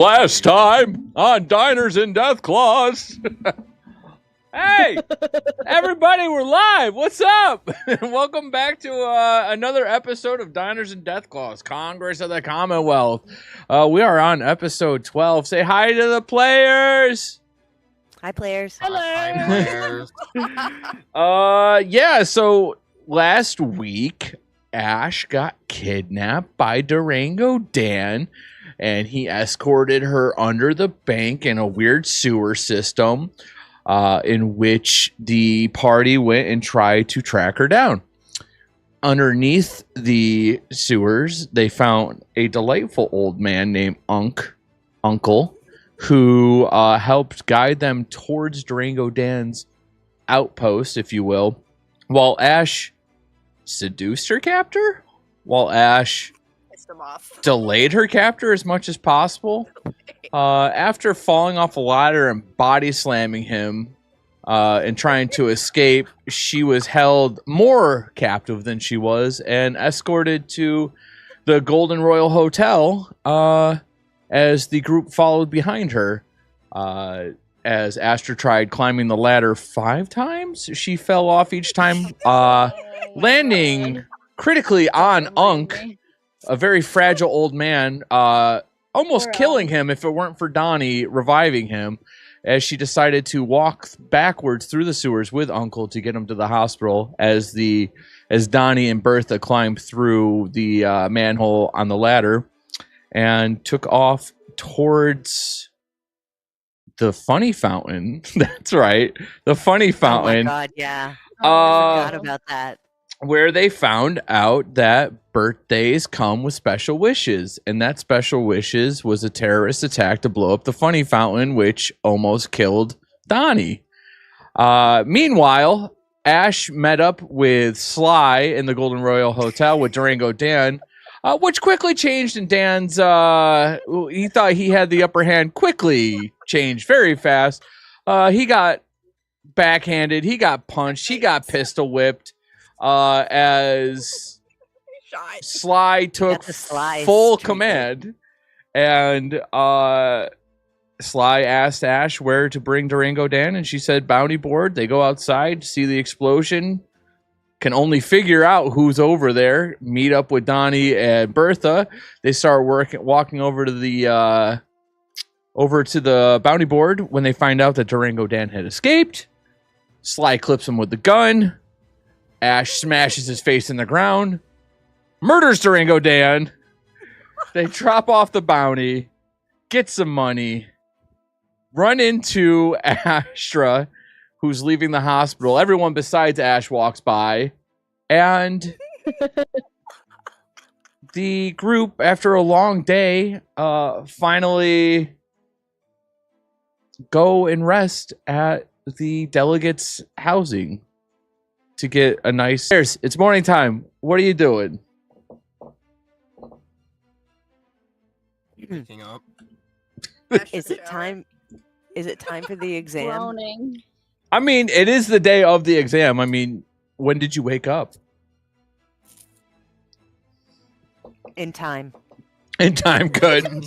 Last time on Diners and Deathclaws. Hey, everybody, we're live. What's up? Welcome back to another episode of Diners and Deathclaws, Congress of the Commonwealth. We are on episode 12. Say hi to the players. Hi, players. Hello. Hi, players. Yeah, so last week, Ash got kidnapped by Durango Dan, and he escorted her under the bank in a weird sewer system, in which the party went and tried to track her down. Underneath the sewers, they found a delightful old man named Uncle, who helped guide them towards Durango Dan's outpost, if you will, while Ash seduced her captor, while Ash delayed her captor as much as possible. After falling off a ladder and body slamming him and trying to escape, she was held more captive than she was and escorted to the Golden Royal Hotel as the group followed behind her. As Astra tried climbing the ladder 5 times, she fell off each time, landing critically on Unk, a very fragile old man, almost killing him if it weren't for Donnie reviving him, as she decided to walk backwards through the sewers with Uncle to get him to the hospital as Donnie and Bertha climbed through the manhole on the ladder and took off towards the funny fountain. That's right, the funny fountain. Oh my God, yeah. I forgot about that. Where they found out that birthdays come with special wishes, and that special wishes was a terrorist attack to blow up the funny fountain, which almost killed Donnie. Meanwhile, Ash met up with Sly in the Golden Royal Hotel with Durango Dan, which quickly changed, and Dan's he thought he had the upper hand, quickly changed very fast. He got backhanded, he got punched, he got pistol whipped. As Sly took full command, and Sly asked Ash where to bring Durango Dan, and she said bounty board. They go outside, see the explosion, can only figure out who's over there, meet up with Donnie and Bertha. They start walking over to the bounty board when they find out that Durango Dan had escaped. Sly clips him with the gun. Ash smashes his face in the ground, murders Durango Dan. They drop off the bounty, get some money, run into Astra, who's leaving the hospital. Everyone besides Ash walks by, and the group, after a long day, finally go and rest at the delegates' housing to get a nice... It's morning time. What are you doing? Waking up. Is it time for the exam? Groaning. I mean, it is the day of the exam. I mean, when did you wake up? In time. In time, good. In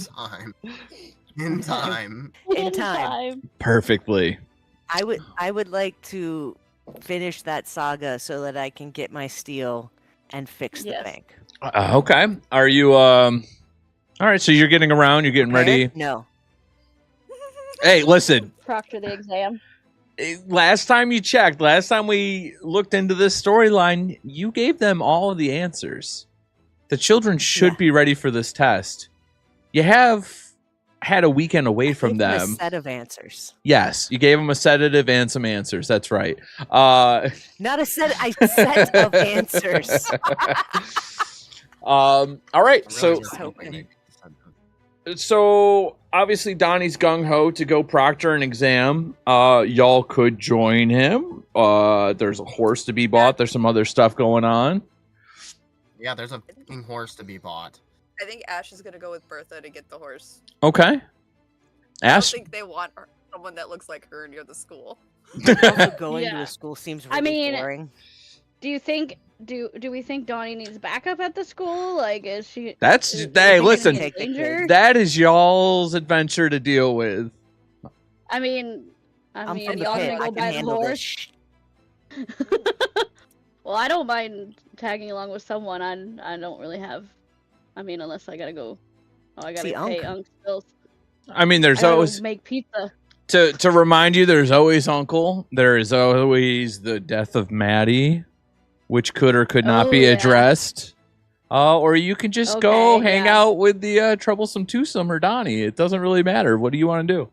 time. In time. Perfectly. I would like to finish that saga so that I can get my steel and fix the bank. Okay. Are you all right, so you're getting around, you're getting ready. No. Hey, listen. Proctor the exam. Last time you checked, last time we looked into this storyline, you gave them all of the answers. The children should be ready for this test. You have had a weekend away from them. A set of answers. Yes, you gave them a sedative and some answers. That's right. Not a set of answers. All right. So obviously Donnie's gung ho to go proctor an exam. Y'all could join him. There's a horse to be bought. There's some other stuff going on. Yeah, there's a fucking horse to be bought. I think Ash is gonna go with Bertha to get the horse. Okay. I don't Ash. think they want someone that looks like her near the school. Also going to a school seems really boring. Do you think do we think Donnie needs backup at the school? Like, is she? That's is hey, she listen. in danger? That is y'all's adventure to deal with. I mean, I'm y'all from the gonna pit. I go can by the handle horse. this. Well, I don't mind tagging along with someone. I don't really have. I mean, unless I gotta go. Oh, I gotta See, pay Unc. Unc bills. I mean, I there's gotta always go make pizza. to remind you. There's always Uncle. There is always the death of Maddie, which could or could not Oh, be yeah. addressed. Or you can just go Okay, hang yes. out with the troublesome twosome or Donnie. It doesn't really matter. What do you want to do?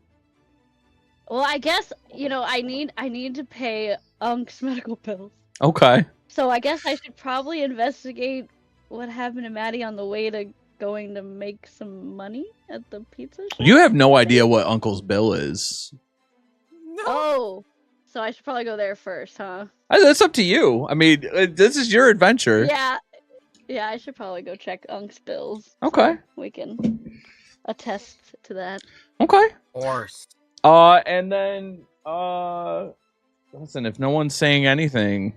Well, I guess I need to pay Unc's medical bills. Okay. So I guess I should probably investigate what happened to Maddie on the way to going to make some money at the pizza shop. You have no idea what Uncle's bill is. No. Oh, so I should probably go there first, huh? That's up to you. I mean, this is your adventure. Yeah, I should probably go check Unc's bills. Okay. So we can attest to that. Okay. Horse. And then listen, if no one's saying anything,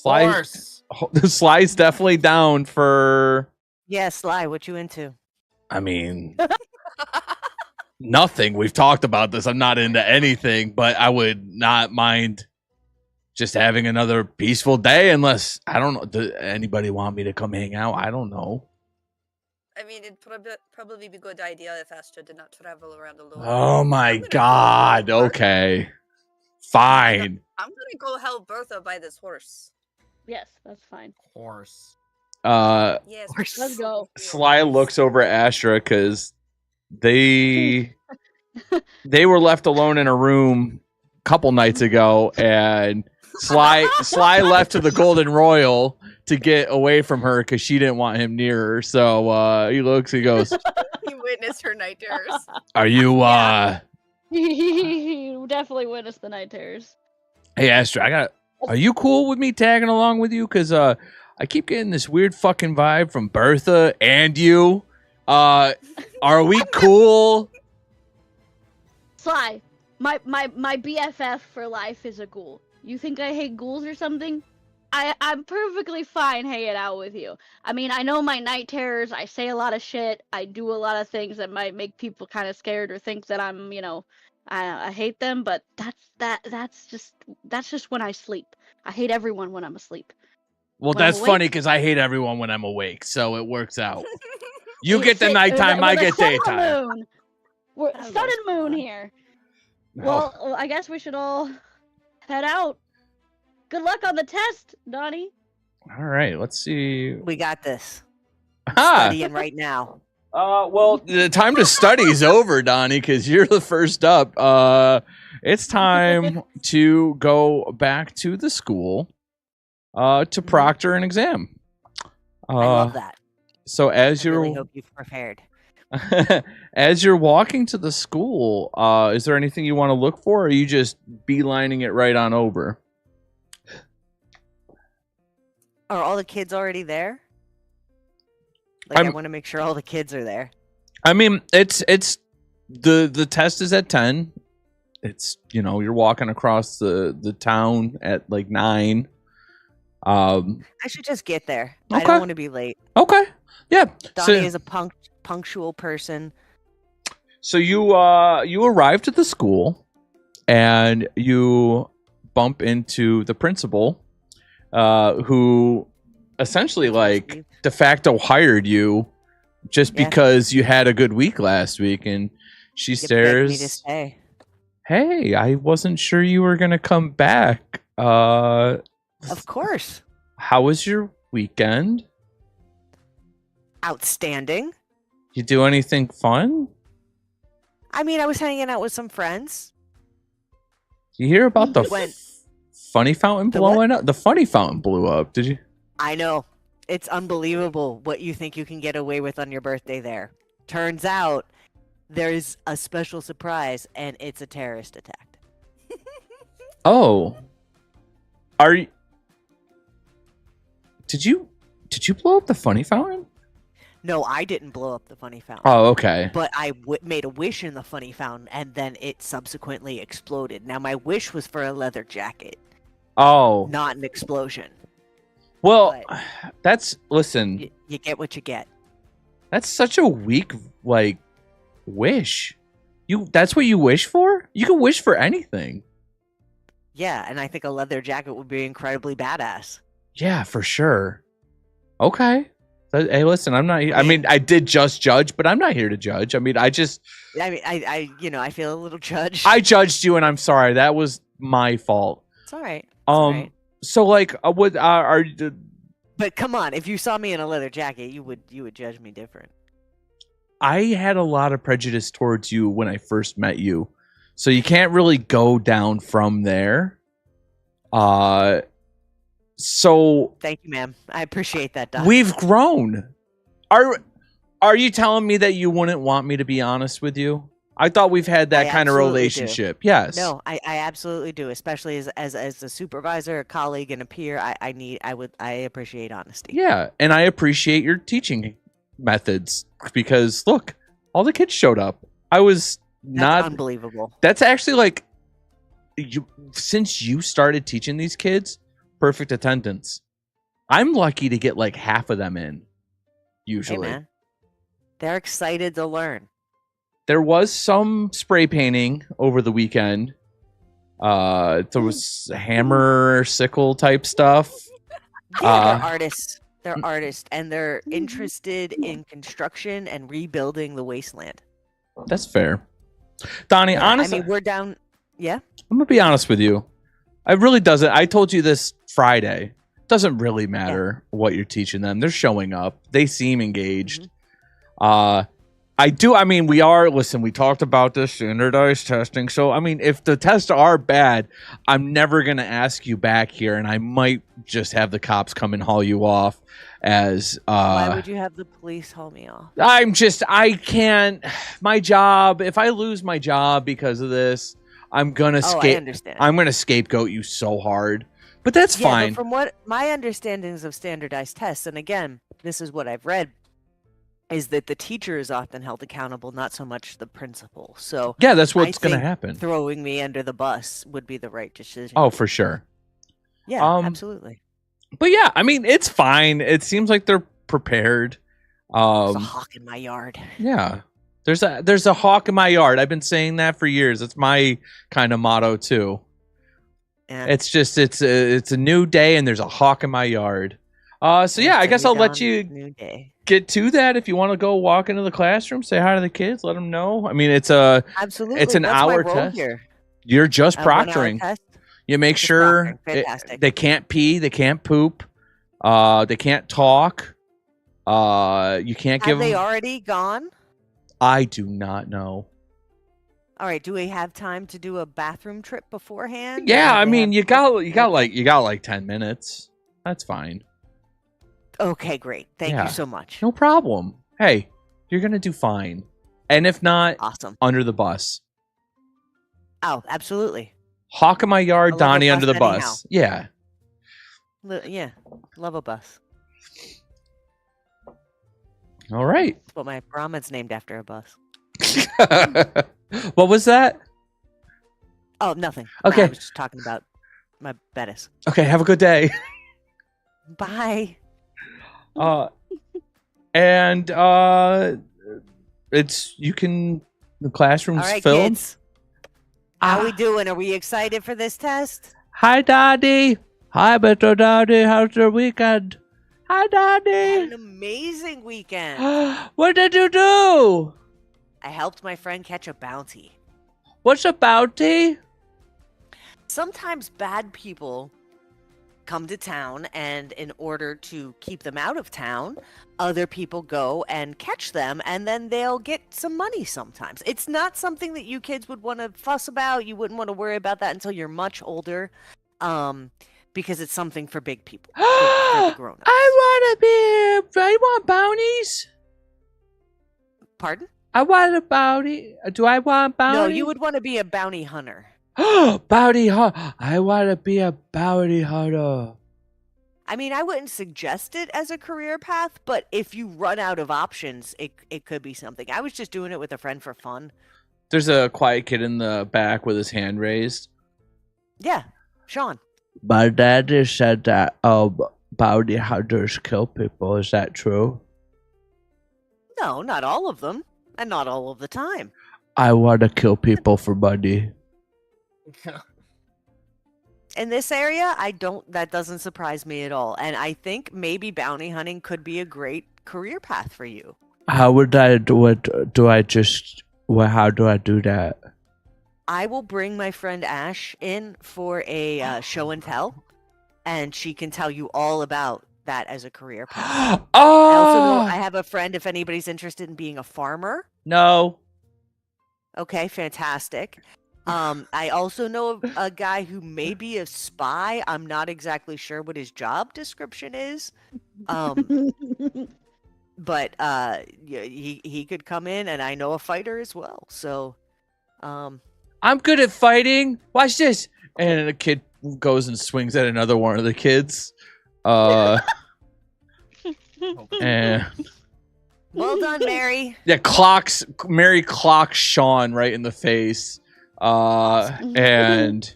Horse. Sly's definitely down for. Yeah, Sly, what you into? I mean, nothing. We've talked about this. I'm not into anything, but I would not mind just having another peaceful day. Unless I don't know, does anybody want me to come hang out? I don't know. I mean, it'd probably be a good idea if Astra did not travel around alone. Oh my I'm gonna God. go- Okay, fine. I'm gonna go help Bertha buy this horse. Yes, that's fine. Horse. Yes, Horse. Let's go. Sly looks over at Astra because they were left alone in a room a couple nights ago, and Sly left to the Golden Royal to get away from her because she didn't want him near her. So he looks, he goes, He witnessed her night terrors. "Are you You definitely witnessed the night terrors. Hey Astra, are you cool with me tagging along with you? Because I keep getting this weird fucking vibe from Bertha and you. Are we cool?" Sly, my BFF for life is a ghoul. You think I hate ghouls or something? I'm perfectly fine hanging out with you. I mean, I know my night terrors. I say a lot of shit. I do a lot of things that might make people kind of scared or think that I'm, I hate them. But that's just when I sleep. I hate everyone when I'm asleep. Well, When I'm that's awake- funny because I hate everyone when I'm awake, so it works out. You It's get the shit, nighttime, with I the get sun and daytime. moon. We're That sun was and moon fun. here. No. Well, I guess we should all head out. Good luck on the test, Donnie. All right, let's see. We got this. Ah, Studying right now. well, the time to study is over, Donnie, because you're the first up. It's time to go back to the school to proctor an exam. I love that. So as I you're really hope you've prepared. as you're walking to the school, is there anything you want to look for, or are you just beelining it right on over? Are all the kids already there? Like, I want to make sure all the kids are there. I mean, it's the test is at 10. It's you're walking across the town at like 9. I should just get there. I Okay. don't want to be late. Okay, yeah. Donnie is a punctual person. So you arrived at the school, and you bump into the principal, who essentially like de facto hired you just Yeah. because you had a good week last week, and she You begged me to stares. stay. Hey, I wasn't sure you were gonna come back. Of course. How was your weekend? Outstanding. You do anything fun? I mean, I was hanging out with some friends. You hear about the When- funny fountain The what? blowing up? The funny fountain blew up. Did you? I know. It's unbelievable what you think you can get away with on your birthday there. Turns out there's a special surprise, and it's a terrorist attack. Oh, are you? Did you blow up the funny fountain? No, I didn't blow up the funny fountain. Oh, okay. But I made a wish in the funny fountain, and then it subsequently exploded. Now, my wish was for a leather jacket, Oh, not an explosion. Well, But listen, you get what you get. that's such a weak wish. That's what you wish for? You can wish for anything. Yeah, and I think a leather jacket would be incredibly badass. Yeah, for sure. Okay. Hey, listen, I'm not. I mean, mean- I did just judge, but I'm not here to judge. I mean, I I mean, I feel a little judged. I judged you, and I'm sorry. That was my fault. It's all right. It's all right. So like, what are But come on, if you saw me in a leather jacket, you would judge me different. I had a lot of prejudice towards you when I first met you, so you can't really go down from there. So Thank you, ma'am. I appreciate that, Doc. we've grown. Are you telling me that you wouldn't want me to be honest with you? I thought we've had that I kind of absolutely do. relationship. Yes. No, I absolutely do, especially as a supervisor, a colleague, and a peer. I appreciate honesty. Yeah, and I appreciate your teaching methods because look, all the kids showed up. I was That's not. unbelievable. That's actually like, since you started teaching these kids, perfect attendance. I'm lucky to get like half of them in. Hey, Usually, man, they're excited to learn. there was some spray painting over the weekend. There was hammer sickle type stuff. Yeah, they're artists. They're artists, and they're interested in construction and rebuilding the wasteland. That's fair, Donnie. Yeah, Honestly, I mean, we're down. Yeah. I'm gonna be honest with you. It really doesn't. I told you this Friday. Doesn't really matter what you're teaching them. They're showing up. They seem engaged. I do. I mean, we are. Listen, we talked about this standardized testing. So, I mean, if the tests are bad, I'm never gonna ask you back here, and I might just have the cops come and haul you off. As Why would you have the police haul me off? I can't. My job. If I lose my job because of this, I'm gonna I understand. I'm gonna scapegoat you so hard. But that's Yeah, fine. but from what my understandings of standardized tests, and again, this is what I've read, is that the teacher is often held accountable, not so much the principal. So Yeah, that's what's I gonna think happen. Throwing me under the bus would be the right decision. Oh, for sure. Yeah, absolutely. But yeah, I mean, it's fine. It seems like they're prepared. There's a hawk in my yard. Yeah. There's a hawk in my yard. I've been saying that for years. It's my kind of motto too. Yeah. It's just it's a new day and there's a hawk in my yard. So yeah, I guess I'll let you New day. get to that. If you want to go walk into the classroom, say hi to the kids, let them know. I mean, it's an Absolutely. It's an That's my hour role test. here. You're just A 1 hour proctoring. test. You make Just sure proctoring. Fantastic. they can't pee, they can't poop, they can't talk. You can't give Have they them. already gone? I do not know. All right. Do we have time to do a bathroom trip beforehand? Yeah, Or I they mean, have- you got like 10 minutes. That's fine. Okay, great. Thank Yeah. you so much. No problem. Hey, you're gonna do fine. And if not, Awesome. under the bus. Oh, absolutely. Hawk in my yard, I love a Donnie under the bus bus. Yeah. Yeah, love a bus. All right. That's what my Brahmin's named after, a bus. What was that? Oh, nothing. Okay. I was just talking about my Bettis. Okay, have a good day. Bye. And it's the classroom's All right, filled. kids. How we doing? Are we excited for this test? Hi, Daddy. Hi, Beto Daddy. How's your weekend? Hi, I had Daddy. an amazing weekend. What did you do? I helped my friend catch a bounty. What's a bounty? Sometimes bad people come to town, and in order to keep them out of town, other people go and catch them, and then they'll get some money sometimes. It's not something that you kids would want to fuss about. You wouldn't want to worry about that until you're much older, because it's something for big people, for the grown-ups. I want bounties. Pardon? I want a bounty. Do I want bounty? No, you would want to be a bounty hunter. Bounty hunter. I want to be a bounty hunter. I mean, I wouldn't suggest it as a career path, but if you run out of options, it could be something. I was just doing it with a friend for fun. There's a quiet kid in the back with his hand raised. Yeah, Sean. My daddy said that bounty hunters kill people. Is that true? No, not all of them, and not all of the time. I want to kill people for money. In this area, that doesn't surprise me at all. And I think maybe bounty hunting could be a great career path for you. How would I do it? How do I do that? I will bring my friend Ash in for a show and tell, and she can tell you all about that as a career path. I also know I have a friend if anybody's interested in being a farmer. No. Okay, fantastic. I also know a guy who may be a spy. I'm not exactly sure what his job description is. But he could come in, and I know a fighter as well. So, I'm good at fighting. Watch this. And a kid goes and swings at another one of the kids. And well done, Mary. yeah, Mary clocks Sean right in the face. And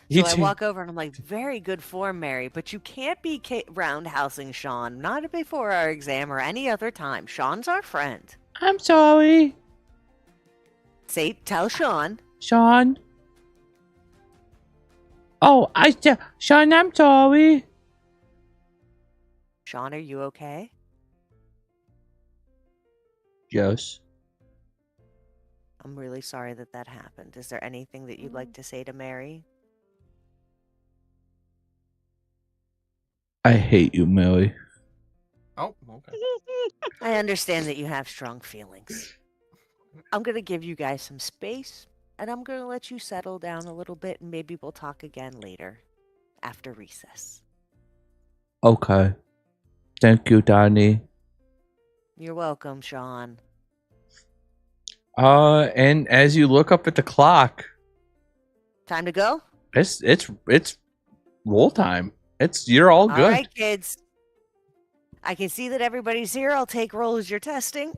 so I walk over and I'm like, very good form, Mary, but you can't be roundhousing Sean. Not before our exam or any other time. Sean's our friend. I'm sorry. Tell Sean. Sean. Oh, Sean, I'm sorry. Sean, are you okay? Yes. I'm really sorry that happened. Is there anything that you'd like to say to Mary? I hate you, Millie. Oh, okay. I understand that you have strong feelings. I'm going to give you guys some space, and I'm going to let you settle down a little bit, and maybe we'll talk again later after recess. Okay. Thank you, Donnie. You're welcome, Sean. And as you look up at the clock, Time to go? it's roll time. You're all good. All right, kids. I can see that everybody's here. I'll take roll as you're testing.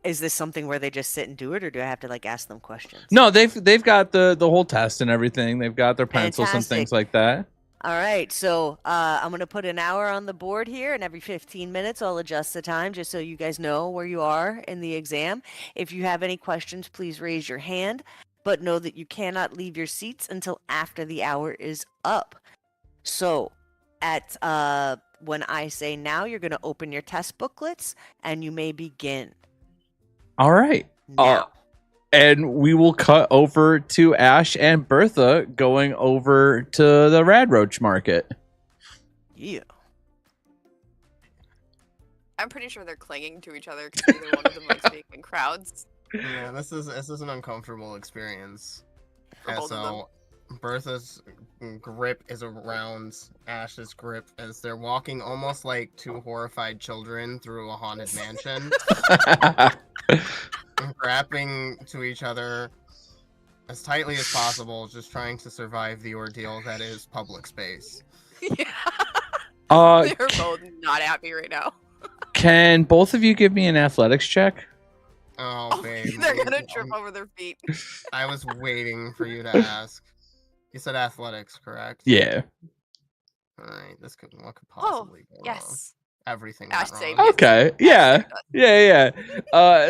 Is this something where they just sit and do it, or do I have to like ask them questions? No, they've got the whole test and everything. They've got their pencils and Fantastic. things like that. All right, so I'm going to put an hour on the board here, and every 15 minutes I'll adjust the time just so you guys know where you are in the exam. If you have any questions, please raise your hand, but know that you cannot leave your seats until after the hour is up. So at when I say now, you're going to open your test booklets, and you may begin. All right. Now. And we will cut over to Ash and Bertha going over to the Radroach Market. Yeah. I'm pretty sure they're clinging to each other because neither one of them likes being in crowds. Yeah, this is an uncomfortable experience. For both of them. Bertha's grip is around Ash's grip as they're walking almost like two horrified children through a haunted mansion. Grappling to each other as tightly as possible, just trying to survive the ordeal that is public space. Yeah. They're both not happy right now. Can both of you give me an athletics check? Oh, babe. They're gonna trip over their feet. I was waiting for you to ask. You said athletics, correct? Yeah. Alright, what could possibly go wrong? Yes. Everything Ash went saved wrong. you. Okay. Yeah.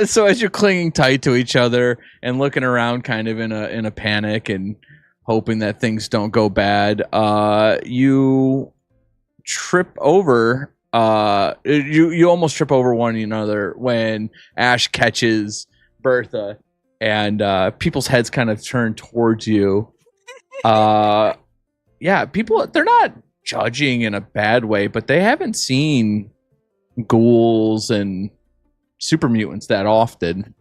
So as you're clinging tight to each other and looking around kind of in a panic and hoping that things don't go bad, you trip over you almost trip over one another when Ash catches Bertha and people's heads kind of turn towards you. Yeah, people, they're not judging in a bad way, but they haven't seen ghouls and super mutants that often.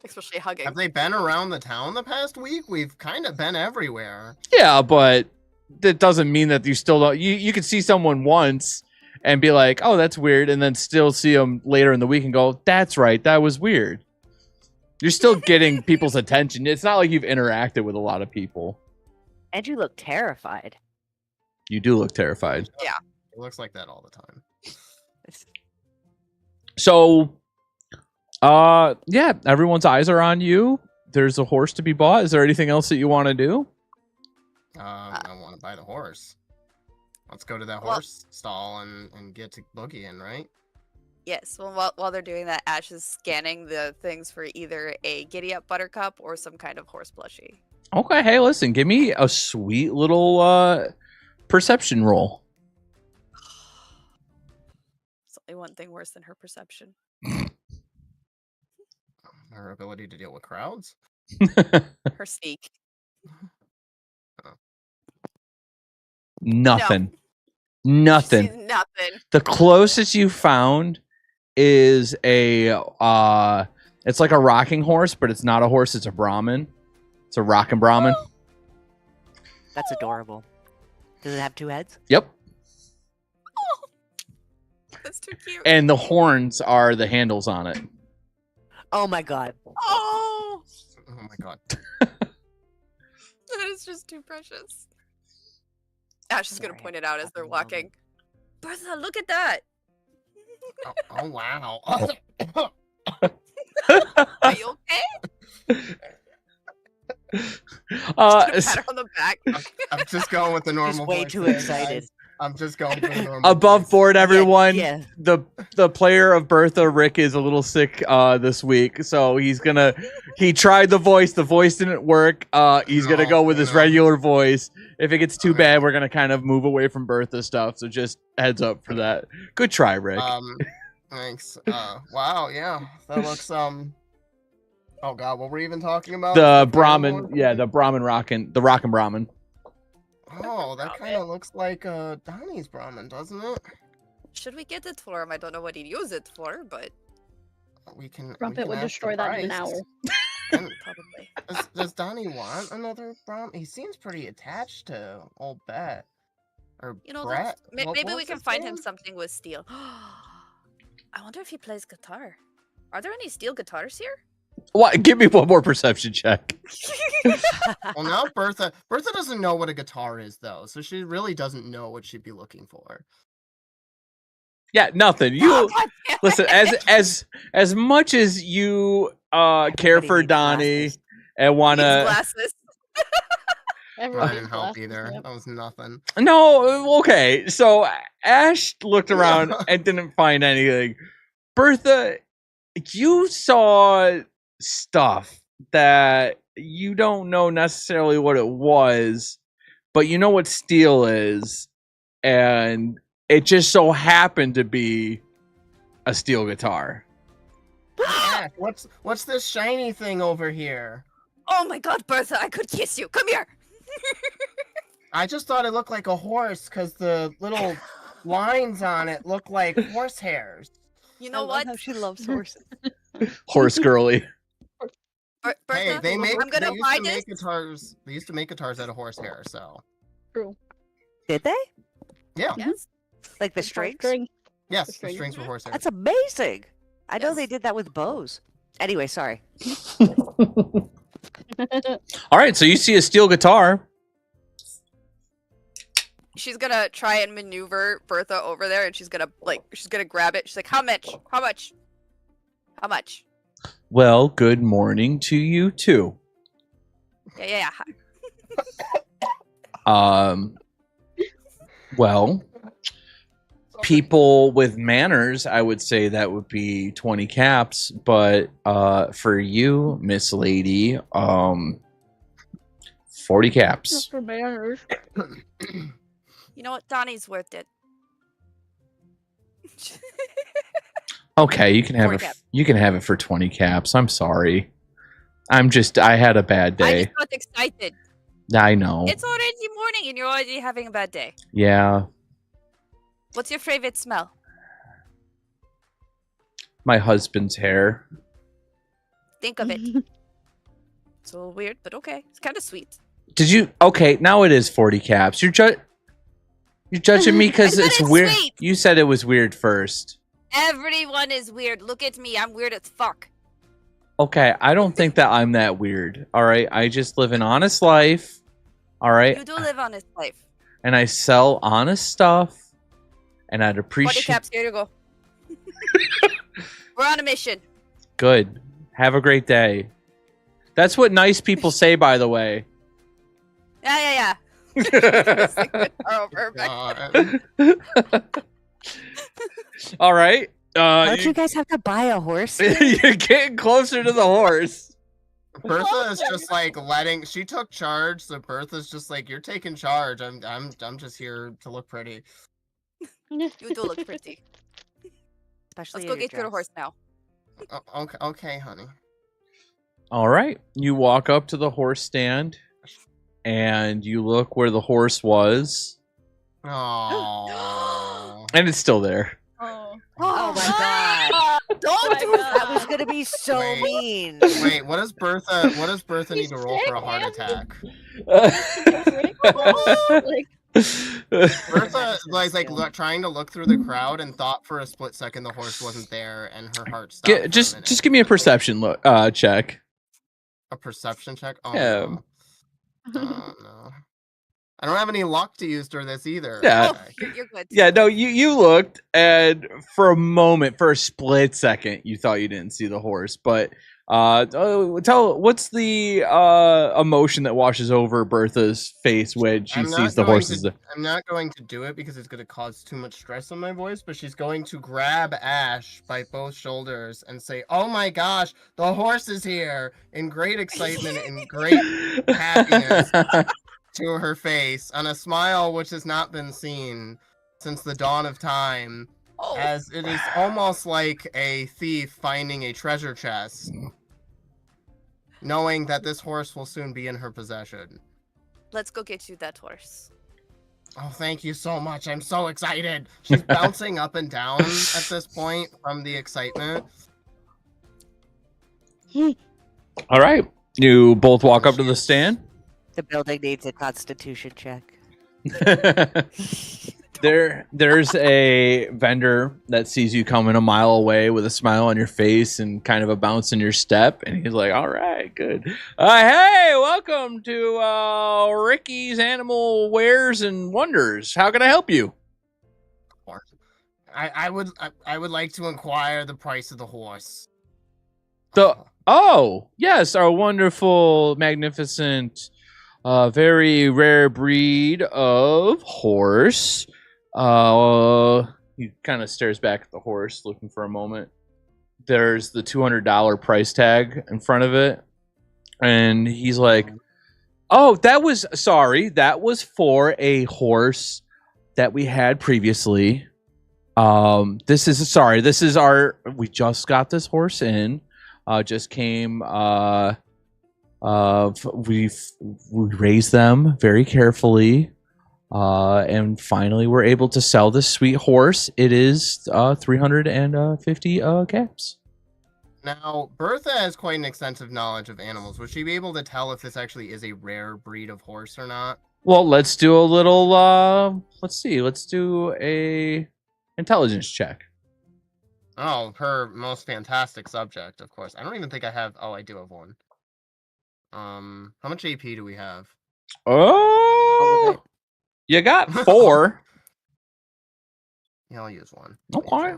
Especially hugging. Have they been around the town the past week? We've kind of been everywhere. Yeah, but that doesn't mean that you still don't. You could see someone once and be like, oh, that's weird, and then still see them later in the week and go, that's right, that was weird. You're still getting people's attention. It's not like you've interacted with a lot of people. And you look terrified. You do look terrified. Yeah. It looks like that all the time. So, yeah, everyone's eyes are on you. There's a horse to be bought. Is there anything else that you want to do? I want to buy the horse. Let's go to that Well- horse stall and get to boogieing, right? Yes. Well, while they're doing that, Ash is scanning the things for either a giddy up buttercup or some kind of horse plushie. Okay, hey, listen, give me a sweet little perception roll. It's only one thing worse than her perception. Her ability to deal with crowds. Her sneak. Nothing. She's Nothing. nothing. The closest you found is a it's like a rocking horse, but it's not a horse, it's a Brahmin. It's a rocking Brahmin. That's adorable. Does it have 2 heads? Yep. That's too cute. And the horns are the handles on it. Oh my god. Oh, Oh my god. that is just too precious. Ash is gonna Sorry, point it out as I they're love walking. Bertha, look at that. Oh wow. Are you okay? Uh, Just pat her on the back. I'm just going with the normal. way voice too there, excited. guys. I'm just going for the normal. above voice. board, everyone. Yeah. The player of Bertha, Rick, is a little sick this week, so he tried the voice didn't work. He's gonna No, go with his no. regular voice. If it gets too Okay. bad, we're gonna kind of move away from Bertha stuff, so just heads up for that. Good try, Rick. Thanks. Wow. Yeah. That looks Oh god, what were we even talking about? The Family Brahmin, War? yeah, the rockin' Brahmin. Oh, that kind of looks like Donnie's Brahmin, doesn't it? Should we get it for him? I don't know what he'd use it for, but We can. Crumpet would destroy that in an hour. And probably. does Donnie want another Brahmin? He seems pretty attached to old Bet. Or You know, Brett. What maybe was we can his find name? him something with steel. I wonder if he plays guitar. Are there any steel guitars here? What? Give me one more perception check. Well, now Bertha doesn't know what a guitar is though, so she really doesn't know what she'd be looking for. Yeah, nothing. Oh, You God damn listen it. as much as you care Everybody for needs Donnie glasses. and Needs wanna. glasses. Everyone I didn't needs help glasses, either. yep. That was nothing. No, okay. So Ash looked around and didn't find anything. Bertha, you saw stuff that you don't know necessarily what it was, but you know what steel is, and it just so happened to be a steel guitar. Ash, what's this shiny thing over here? Oh my god, Bertha, I could kiss you. Come here. I just thought it looked like a horse because the little lines on it look like horse hairs. You I know love what? how she loves horses. Horse girly. Bertha, Hey, they make. I'm gonna they used buy to this. make guitars. They used to make guitars out of horse hair. So True. Did they? yeah, Yes. Like the Guitar strings? string. yes, the strings. strings were horse hair. That's amazing. I know they Yes. did that with bows. Anyway, sorry. All right, so you see a steel guitar. She's gonna try and maneuver Bertha over there, and she's gonna grab it. She's like, "How much? How much? How much?" Well, good morning to you too. Yeah. Well, people with manners, I would say that would be 20 caps, but for you, Miss Lady, 40 caps. For manners. You know what? Donnie's worth it. Okay, you can have 40 it. caps. You can have it for 20 caps. I'm sorry. I had a bad I day. just got excited. I know. It's already morning, and you're already having a bad day. Yeah, What's your favorite smell? my husband's hair. Think of it. It's a little weird, but okay. It's kind of sweet. Did you? Okay, now it is 40 caps. You're judging me because I said it's it's weird. sweet. You said it was weird first. Everyone is weird. Look at me. I'm weird as fuck. Okay, I don't think that I'm that weird. All right, I just live an honest life. All right, You do live on this life. and I sell honest stuff, and I'd 40 appreciate. caps. Here you go. We're on a mission. Good. Have a great day. That's what nice people say, by the way. Yeah. Just like the car over her back. God. All right. Don't you guys have to buy a horse? You're getting closer to the horse. Bertha is just like letting. She took charge, so Bertha's just like, "You're taking charge. I'm just here to look pretty." You do look pretty. Especially Let's go in get you the dress. horse now. Okay, honey. All right. You walk up to the horse stand and you look where the horse was, Oh. and it's still there. Oh. Oh my god. Don't do That that. was gonna be so Wait. mean. Wait, what does Bertha need He's to roll for a sick, heart man. attack? Like, Bertha like trying to look through the crowd and thought for a split second the horse wasn't there, and her heart stopped. for a minute. just give me a perception check. A perception check. Oh Yeah. no. Oh no. I don't have any luck to use for this either. Yeah. Oh, you're good. Yeah, no, you looked, and for a moment, for a split second, you thought you didn't see the horse. But what's the emotion that washes over Bertha's face when she sees the horses? I'm not going to do it because it's going to cause too much stress on my voice. But she's going to grab Ash by both shoulders and say, "Oh my gosh, the horse is here!" in great excitement and great happiness to her face, on a smile which has not been seen since the dawn of time, Oh, as it is almost like a thief finding a treasure chest, knowing that this horse will soon be in her possession. let's go get you that horse. Oh, thank you so much. I'm so excited. She's bouncing up and down at this point from the excitement. All right, you both walk up to the stand. The building needs a constitution check. There's a vendor that sees you coming a mile away with a smile on your face and kind of a bounce in your step, and he's like, "All right, good. Hey, welcome to Ricky's Animal Wares and Wonders. How can I help you?" I would like to inquire the price of the horse. Oh, yes, our wonderful, magnificent, very rare breed of horse. He kind of stares back at the horse, looking for a moment. There's the $200 price tag in front of it, and he's like, "Oh, that was for a horse that we had previously. This is we just got this horse in. Just came. We raised them very carefully, and finally we're able to sell this sweet horse. It is 350 caps." Now, Bertha has quite an extensive knowledge of animals. Would she be able to tell if this actually is a rare breed of horse or not? Well, let's do a little. Let's see. Let's do a intelligence check. Oh, her most fantastic subject, of course. I don't even think I have. Oh, I do have one. How much AP do we have? Oh, you got 4. Yeah, I'll use one. Okay.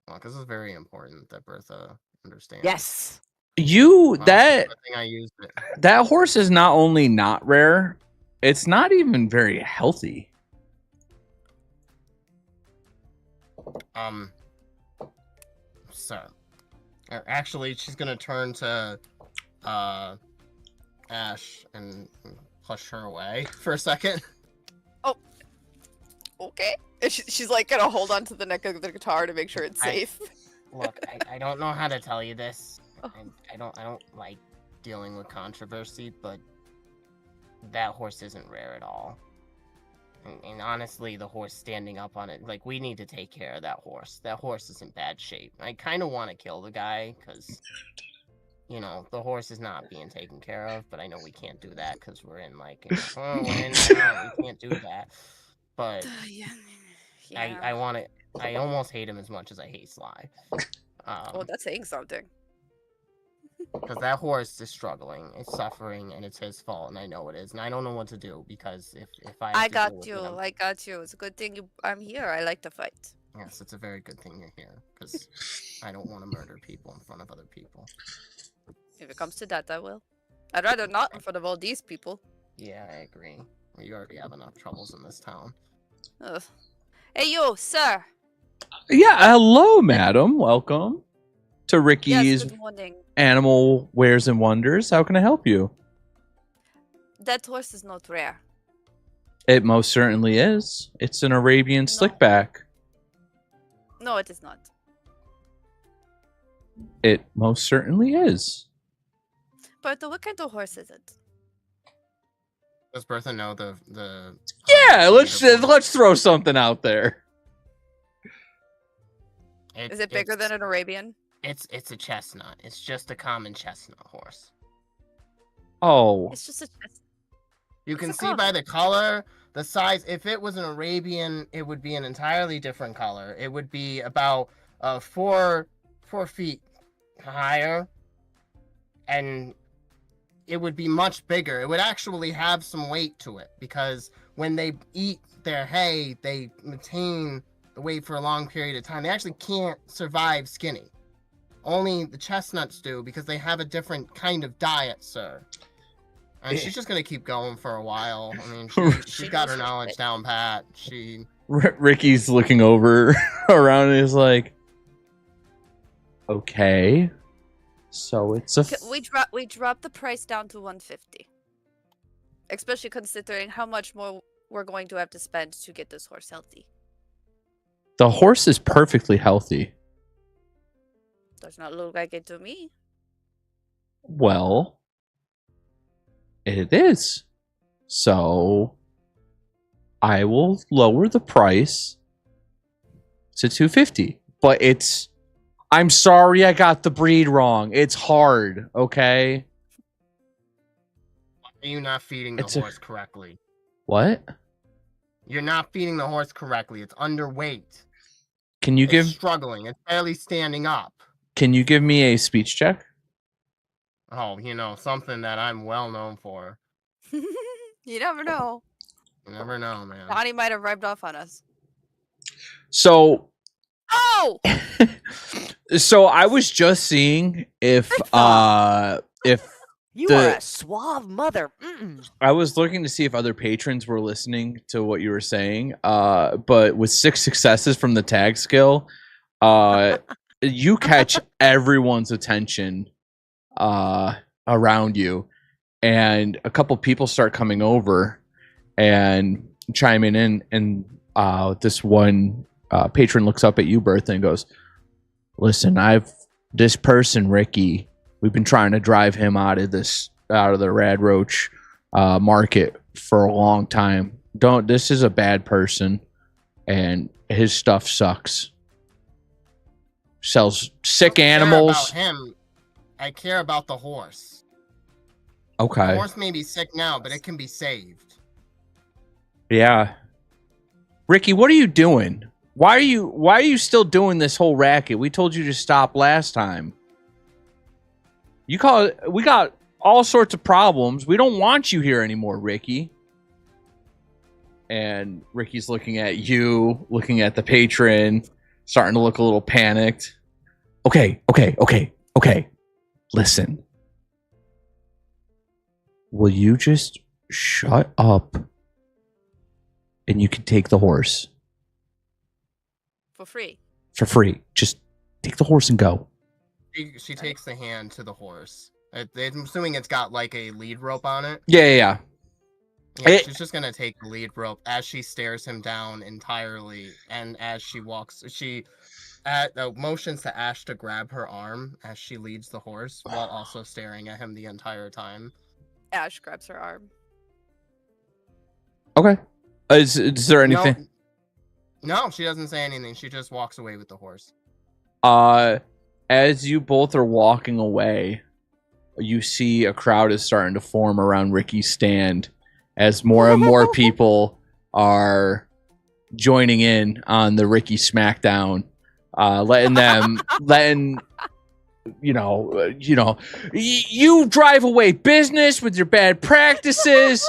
Well, because it's very important that Bertha understands. Yes. You Wow, that good thing I used it. that horse is not only not rare, it's not even very healthy. So, actually, she's gonna turn to Ash and push her away for a second. Okay. And she's like gonna hold on to the neck of the guitar to make sure it's safe. Look, I don't know how to tell you this. Oh. I don't like dealing with controversy, but that horse isn't rare at all. And honestly, the horse standing up on it, like, we need to take care of that horse. That horse is in bad shape. I kind of want to kill the guy, because, you know, the horse is not being taken care of, but I know we can't do that, because we're in, like, we're in town, we can't do that. But I want to, I almost hate him as much as I hate Sly. Oh, that's saying something. Because that horse is struggling, it's suffering, and it's his fault, and I know it is, and I don't know what to do, because if I have I to got deal with you. him- I got you. It's a good thing I'm here. I like to fight. Yes, it's a very good thing you're here, because I don't want to murder people in front of other people. If it comes to that, I will. I'd rather not in front of all these people. Yeah, I agree. We already have enough troubles in this town. Ugh. Hey, you, sir. Yeah, hello, madam. Welcome to Yes, Ricky's good morning. Animal Wares and Wonders. How can I help you? That horse is not rare. It most certainly is. It's an Arabian slickback. No, it is not. It most certainly is. Bertha, what kind of horse is it? Does Bertha know the Yeah, breed of horse? let's throw something out there. Is it bigger than an Arabian? It's a chestnut. It's just a common chestnut horse. Oh, It's just a chest. You It's can a see by the color, the size. If it was an Arabian, it would be an entirely different color. It would be about 4 feet higher, and it would be much bigger. It would actually have some weight to it because when they eat their hay, they maintain the weight for a long period of time. They actually can't survive skinny. Only the chestnuts do because they have a different kind of diet, sir. And she's just gonna keep going for a while. I mean, she's got her knowledge down pat. Ricky's looking over around and is like, okay, so it's a. We dropped the price down to 150. Especially considering how much more we're going to have to spend to get this horse healthy. The horse is perfectly healthy. Does not look like it to me. Well, it is. So I will lower the price to 250. But I'm sorry I got the breed wrong. It's hard, okay? Are you not feeding the horse correctly? What? You're not feeding the horse correctly. It's underweight. Can you It's struggling. It's barely standing up. Can you give me a speech check? Oh, something that I'm well known for. You never know. You never know, man. Donnie might have rubbed off on us. So Oh! so I was just seeing if You The- are a suave mother. Mm-mm. I was looking to see if other patrons were listening to what you were saying. But with 6 successes from the tag skill, you catch everyone's attention around you, and a couple people start coming over and chiming in, and this one patron looks up at you, Bertha, and goes, "Listen, this person, Ricky. We've been trying to drive him out of the Rad Roach market for a long time. This is a bad person, and his stuff sucks. Sells sick animals." I don't care about him. I care about the horse. Okay. The horse may be sick now, but it can be saved. Yeah. Ricky, what are you doing? Why are you still doing this whole racket? We told you to stop last time. We got all sorts of problems. We don't want you here anymore, Ricky. And Ricky's looking at you, looking at the patron, starting to look a little panicked. Okay. Listen. Will you just shut up and you can take the horse For free. for free? Just take the horse and go. She takes the hand to the horse. I'm assuming it's got like a lead rope on it. Yeah. Yeah, she's just gonna take the lead rope as she stares him down entirely, and as she walks, she motions to Ash to grab her arm as she leads the horse, while also staring at him the entire time. Ash grabs her arm. Okay. Is there anything? No, she doesn't say anything. She just walks away with the horse. As you both are walking away, you see a crowd is starting to form around Ricky's stand as more and more people are joining in on the Ricky Smackdown, you drive away business with your bad practices.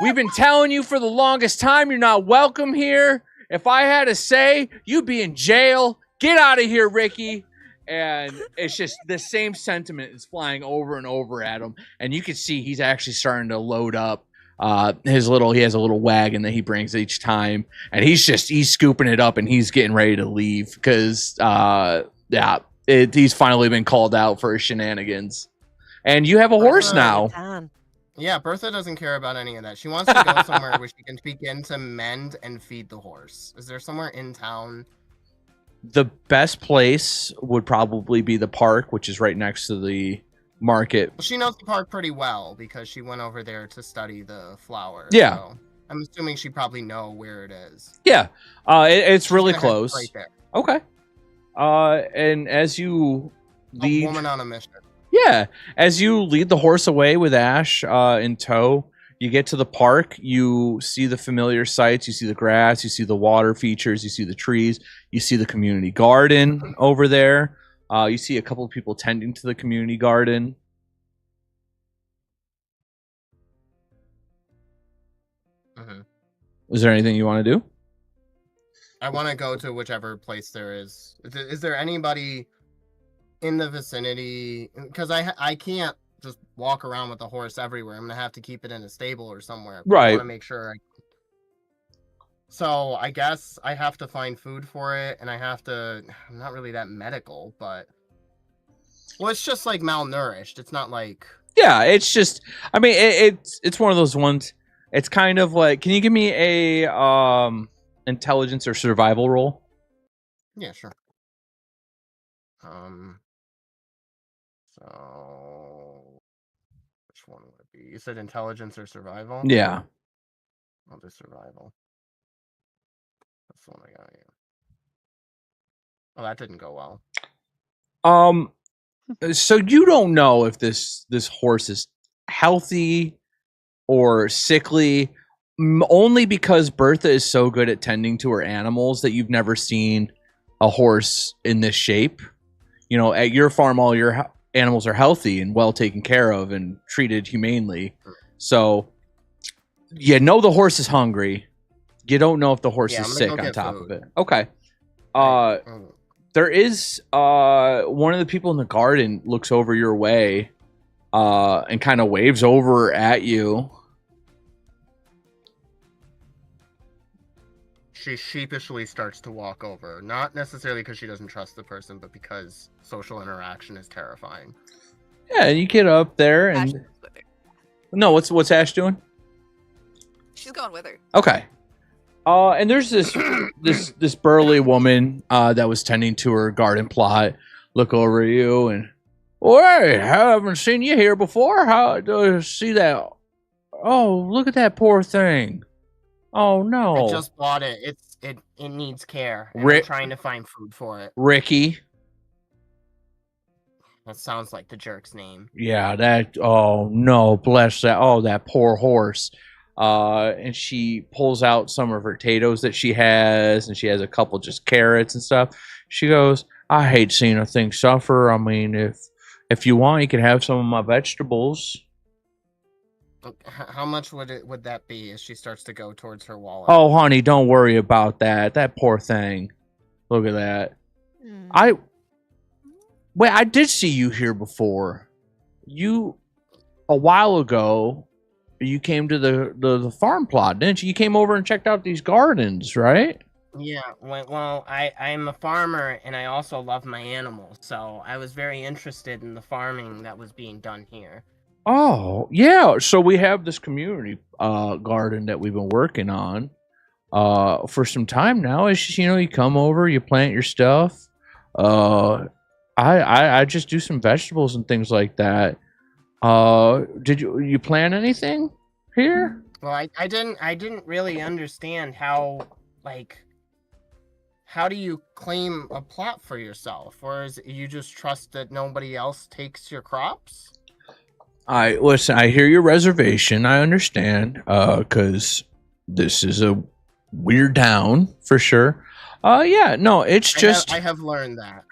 We've been telling you for the longest time you're not welcome here. If I had a say, you'd be in jail. Get out of here, Ricky. And it's just the same sentiment is flying over and over at him, and you can see he's actually starting to load up he has a little wagon that he brings each time, and he's scooping it up and he's getting ready to leave because he's finally been called out for his shenanigans. And you have a horse now. Yeah, Bertha doesn't care about any of that. She wants to go somewhere where she can begin to mend and feed the horse. Is there somewhere in town? The best place would probably be the park, which is right next to the market. Well, she knows the park pretty well because she went over there to study the flowers. Yeah. So I'm assuming she probably know where it is. Yeah. It's really close. Right there. Okay. And as you lead... A woman on a mission. Yeah. As you lead the horse away with Ash in tow, you get to the park, you see the familiar sights, you see the grass, you see the water features, you see the trees, you see the community garden over there. You see a couple of people tending to the community garden. Mm-hmm. Is there anything you want to do? I want to go to whichever place there is. Is there anybody in the vicinity? Because I can't just walk around with the horse everywhere. I'm gonna have to keep it in a stable or somewhere. Right. I want to make sure. So I guess I have to find food for it, and I have to. I'm not really that medical, but well, it's just like malnourished. It's not like. Yeah, it's just. I mean, it's one of those ones. It's kind of like. Can you give me a intelligence or survival roll? Yeah, sure. So, which one would it be? You said intelligence or survival? Yeah. I'll do survival. That's the one I got, yeah. Oh, that didn't go well. So you don't know if this horse is healthy or sickly, only because Bertha is so good at tending to her animals that you've never seen a horse in this shape. You know, at your farm, all your animals are healthy and well taken care of and treated humanely. So you know the horse is hungry. You don't know if the horse is sick on top of it. Okay. There is one of the people in the garden looks over your way and kind of waves over at you. She sheepishly starts to walk over, not necessarily because she doesn't trust the person, but because social interaction is terrifying. Yeah, and you get up there and Ash is with her. no, what's Ash doing? She's going with her. Okay. And there's this burly woman that was tending to her garden plot. Look over at you and, hey, I haven't seen you here before. How do you see that? Oh, look at that poor thing. Oh no! I just bought it. It needs care. And I'm trying to find food for it. Ricky. That sounds like the jerk's name. Yeah, that. Oh no! Bless that. Oh, that poor horse. And she pulls out some of her potatoes that she has, and she has a couple just carrots and stuff. She goes, "I hate seeing a thing suffer. I mean, if you want, you can have some of my vegetables." How much would that be as she starts to go towards her wallet? Oh, honey, don't worry about that. That poor thing. Look at that. I did see you here before. A while ago, you came to the farm plot, didn't you? You came over and checked out these gardens, right? Yeah, well, I'm a farmer, and I also love my animals, so I was very interested in the farming that was being done here. Oh, yeah. So we have this community garden that we've been working on for some time now. It's just, you come over, you plant your stuff. I just do some vegetables and things like that. Did you plant anything here? Well, I didn't really understand how do you claim a plot for yourself, or is it you just trust that nobody else takes your crops? Listen, I hear your reservation. I understand, because this is a weird town for sure. Yeah, no, it's just I have learned that.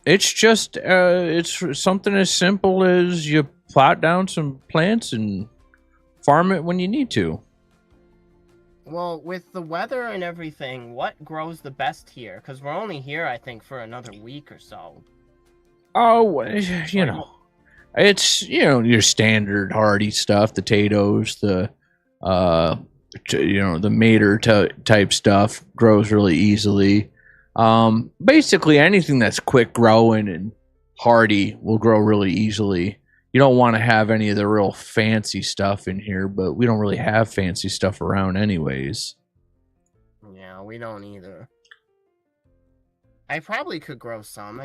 It's just it's something as simple as you plot down some plants and farm it when you need to. Well, with the weather and everything, what grows the best here? Because we're only here, I think, for another week or so. Oh, it's your standard hardy stuff, the potatoes, the uh, the mater type stuff grows really easily. Basically anything that's quick growing and hardy will grow really easily. You don't want to have any of the real fancy stuff in here, but we don't really have fancy stuff around anyways. Yeah, we don't either. I probably could grow some.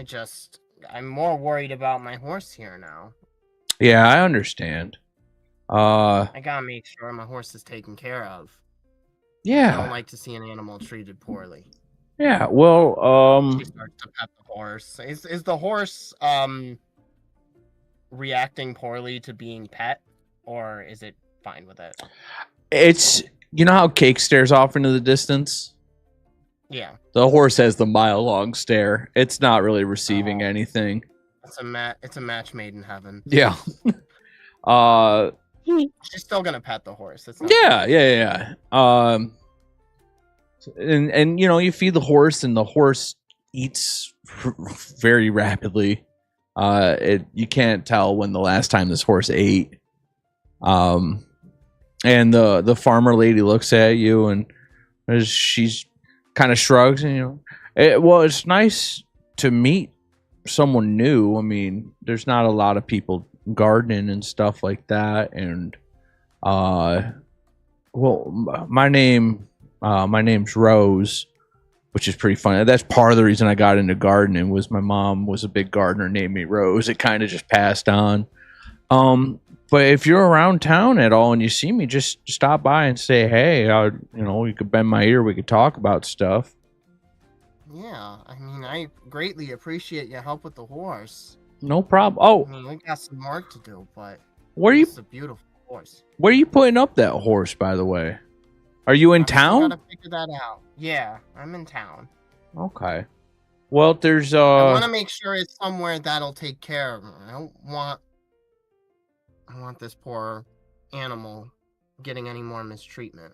I'm more worried about my horse here now. Yeah, I understand. I gotta make sure my horse is taken care of. I don't Yeah. like to see an animal treated poorly. Yeah, well, She starts to pet the horse. Is the horse reacting poorly to being pet, or is it fine with it? it's how Cake stares off into the distance? Yeah, The horse has the mile-long stare. It's not really receiving Oh. anything. it's a match made in heaven. Yeah. uh She's still gonna pet the horse. It's not yeah. And you feed the horse and the horse eats very rapidly. You can't tell when the last time this horse ate. And the farmer lady looks at you and she's kind of shrugs and it's nice to meet someone new. I mean, there's not a lot of people gardening and stuff like that. And my name's Rose, which is pretty funny. That's part of the reason I got into gardening was my mom was a big gardener, named me Rose. It kind of just passed on. But if you're around town at all and you see me, just stop by and say, hey, you could bend my ear. We could talk about stuff. Yeah, I mean, I greatly appreciate your help with the horse. No problem. Oh, I mean, we got some work to do, but where it's a beautiful horse. are you putting up that horse, by the way? Are you in I still town? gotta figure that out. Yeah, I'm in town. Okay. Well, there's I want to make sure it's somewhere that'll take care of him. I want this poor animal getting any more mistreatment.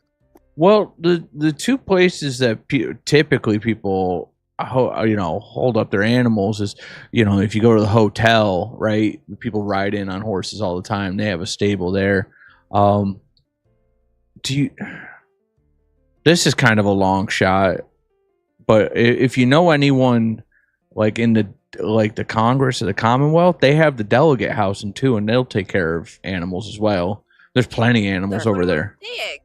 well, the two places that typically people hold up their animals is if you go to the hotel, right? People ride in on horses all the time. They have a stable there. This is kind of a long shot, but if you know anyone like in the Congress or the Commonwealth, they have the delegate house too, and they'll take care of animals as well. There's plenty of animals over there. Staying.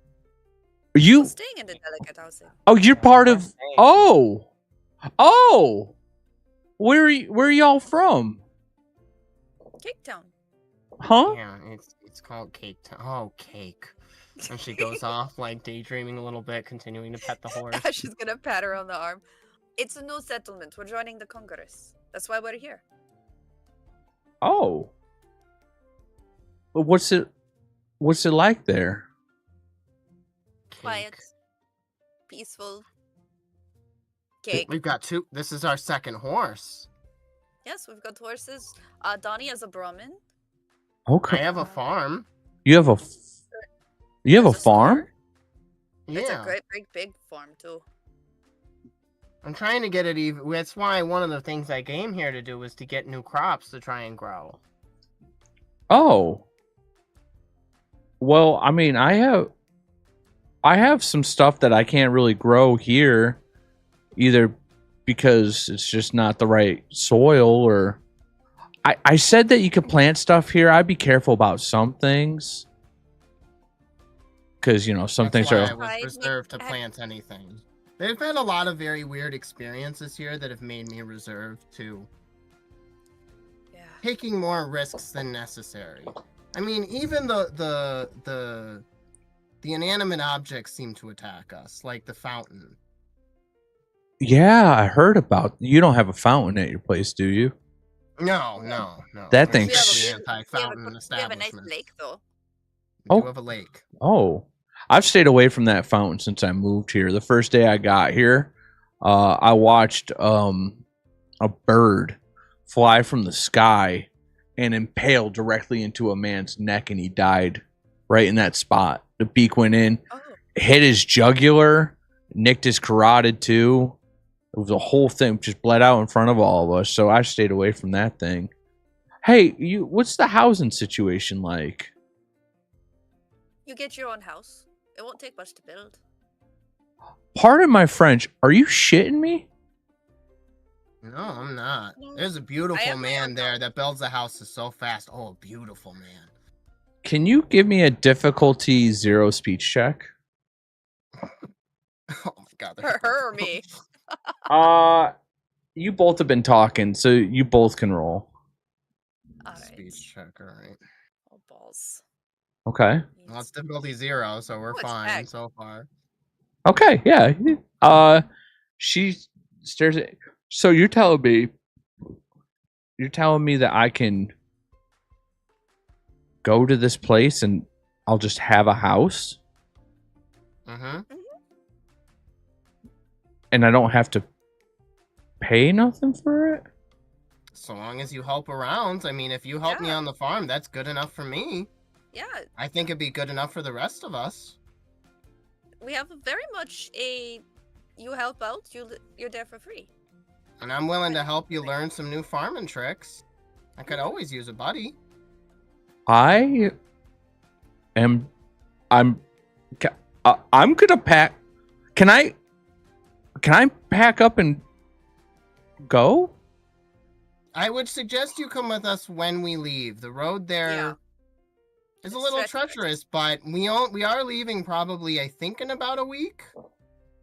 Are you? We're staying in the delicate housing. Oh, you're part of. Oh. Where are y'all from? Cake Town. Huh? Yeah, it's called Cake Town. Oh, cake. And she goes off, like, daydreaming a little bit, continuing to pet the horse. Ash is gonna pat her on the arm. It's a new settlement. We're joining the Congress. That's why we're here. Oh. But what's it like there? Quiet. Cake. Peaceful. Cake. We've got two. This is our second horse. Yes, we've got horses. Donnie has a Brahmin. Okay. I have a farm. You have a There's a farm? store. It's a Yeah. great big farm too. I'm trying to get it even. That's why one of the things I came here to do was to get new crops to try and grow. Oh. Well, I mean, I have some stuff that I can't really grow here, either because it's just not the right soil, or I said that you could plant stuff here. I'd be careful about some things, because some That's things why are. I was Right, reserved to I- plant anything. They've had a lot of very weird experiences here that have made me reserved to Yeah. taking more risks than necessary. I mean, even the inanimate objects seem to attack us, like the fountain. Yeah, I heard about. You don't have a fountain at your place, do you? No. That We're thing- strictly We have anti-fountain a nice establishment. lake though. We Oh. do have a lake. Oh, I've stayed away from that fountain since I moved here. The first day I got here, I watched a bird fly from the sky and impale directly into a man's neck, and he died right in that spot. The beak went in, Oh. hit his jugular, nicked his carotid too. It was a whole thing, just bled out in front of all of us. So I stayed away from that thing. Hey, what's the housing situation like? You get your own house. It won't take much to build. Pardon my French. Are you shitting me? No, I'm not. No, There's a I beautiful have my man own there house. that builds the houses so fast. Oh, a beautiful man. Can you give me a difficulty 0 speech check? Oh my god. Her or me? You both have been talking, so you both can roll. Alright. Speech check, alright. Oh, balls. Okay. Well, it's difficulty 0, so we're Oh, it's fine back. so far. Okay, yeah. She stares at. So you're telling me that I can go to this place and I'll just have a house Mm-hmm. and I don't have to pay nothing for it? So long as you help around. I mean, if you help me Yeah. on the farm, that's good enough for me. Yeah, I think it'd be good enough for the rest of us. we have very much a. You help out, you're there for free. And I'm willing to help you learn some new farming tricks. I could Mm-hmm. always use a buddy. I'm gonna pack. Can I pack up and go? I would suggest you come with us when we leave. The road there Yeah. is a It's little treacherous. treacherous, but we are leaving probably, I think, in about a week.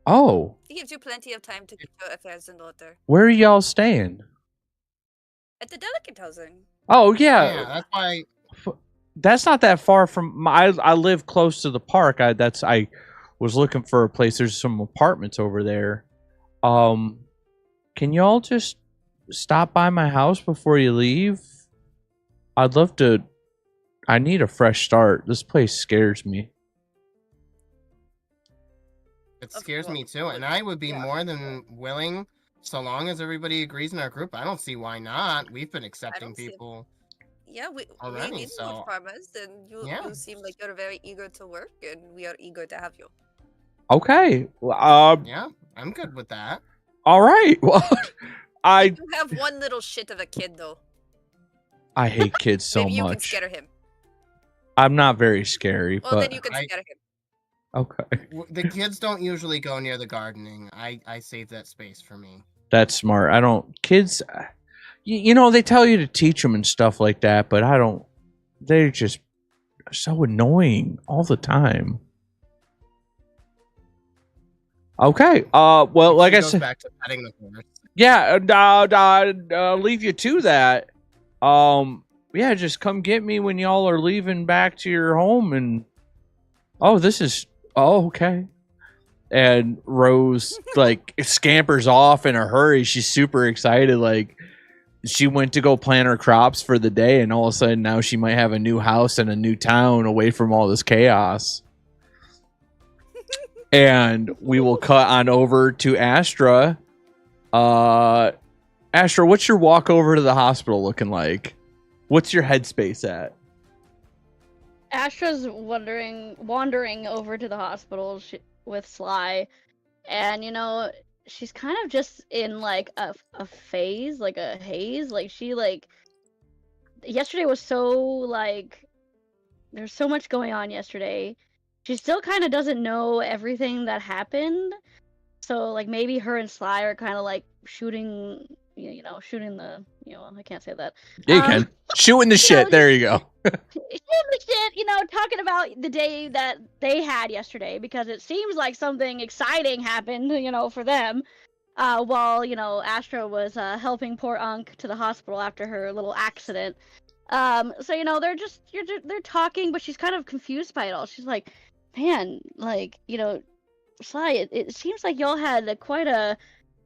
Oh, It gives you plenty of time to get your affairs in order. where are y'all staying? At the delicate housing. Oh Yeah, yeah, that's why. that's not that far from my. I live close to the park. I was looking for a place. There's some apartments over there. Can y'all just stop by my house before you leave? I'd love to. I need a fresh start. This place scares me. It Of scares me course, too, and I would be yeah. more than willing, so long as everybody agrees in our group. I don't see why not. We've been accepting don't see it. people. Yeah, we Alrighty, need so- more farmers, and you Yeah. you seem like you're very eager to work, and we are eager to have you. Okay. Yeah, I'm good with that. All right. Well, You have one little shit of a kid, though. I hate kids so Maybe you can much. scare him. I'm not very scary, Well, but then you can I- scare him. okay. The kids don't usually go near the gardening. I save that space for me. That's smart. I don't. Kids, you know, they tell you to teach them and stuff like that, but I don't. They're just so annoying all the time. Okay. Well, like She I goes said, back to petting the horse. yeah. I'll leave you to that. Yeah. Just come get me when y'all are leaving back to your home. And this is. Oh, okay. And Rose like scampers off in a hurry. She's super excited. Like she went to go plant her crops for the day, and all of a sudden now she might have a new house and a new town away from all this chaos. And we will cut on over to Astra. Astra, what's your walk over to the hospital looking like? What's your headspace at? Astra's wandering over to the hospital with Sly, and she's kind of just in like a phase, like a haze. Like she yesterday was so like there's so much going on yesterday. She still kind of doesn't know everything that happened, so like maybe her and Sly are kind of like shooting the I can't say that. Yeah, you can. Shooting the shit. There you go. Talking about the day that they had yesterday, because it seems like something exciting happened, for them. While Astra was helping poor Ankh to the hospital after her little accident. So they're talking, but she's kind of confused by it all. She's like, man, like Sly, it seems like y'all had quite a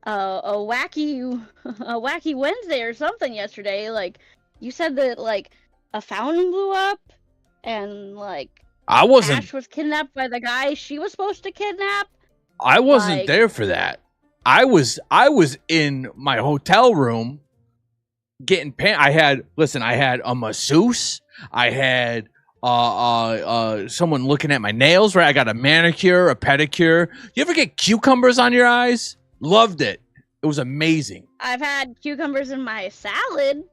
wacky Wednesday or something yesterday. Like, you said that like a fountain blew up, and like I wasn't. Ash was kidnapped by the guy she was supposed to kidnap. I wasn't like- there for that. I was in my hotel room getting paid. I had a masseuse. I had someone looking at my nails, right? I got a manicure, a pedicure. You ever get cucumbers on your eyes? Loved it. It was amazing. I've had cucumbers in my salad.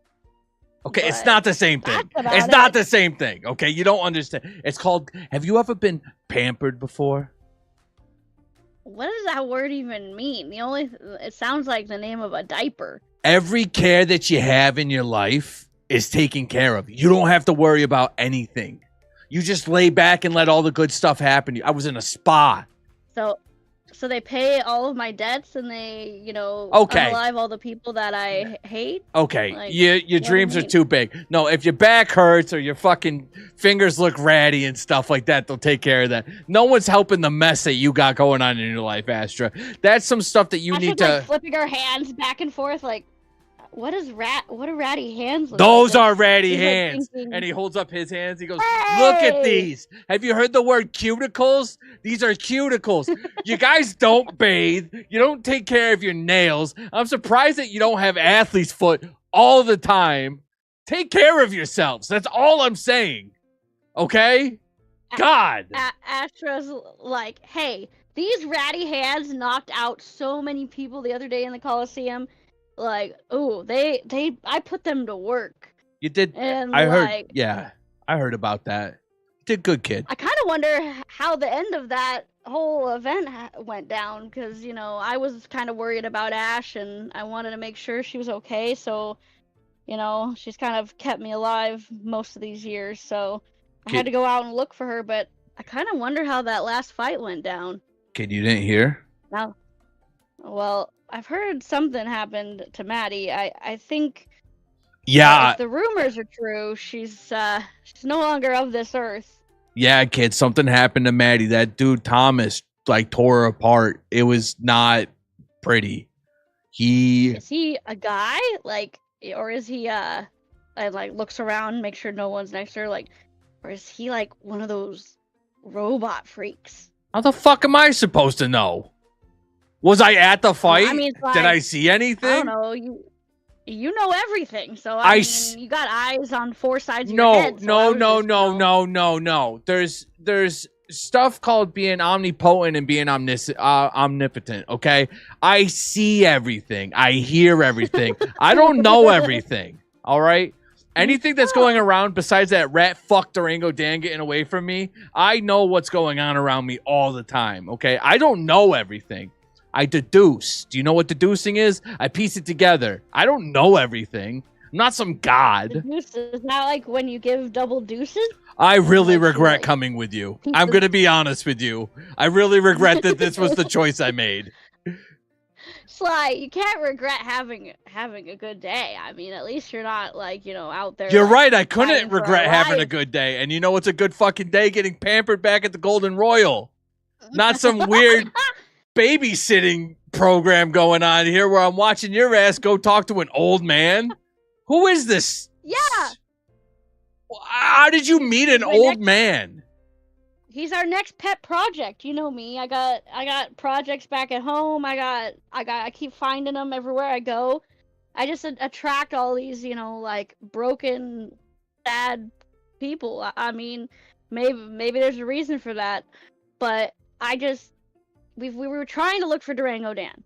Okay, it's But not the same thing. that's about It's not it. the same thing. Okay, you don't understand. It's called, have you ever been pampered before? What does that word even mean? It sounds like the name of a diaper. Every care that you have in your life is taken care of. You don't have to worry about anything. You just lay back and let all the good stuff happen. I was in a spa. So they pay all of my debts and they, Okay. unalive all the people that I hate. Okay, Like, your what do you dreams are mean? too big. No, if your back hurts or your fucking fingers look ratty and stuff like that, they'll take care of that. No one's helping the mess that you got going on in your life, Astra. That's some stuff that you need to... like flipping our hands back and forth, like, what do ratty hands look Those like? are ratty He's, like, hands. thinking, And he holds up his hands. He goes, look at Hey! these. Have you heard the word cuticles? These are cuticles. You guys don't bathe. You don't take care of your nails. I'm surprised that you don't have athlete's foot all the time. Take care of yourselves. That's all I'm saying. Okay? God. Astra's like, hey, these ratty hands knocked out so many people the other day in the Coliseum. Like, I put them to work. You did. And I heard. like, Yeah. I heard about that. Did good, kid. I kind of wonder how the end of that whole event went down, because I was kind of worried about Ash and I wanted to make sure she was okay. So, she's kind of kept me alive most of these years. So I had to go out and look for her, but I kind of wonder how that last fight went down. Kid, you didn't hear? Now, well, I've heard something happened to Maddie. I think Yeah. if the rumors are true, she's no longer of this earth. Yeah, kid, something happened to Maddie. That dude Thomas tore her apart. It was not pretty. Is he a guy? Or is he and looks around, make sure no one's next to her, or is he one of those robot freaks? How the fuck am I supposed to know? Was I at the fight? I mean, it's Did I see anything? I don't know. You know everything, so I mean, you got eyes on four sides of your No, head. So no. There's stuff called being omnipotent and being omnipotent, okay? I see everything. I hear everything. I don't know everything, all right? Anything that's going around besides that rat fuck Durango Dan getting away from me, I know what's going on around me all the time, okay? I don't know everything. I deduce. Do you know what deducing is? I piece it together. I don't know everything. I'm not some god. Is that like when you give double deuces? I really regret like coming with you. I'm going to be honest with you. I really regret that this was the choice I made. Sly, you can't regret having a good day. I mean, at least you're not out there. You're right. I fighting couldn't for regret our having a lives. good day. And you know what's a good fucking day? Getting pampered back at the Golden Royal. Not some weird babysitting program going on here where I'm watching your ass go talk to an old man. Who is this? Yeah, How did you meet an My old next- man? he's our next pet project. You know me. I got projects back at home. I keep finding them everywhere I go. I just attract all these, broken, sad people. I mean, maybe there's a reason for that, but we were trying to look for Durango Dan.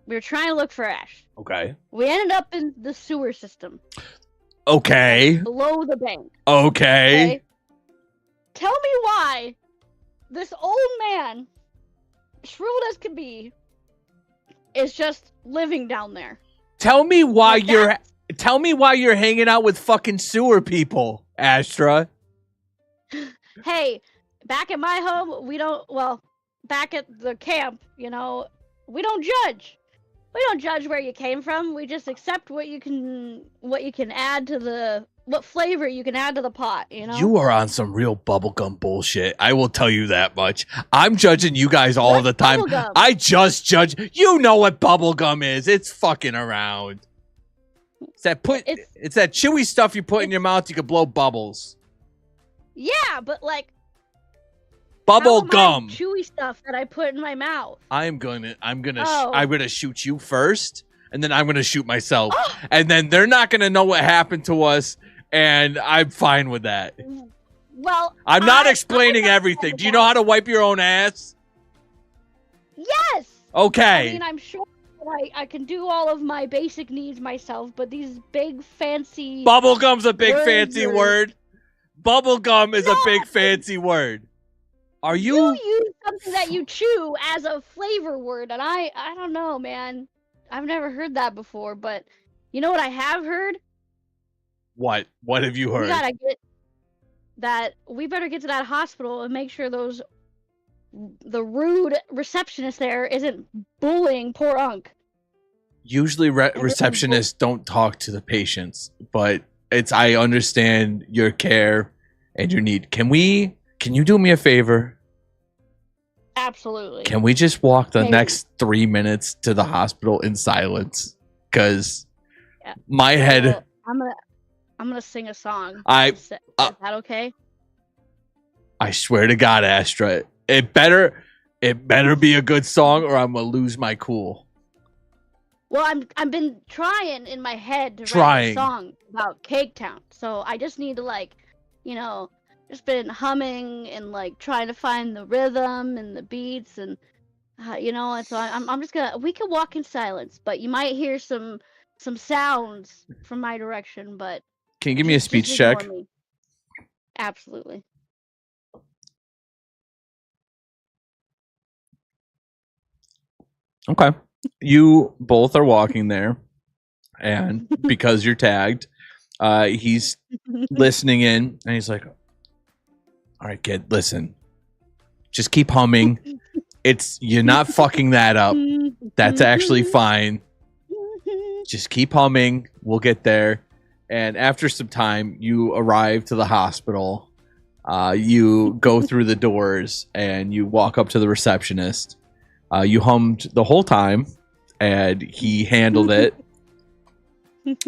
We were trying to look for Ash. Okay. We ended up in the sewer system Okay. below the bank. Okay. Okay? Tell me why this old man, shrewd as can be, is just living down there. Tell me why Like you're that? tell me why you're hanging out with fucking sewer people, Astra. Hey, back at my home, back at the camp, we don't judge. We don't judge where you came from. We just accept what you can add to what flavor you can add to the pot, You are on some real bubblegum bullshit. I will tell you that much. I'm judging you guys all What's the time. bubblegum? I just judge. You know what bubblegum is. It's fucking around. It's that chewy stuff you put in your mouth you can blow bubbles. Yeah, but Bubble how am I gum. chewy stuff that I put in my mouth. I'm gonna Oh. shoot you first, and then I'm gonna shoot myself, and then they're not gonna know what happened to us, and I'm fine with that. Well, I'm not I explaining everything. Do you know how to wipe your own ass? Yes. Okay. I mean, I'm sure I can do all of my basic needs myself, but these big fancy Bubblegum's a big words fancy are- word. Bubblegum is a big No! fancy word. Are You you? use something that you chew as a flavor word, and I don't know, man. I've never heard that before, but you know what I have heard? What? What have you We heard? gotta get that. We better get to that hospital and make sure the rude receptionist there isn't bullying poor Unc. Usually receptionists don't talk to the patients, but I understand your care and your need. Can you do me a favor? Absolutely. Can we just walk the Maybe. next 3 minutes to the hospital in silence? Because Yeah. my head. Well, I'm gonna sing a song. Is that okay? I swear to God, Astra, it better be a good song, or I'm gonna lose my cool. Well, I've been trying in my head to write Trying. a song about Cake Town, so I just need to just been humming and trying to find the rhythm and the beats and and so I'm just gonna we can walk in silence, but you might hear some sounds from my direction, but Can you give me a speech just check? ignore me. Absolutely. Okay. You both are walking there, and because you're tagged, he's listening in, and he's like, "All right, kid, listen. Just keep humming. You're not fucking that up. That's actually fine. Just keep humming. We'll get there." And after some time, you arrive to the hospital. You go through the doors, and you walk up to the receptionist. You hummed the whole time, and he handled it.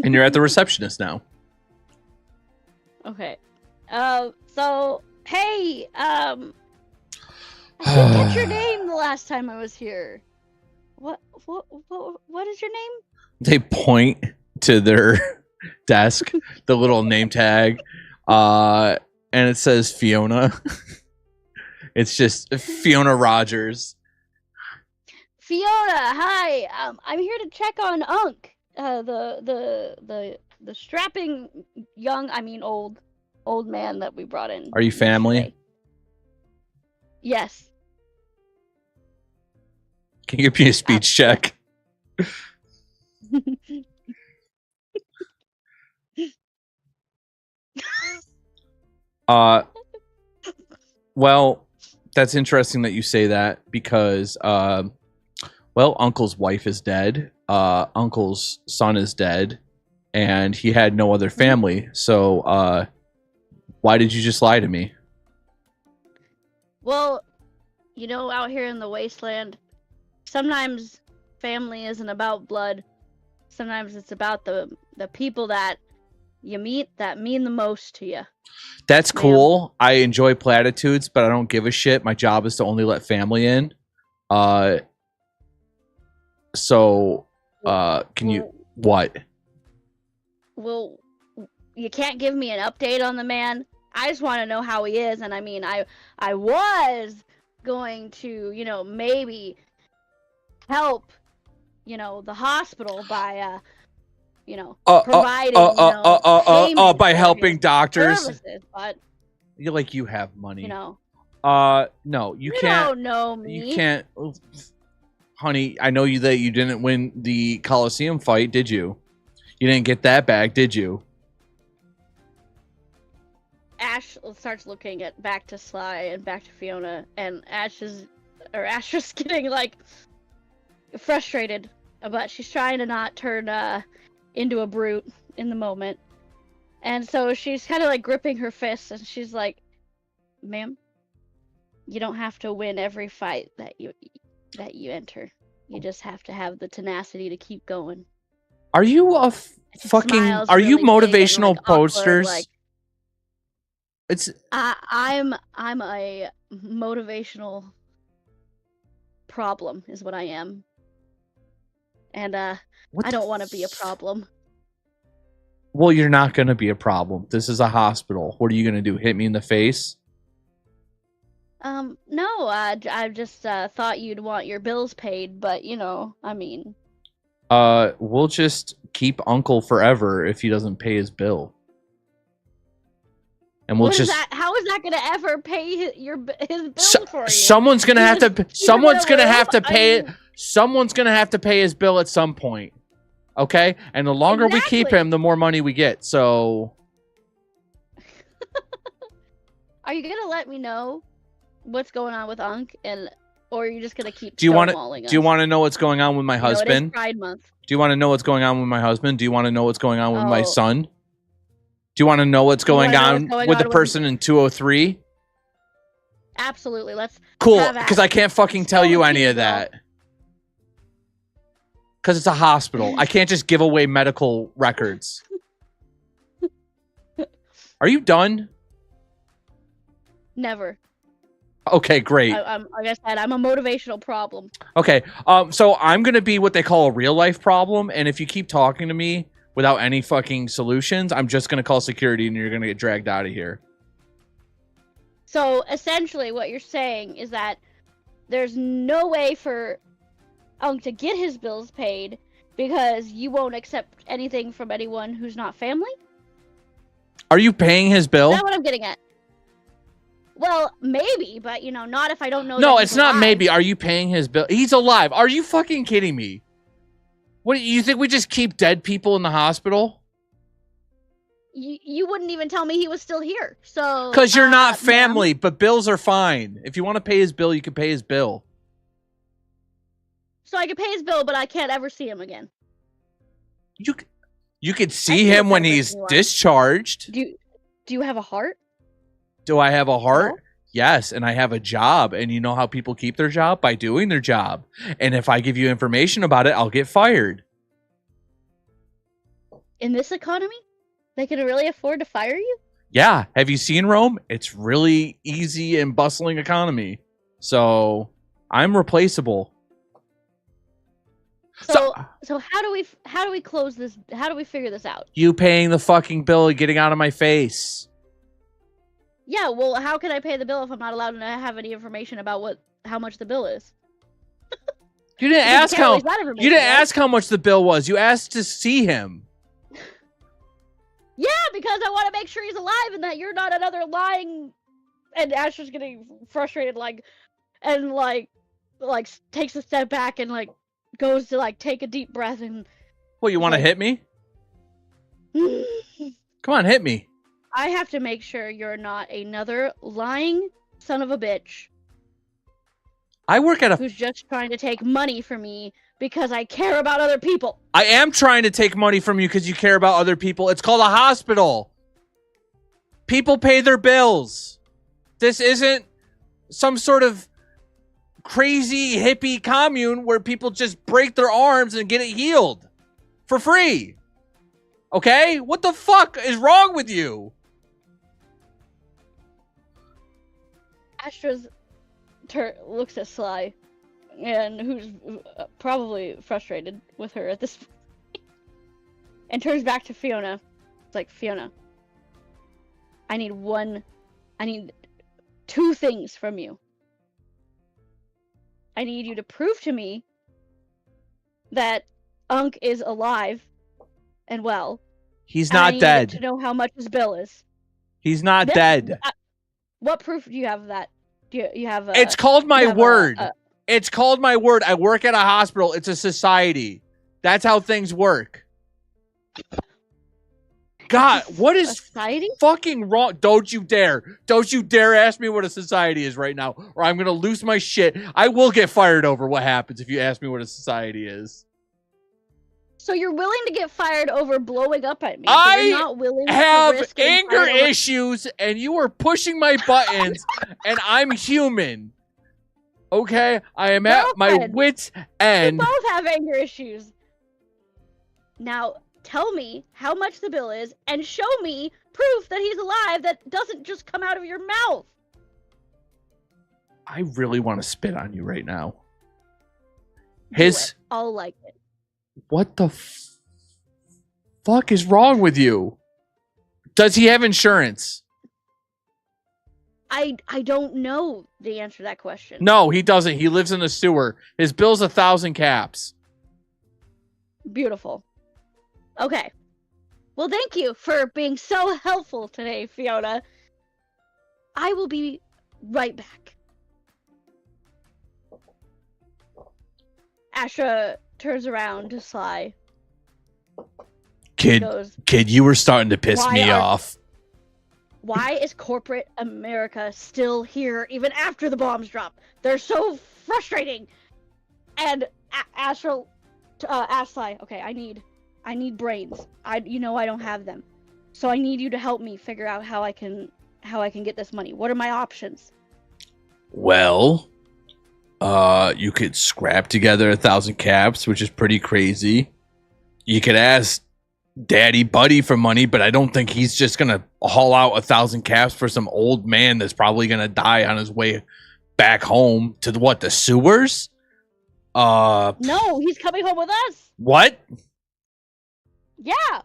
And you're at the receptionist now. Okay. So hey, I didn't catch your name the last time I was here. What is your name? They point to their desk, the little name tag, and it says Fiona. It's just Fiona Rogers. Fiona, hi. I'm here to check on Unc. The strapping old man that we brought in. Are you family? Yesterday. Yes. Can you give me a speech check? Well, that's interesting that you say that because Uncle's wife is dead. Uncle's son is dead, and he had no other family. So why did you just lie to me? Well, out here in the wasteland, sometimes family isn't about blood. Sometimes it's about the people that you meet that mean the most to you. That's cool. I enjoy platitudes, but I don't give a shit. My job is to only let family in. So can you what? Well, you can't give me an update on the man. I just want to know how he is, and I mean, I was going to, maybe help, the hospital by, providing, payment by for helping his doctors. services, but You have money. no, you can't. don't know me. You can't, honey. I know that you didn't win the Coliseum fight, did you? You didn't get that back, did you? Ash starts looking back to Sly and back to Fiona, and Ash is getting frustrated, but she's trying to not turn into a brute in the moment, and so she's kind of gripping her fists, and she's like, "Ma'am, you don't have to win every fight that you enter. You just have to have the tenacity to keep going." Are you a fucking? Are you motivational posters? Awkward, It's I'm a motivational problem is what I am. And I don't want to be a problem. Well, you're not going to be a problem. This is a hospital. What are you going to do? Hit me in the face? No, I just thought you'd want your bills paid, but you know, I mean. We'll just keep Uncle forever if he doesn't pay his bill. And we'll What is just that? How is that gonna ever pay his bill for you? someone's going to have to someone's going to have to pay I mean, someone's going to have to pay his bill at some point. Okay? And the longer we keep Exactly. him, the more money we get. So Are you gonna let me know what's going on with Unc, or are you just gonna keep do you want stonewalling to us? do you want to know what's going on with my You know, it is husband? Pride Month. Do you want to know what's going on with my husband? Do you want to know what's going on with my Oh. son? Do you want to know what's Do you going wanna know on what's going with on the with- person in 203? Absolutely. Let's. Cool, have at because it. I can't fucking tell Spill you the any tea, of bro. that. Because it's a hospital. I can't just give away medical records. Are you done? Never. Okay, great. I'm like I said, I'm a motivational problem. Okay, so I'm gonna be what they call a real life problem, and if you keep talking to me without any fucking solutions, I'm just gonna call security and you're gonna get dragged out of here. So essentially, what you're saying is that there's no way for Unc to get his bills paid because you won't accept anything from anyone who's not family? Are you paying his Is bill? that what I'm getting at? Well, maybe, but you know, not if I don't know. No, that it's he's not alive. maybe. Are you paying his bill? He's alive. Are you fucking kidding me? What, you think we just keep dead people in the hospital? You wouldn't even tell me he was still here. So Because you're not ma'am, family, but bills are fine. If you want to pay his bill, you can pay his bill. So I could pay his bill, but I can't ever see him again. You could see see him what when kind of he's person you are. discharged. Do you have a heart? Do I have a heart? No? Yes, and I have a job. And you know how people keep their job? By doing their job. And if I give you information about it, I'll get fired. In this economy, they can really afford to fire you? Yeah. Have you seen Rome? It's really easy and bustling economy. So I'm replaceable. So how do we close this? How do we figure this out? You paying the fucking bill and getting out of my face. Yeah, well, how can I pay the bill if I'm not allowed to have any information about how much the bill is? You didn't Because you ask can't how release that information, you didn't right? ask how much the bill was. You asked to see him. Yeah, because I want to make sure he's alive and that you're not another lying. And Asher's getting frustrated, takes a step back and goes to take a deep breath and. Well, you want to Like- hit me? Come on, hit me. I have to make sure you're not another lying son of a bitch I work at a who's just trying to take money from me because I care about other people. I am trying to take money from you because you care about other people. It's called a hospital. People pay their bills. This isn't some sort of crazy hippie commune where people just break their arms and get it healed for free. Okay? What the fuck is wrong with you? Astra's looks at Sly, and who's probably frustrated with her at this point, and turns back to Fiona. It's like, Fiona, I need two things from you. I need you to prove to me that Unc is alive and well. He's and I not need dead. to know how much his bill is. He's not This- dead. What proof do you have of that? Do you have? It's called my you have word. a- It's called my word. I work at a hospital. It's a society. That's how things work. God, what a is society? fucking wrong? Don't you dare. Don't you dare ask me what a society is right now, or I'm going to lose my shit. I will get fired over what happens if you ask me what a society is. So you're willing to get fired over blowing up at me? I but you're not willing Have to risk getting anger fired over- issues, and you are pushing my buttons, and I'm human. Okay? I am at my Girlfriend. wit's We end. both have anger issues. Now, tell me how much the bill is, and show me proof that he's alive that doesn't just come out of your mouth. I really want to spit on you right now. Do His it. I'll like it. what the fuck is wrong with you? Does he have insurance? I don't know the answer to that question. No, he doesn't. He lives in a sewer. His bill's 1,000 caps. Beautiful. Okay. Well, thank you for being so helpful today, Fiona. I will be right back. Asha turns around to Sly. Kid, you were starting to piss me off. Why is corporate America still here even after the bombs drop? They're so frustrating. And Asha asks Sly, okay, I need brains. I don't have them. So I need you to help me figure out how I can get this money. What are my options? Well, you could scrap together 1,000 caps, which is pretty crazy. You could ask Daddy Buddy for money, but I don't think he's just gonna haul out 1,000 caps for some old man that's probably gonna die on his way back home to the sewers. No, he's coming home with us. What? Yeah,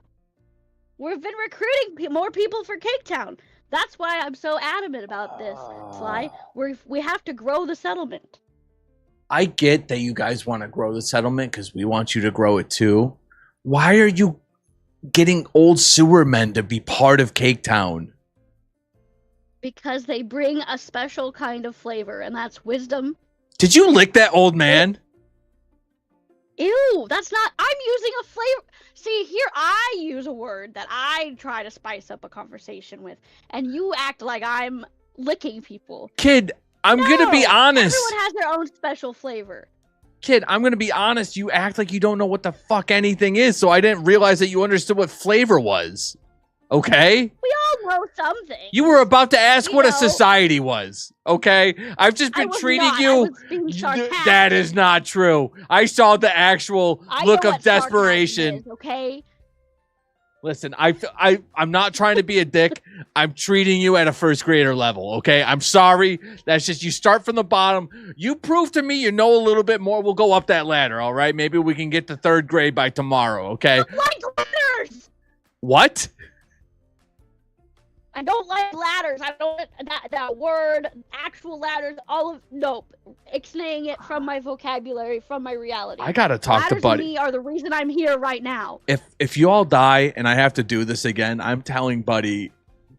we've been recruiting more people for Cake Town. That's why I'm so adamant about this, Sly. We have to grow the settlement. I get that you guys want to grow the settlement because we want you to grow it too. Why are you getting old sewer men to be part of Cake Town? Because they bring a special kind of flavor, and that's wisdom. Did you lick that old man? Ew, that's not... I'm using a flavor... See, here I use a word that I try to spice up a conversation with, and you act like I'm licking people. Kid, I'm gonna be honest. Everyone has their own special flavor. Kid, I'm gonna be honest. You act like you don't know what the fuck anything is, so I didn't realize that you understood what flavor was. Okay? We all know something. You were about to ask what a society was. Okay? I've just been treating you. I was being sarcastic. That is not true. I saw the actual look of desperation. Is, okay? Listen, I'm not trying to be a dick. I'm treating you at a first grader level, okay? I'm sorry. That's just, you start from the bottom. You prove to me you know a little bit more. We'll go up that ladder, all right? Maybe we can get to 3rd grade by tomorrow, okay? I like ladders! What? I don't like ladders. I don't that word, actual ladders, nope. Ixnaying it from my vocabulary, from my reality. I gotta talk ladders to Buddy. Me are the reason I'm here right now. If you all die and I have to do this again, I'm telling Buddy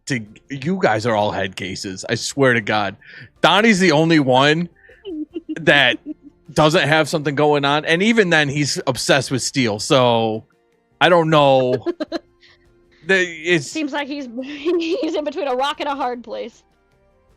you guys are all head cases. I swear to God. Donnie's the only one that doesn't have something going on. And even then he's obsessed with steel. So I don't know. It seems like he's in between a rock and a hard place.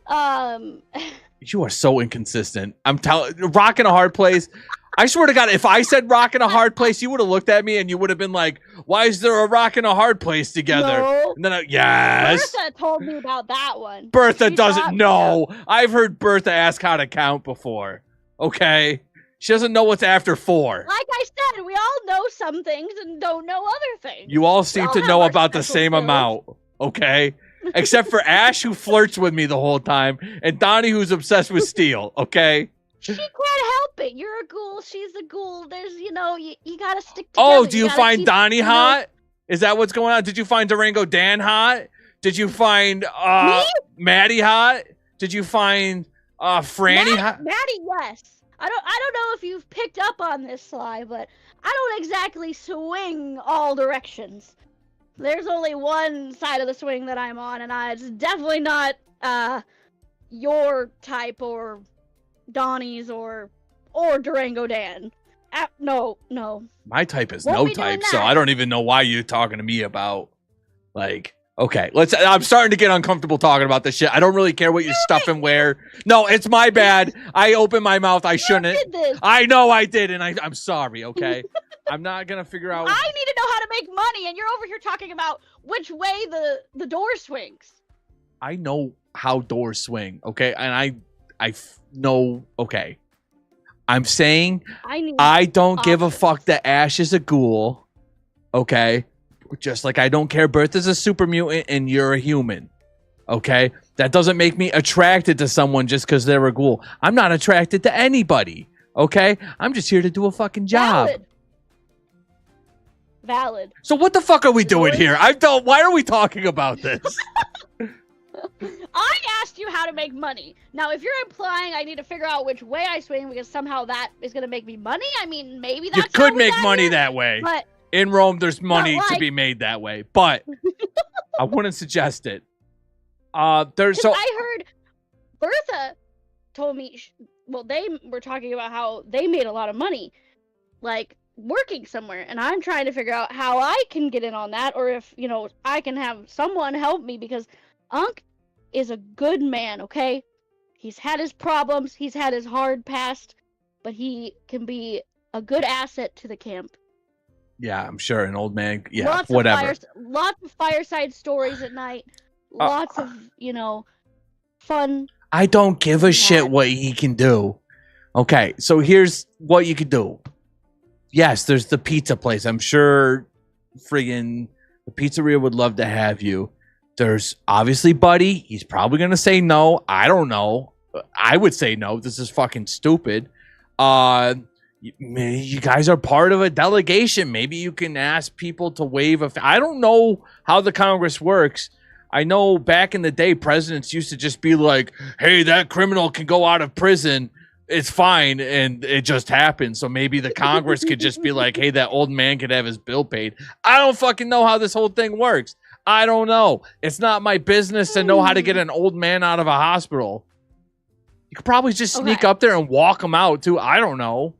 You are so inconsistent. I'm telling rock in a hard place. I swear to God, if I said rock in a hard place, you would have looked at me and you would have been like, "Why is there a rock and a hard place together?" No. And then yes, Bertha told me about that one. Bertha doesn't know. I've heard Bertha ask how to count before. Okay, she doesn't know what's after 4. Like I said, we all know some things and don't know other things. You all seem to know about the same amount. Okay. Except for Ash, who flirts with me the whole time, and Donnie, who's obsessed with steel, okay? She can't help it. You're a ghoul. She's a ghoul. There's, you gotta stick together. Oh, do you find Donnie hot? Is that what's going on? Did you find Durango Dan hot? Did you find Maddie hot? Did you find Franny hot? Maddie, yes. I don't know if you've picked up on this, Sly, but I don't exactly swing all directions. There's only one side of the swing that I'm on, and it's definitely not your type or Donnie's or Durango Dan. No. My type is no type, so I don't even know why you're talking to me about, like, okay, I'm starting to get uncomfortable talking about this shit. I don't really care what you stuff and wear. No, it's my bad. I opened my mouth. I shouldn't. Did this. I know I did, and I'm sorry, okay? I'm not going to figure out. I need to know how to make money, and you're over here talking about which way the door swings. I know how doors swing, okay? And I know, okay. I'm saying I don't give a fuck that Ash is a ghoul, okay? Just like I don't care Bertha's a super mutant and you're a human, okay? That doesn't make me attracted to someone just because they're a ghoul. I'm not attracted to anybody, okay? I'm just here to do a fucking job. Valid. So what the fuck are we doing Yours? here? Why are we talking about this? I asked you how to make money. Now, if you're implying I need to figure out which way I swing because somehow that is going to make me money, I mean, maybe that's You how could we make got money here, that way. But In Rome, there's money to like- be made that way, but I wouldn't suggest it. I I heard Bertha told me, they were talking about how they made a lot of money, like working somewhere, and I'm trying to figure out how I can get in on that, or if, I can have someone help me, because Unc is a good man, okay? He's had his problems, he's had his hard past, but he can be a good asset to the camp. Yeah, I'm sure an old man. Yeah, Lots whatever. Lots of fireside stories at night. Lots of, fun. I don't give a Yeah. shit what he can do. Okay, so here's what you could do. Yes, there's the pizza place. I'm sure friggin' the pizzeria would love to have you. There's obviously Buddy. He's probably going to say no. I don't know. I would say no. This is fucking stupid. You guys are part of a delegation. Maybe you can ask people to waive I don't know how the Congress works. I know back in the day, presidents used to just be like, hey, that criminal can go out of prison. It's fine. And it just happened. So maybe the Congress could just be like, hey, that old man could have his bill paid. I don't fucking know how this whole thing works. I don't know. It's not my business to know how to get an old man out of a hospital. You could probably just sneak up there and walk him out too. I don't know.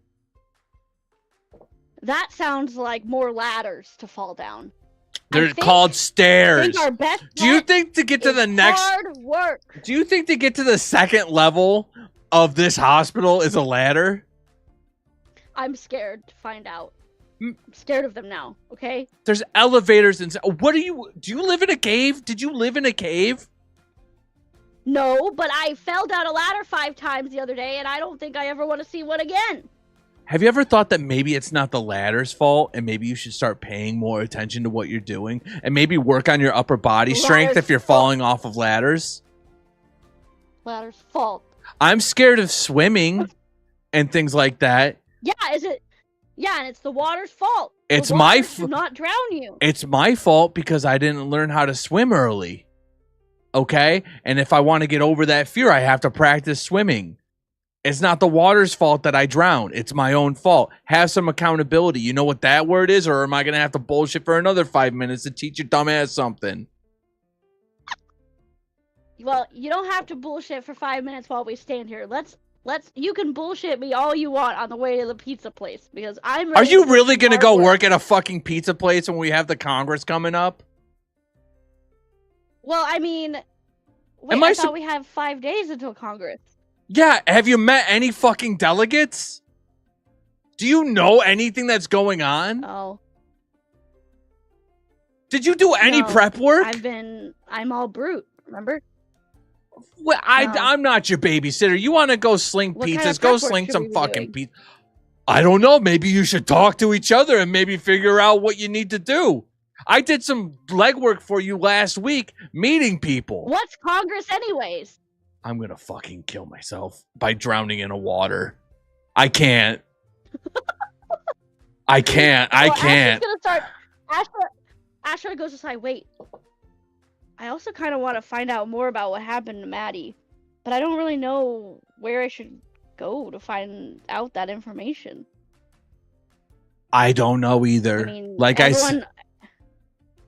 That sounds like more ladders to fall down. They're called stairs. Our best Do you think to get to the next hard work? Do you think to get to the second level of this hospital is a ladder? I'm scared to find out. I'm scared of them now, okay? There's elevators and do you live in a cave? Did you live in a cave? No, but I fell down a ladder 5 times the other day, and I don't think I ever want to see one again. Have you ever thought that maybe it's not the ladder's fault and maybe you should start paying more attention to what you're doing and maybe work on your upper body strength if you're falling off of ladders? Ladder's fault. I'm scared of swimming and things like that. Yeah, Yeah, and it's the water's fault. It's the my water should not drown you. It's my fault because I didn't learn how to swim early. Okay? And if I want to get over that fear, I have to practice swimming. It's not the water's fault that I drown. It's my own fault. Have some accountability. You know what that word is? Or am I going to have to bullshit for another 5 minutes to teach your dumb ass something? Well, you don't have to bullshit for 5 minutes while we stand here. You can bullshit me all you want on the way to the pizza place because I'm ready. Are you to really going to go work. work at a fucking pizza place when we have the Congress coming up? Well, I mean, I thought we have 5 days until Congress. Yeah, have you met any fucking delegates? Do you know anything that's going on? Oh. Did you do any prep work? I'm all brute, remember? Well, I'm not your babysitter. You want to go sling What kind pizzas? of Go prep work sling should some we be fucking doing? pizza. I don't know. Maybe you should talk to each other and maybe figure out what you need to do. I did some legwork for you last week, meeting people. What's Congress anyways? I'm going to fucking kill myself by drowning in a water. I can't. I can't. I can't. Astra goes aside. Wait. I also kind of want to find out more about what happened to Maddie, but I don't really know where I should go to find out that information. I don't know either. I mean, like I said,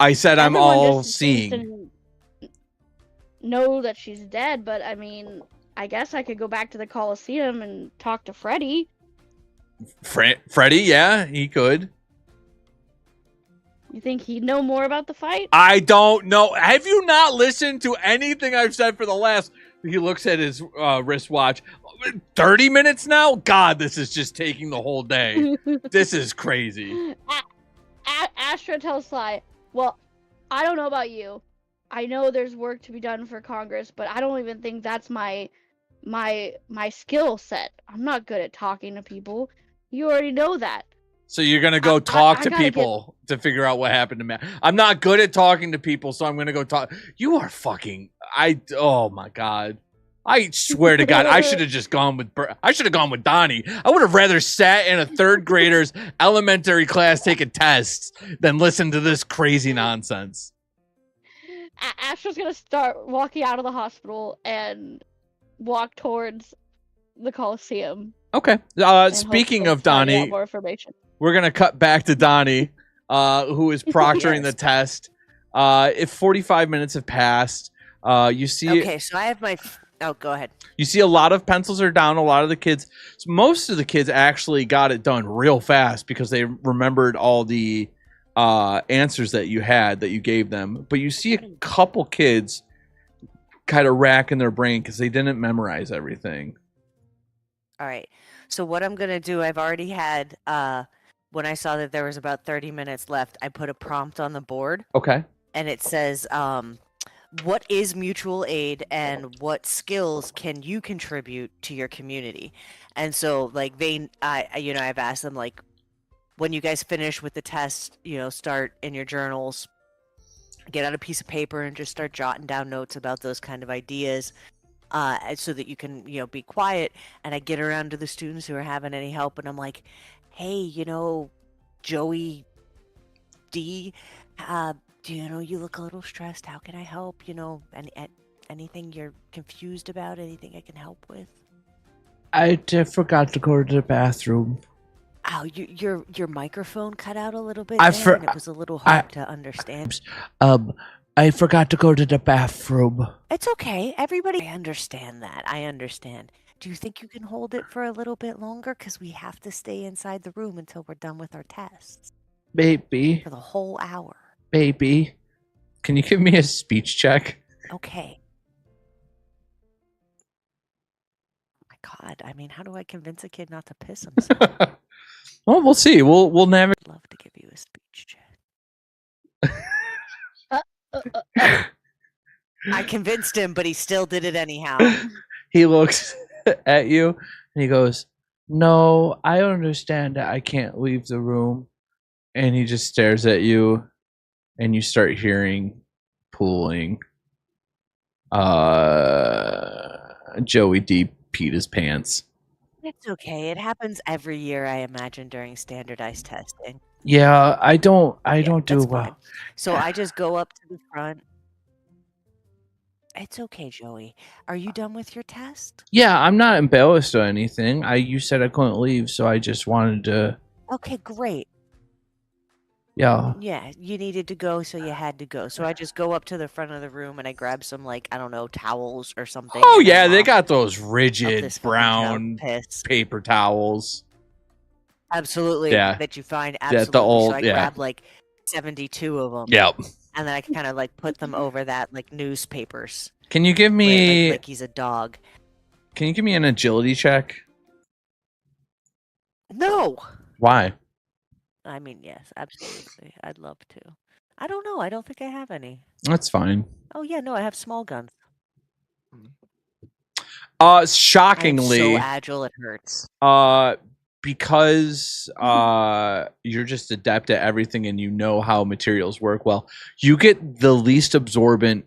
I'm everyone all just seems seeing. to know that she's dead, but I mean, I guess I could go back to the Coliseum and talk to Freddy. Freddy, yeah, he could. You think he'd know more about the fight? I don't know. Have you not listened to anything I've said for the last... He looks at his wristwatch. 30 minutes now? God, this is just taking the whole day. This is crazy. Astra tells Sly, well, I don't know about you. I know there's work to be done for Congress, but I don't even think that's my skill set. I'm not good at talking to people. You already know that. So you're going to go talk to people to figure out what happened to me. I'm not good at talking to people, so I'm going to go talk. You are fucking... Oh, my God. I swear to God, I should have just gone with Donnie. I would have rather sat in a third grader's elementary class taking tests than listen to this crazy nonsense. Ash was gonna start walking out of the hospital and walk towards the Coliseum. Okay. and Speaking hopefully of find out Donnie, more information. we're gonna cut back to Donnie, who is proctoring the test. If 45 minutes have passed, you see. Okay, so I have my. Oh, go ahead. You see a lot of pencils are down. A lot of the kids, most of the kids actually got it done real fast because they remembered all the answers that you gave them. But you see a couple kids kind of racking their brain because they didn't memorize everything. All right. So what I'm gonna do, I've already had. When I saw that there was about 30 minutes left, I put a prompt on the board. Okay. And it says, what is mutual aid and what skills can you contribute to your community? And so, like, I've asked them, like, when you guys finish with the test, start in your journals, get out a piece of paper and just start jotting down notes about those kind of ideas, so that you can, be quiet. And I get around to the students who are having any help, and I'm like, hey, Joey D, you look a little stressed. How can I help? Anything you're confused about? Anything I can help with? I forgot to go to the bathroom. Oh, your microphone cut out a little bit. And it was a little hard to understand. I forgot to go to the bathroom. It's okay. Everybody, I understand that. I understand. Do you think you can hold it for a little bit longer? Because we have to stay inside the room until we're done with our tests. Baby. For the whole hour. Baby. Can you give me a speech check? Okay. Oh my God. I mean, how do I convince a kid not to piss himself? Well, we'll see. We'll never. I'd love to give you a speech check. I convinced him, but he still did it anyhow. He looks at you and he goes, "No, I understand that I can't leave the room." And he just stares at you, and you start hearing pooling. Joey D peed his pants. It's okay. It happens every year, I imagine, during standardized testing. Yeah, I don't do that's well. fine. So I just go up to the front. It's okay, Joey. Are you done with your test? Yeah, I'm not embarrassed or anything. You said I couldn't leave, so I just wanted to. Okay, great. Yeah. Yeah, you needed to go, so you had to go. So I just go up to the front of the room and I grab some, like, I don't know, towels or something. Oh yeah, they got those rigid brown paper towels. Absolutely. Yeah. That you find absolutely. Yeah, the old. So I grab like 72 of them. Yep. And then I kind of like put them over that like newspapers. Can you give me like he's a dog? Can you give me an agility check? No. Why? I mean, yes, absolutely. I'd love to. I don't know. I don't think I have any. That's fine. Oh yeah, no, I have small guns. Shockingly, I'm so agile it hurts. Because you're just adept at everything and you know how materials work well, you get the least absorbent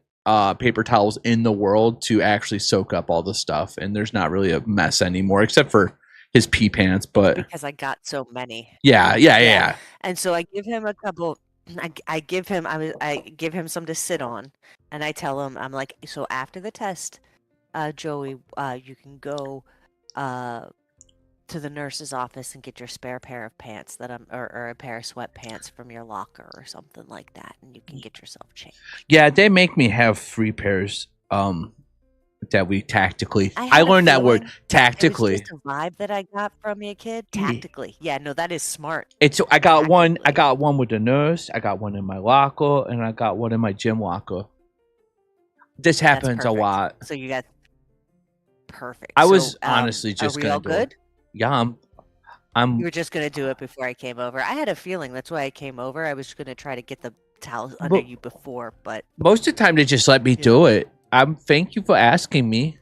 paper towels in the world to actually soak up all the stuff, and there's not really a mess anymore except for his pee pants. But because I got so many. Yeah. And so I give him a couple. I give him some to sit on, and I tell him, I'm like, so after the test, Joey, you can go to the nurse's office and get your spare pair of pants or a pair of sweatpants from your locker or something like that, and you can get yourself changed. Yeah, they make me have 3 pairs. That we tactically. I learned that word tactically. It was just a vibe that I got from you, kid. Tactically, yeah. No, that is smart. I got one. I got one with the nurse. I got one in my locker, and I got one in my gym locker. This happens a lot. So you got perfect. I was honestly just are we gonna all good? Yeah, I'm. You were just gonna do it before I came over. I had a feeling that's why I came over. I was gonna try to get the towels under you before, but most of the time they just let me do it. Thank you for asking me.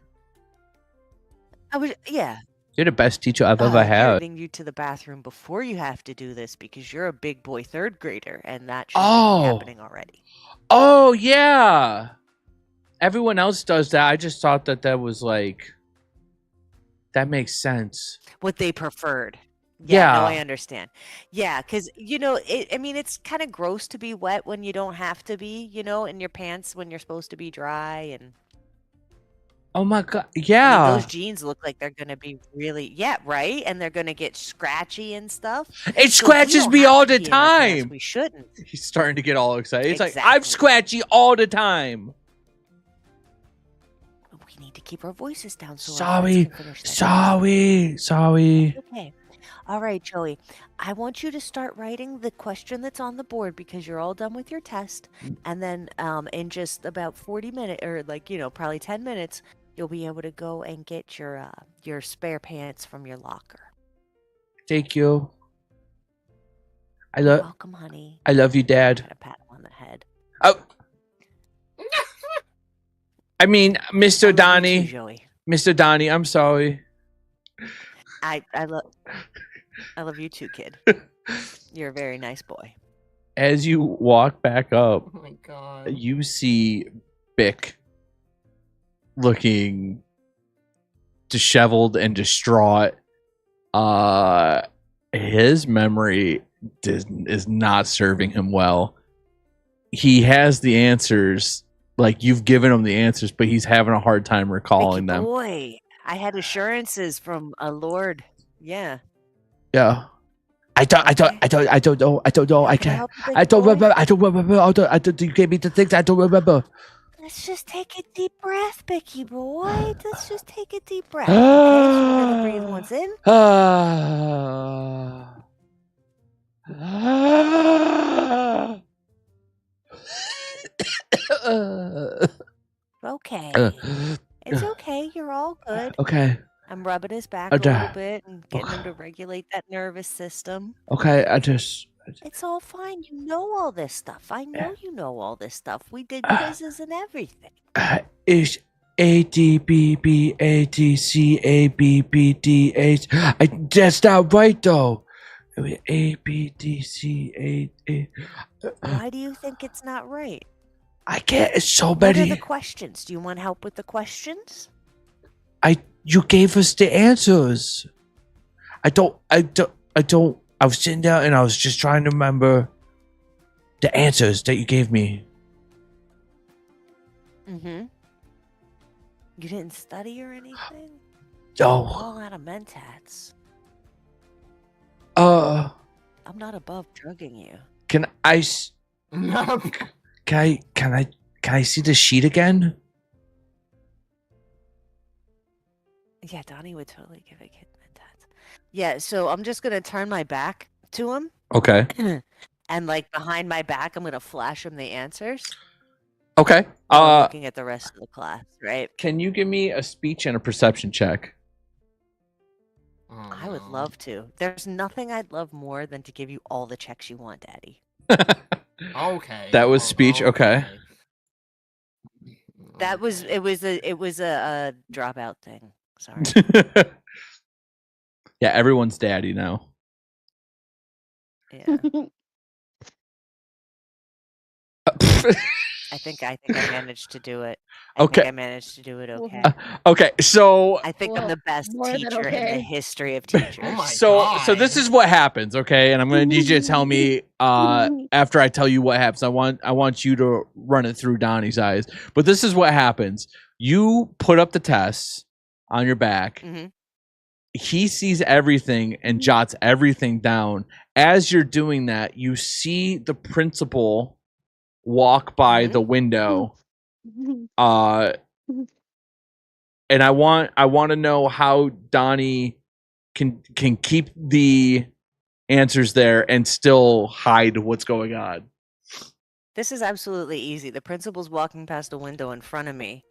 Yeah. You're the best teacher I've ever had. Getting you to the bathroom before you have to do this because you're a big boy 3rd grader, and that should be happening already. Oh yeah. everyone else does that. I just thought that was like that makes sense. What they preferred. Yeah, no, I Yeah. understand. Yeah, because I mean, it's kind of gross to be wet when you don't have to be, in your pants when you're supposed to be dry, and Oh my god. I mean, Yeah. those jeans look like they're gonna be really, yeah, right, and they're gonna get scratchy and stuff. It So if we scratches don't me have all to the pee in our pants, time. we shouldn't. He's starting to get all excited. He's like, I'm Exactly. scratchy all the time. We need to keep our voices down so our Sorry. friends can finish that answer. Sorry. Okay. All right, Joey. I want you to start writing the question that's on the board because you're all done with your test. And then in just about 40 minutes or probably 10 minutes, you'll be able to go and get your spare pants from your locker. Thank you. You're welcome, honey. I love you, I'm Dad. gonna pat him on the head. Oh. I mean, I Mr. love you Donnie. too, Joey. Mr. Donnie, I'm sorry. I love you too, kid. You're a very nice boy. As you walk back up, Oh my god. you see Bick looking disheveled and distraught. His memory is not serving him well. He has the answers, like you've given him the answers, but he's having a hard time recalling Mickey them. boy, I had assurances from a lord. Yeah. Yeah. I don't know. I don't know. I Can I can't. help you, I Mickey don't boy? remember. I don't remember. You gave me the things I don't remember. Let's just take a deep breath, Bicky boy. Let's just take a deep breath. Okay, so we're gonna breathe once in. Okay. It's okay. You're all good. Okay. I'm rubbing his back a Okay. little bit and getting him to regulate that nervous system. Okay. It's all fine. You know all this stuff. I know you know all this stuff. We did quizzes and everything. Is A D B B A D C A B B D H. That's not right though. A B D C A. Why do you think it's not right? I can't. It's so What are many. the questions? Do you want help with the questions? You gave us the answers. I was sitting there and I was just trying to remember the answers that you gave me. Mm-hmm. You didn't study or anything? Oh. All out of mentats. I'm not above drugging you. Can I see the sheet again? Yeah, Donnie would totally give a kid mentats. Yeah, so I'm just gonna turn my back to him, Okay. and like behind my back, I'm gonna flash him the answers. Okay. while I'm looking at the rest of the class, right? Can you give me a speech and a perception check? I would love to. There's nothing I'd love more than to give you all the checks you want, Daddy. Okay. That was speech. Okay. That was it was a dropout thing. Sorry. Yeah, everyone's daddy now. Yeah. I think I managed to do it. I Okay. think I managed to do it okay. Okay, so I think I'm Well, the best more than teacher in the okay. history of teachers. Oh my so this God. is what happens, okay? And I'm gonna need you to tell me after I tell you what happens. I want you to run it through Donnie's eyes. But this is what happens. You put up the tests on your back. Mhm. He sees everything and jots everything down. As you're doing that, you see the principal walk by Mhm. the window. And I want to know how Donnie can keep the answers there and still hide what's going on. This is absolutely easy. The principal's walking past a window in front of me.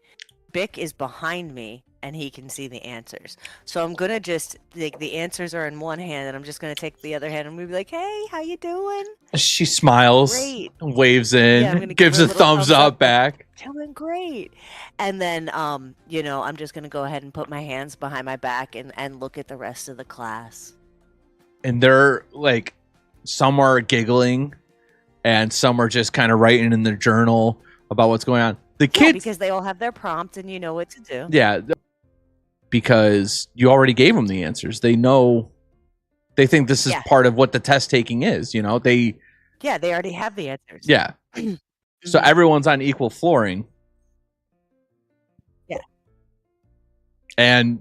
Bick is behind me, and he can see the answers. So I'm gonna just like the answers are in one hand, and I'm just gonna take the other hand and we'll be like, "Hey, how you doing? She smiles, Great. waves Yeah, I'm in, gonna give gives her a a little thumbs thumbs up up. back. Doing great." And then I'm just gonna go ahead and put my hands behind my back and look at the rest of the class. And they're like, some are giggling and some are just kind of writing in their journal about what's going on. The Yeah, kids, because they all have their prompt and you know what to do. yeah, because you already gave them the answers. They know. They think this is Yeah. part of what the test taking is. You know, they. Yeah, they already have the answers. Yeah. So Mhm. everyone's on equal flooring. Yeah. And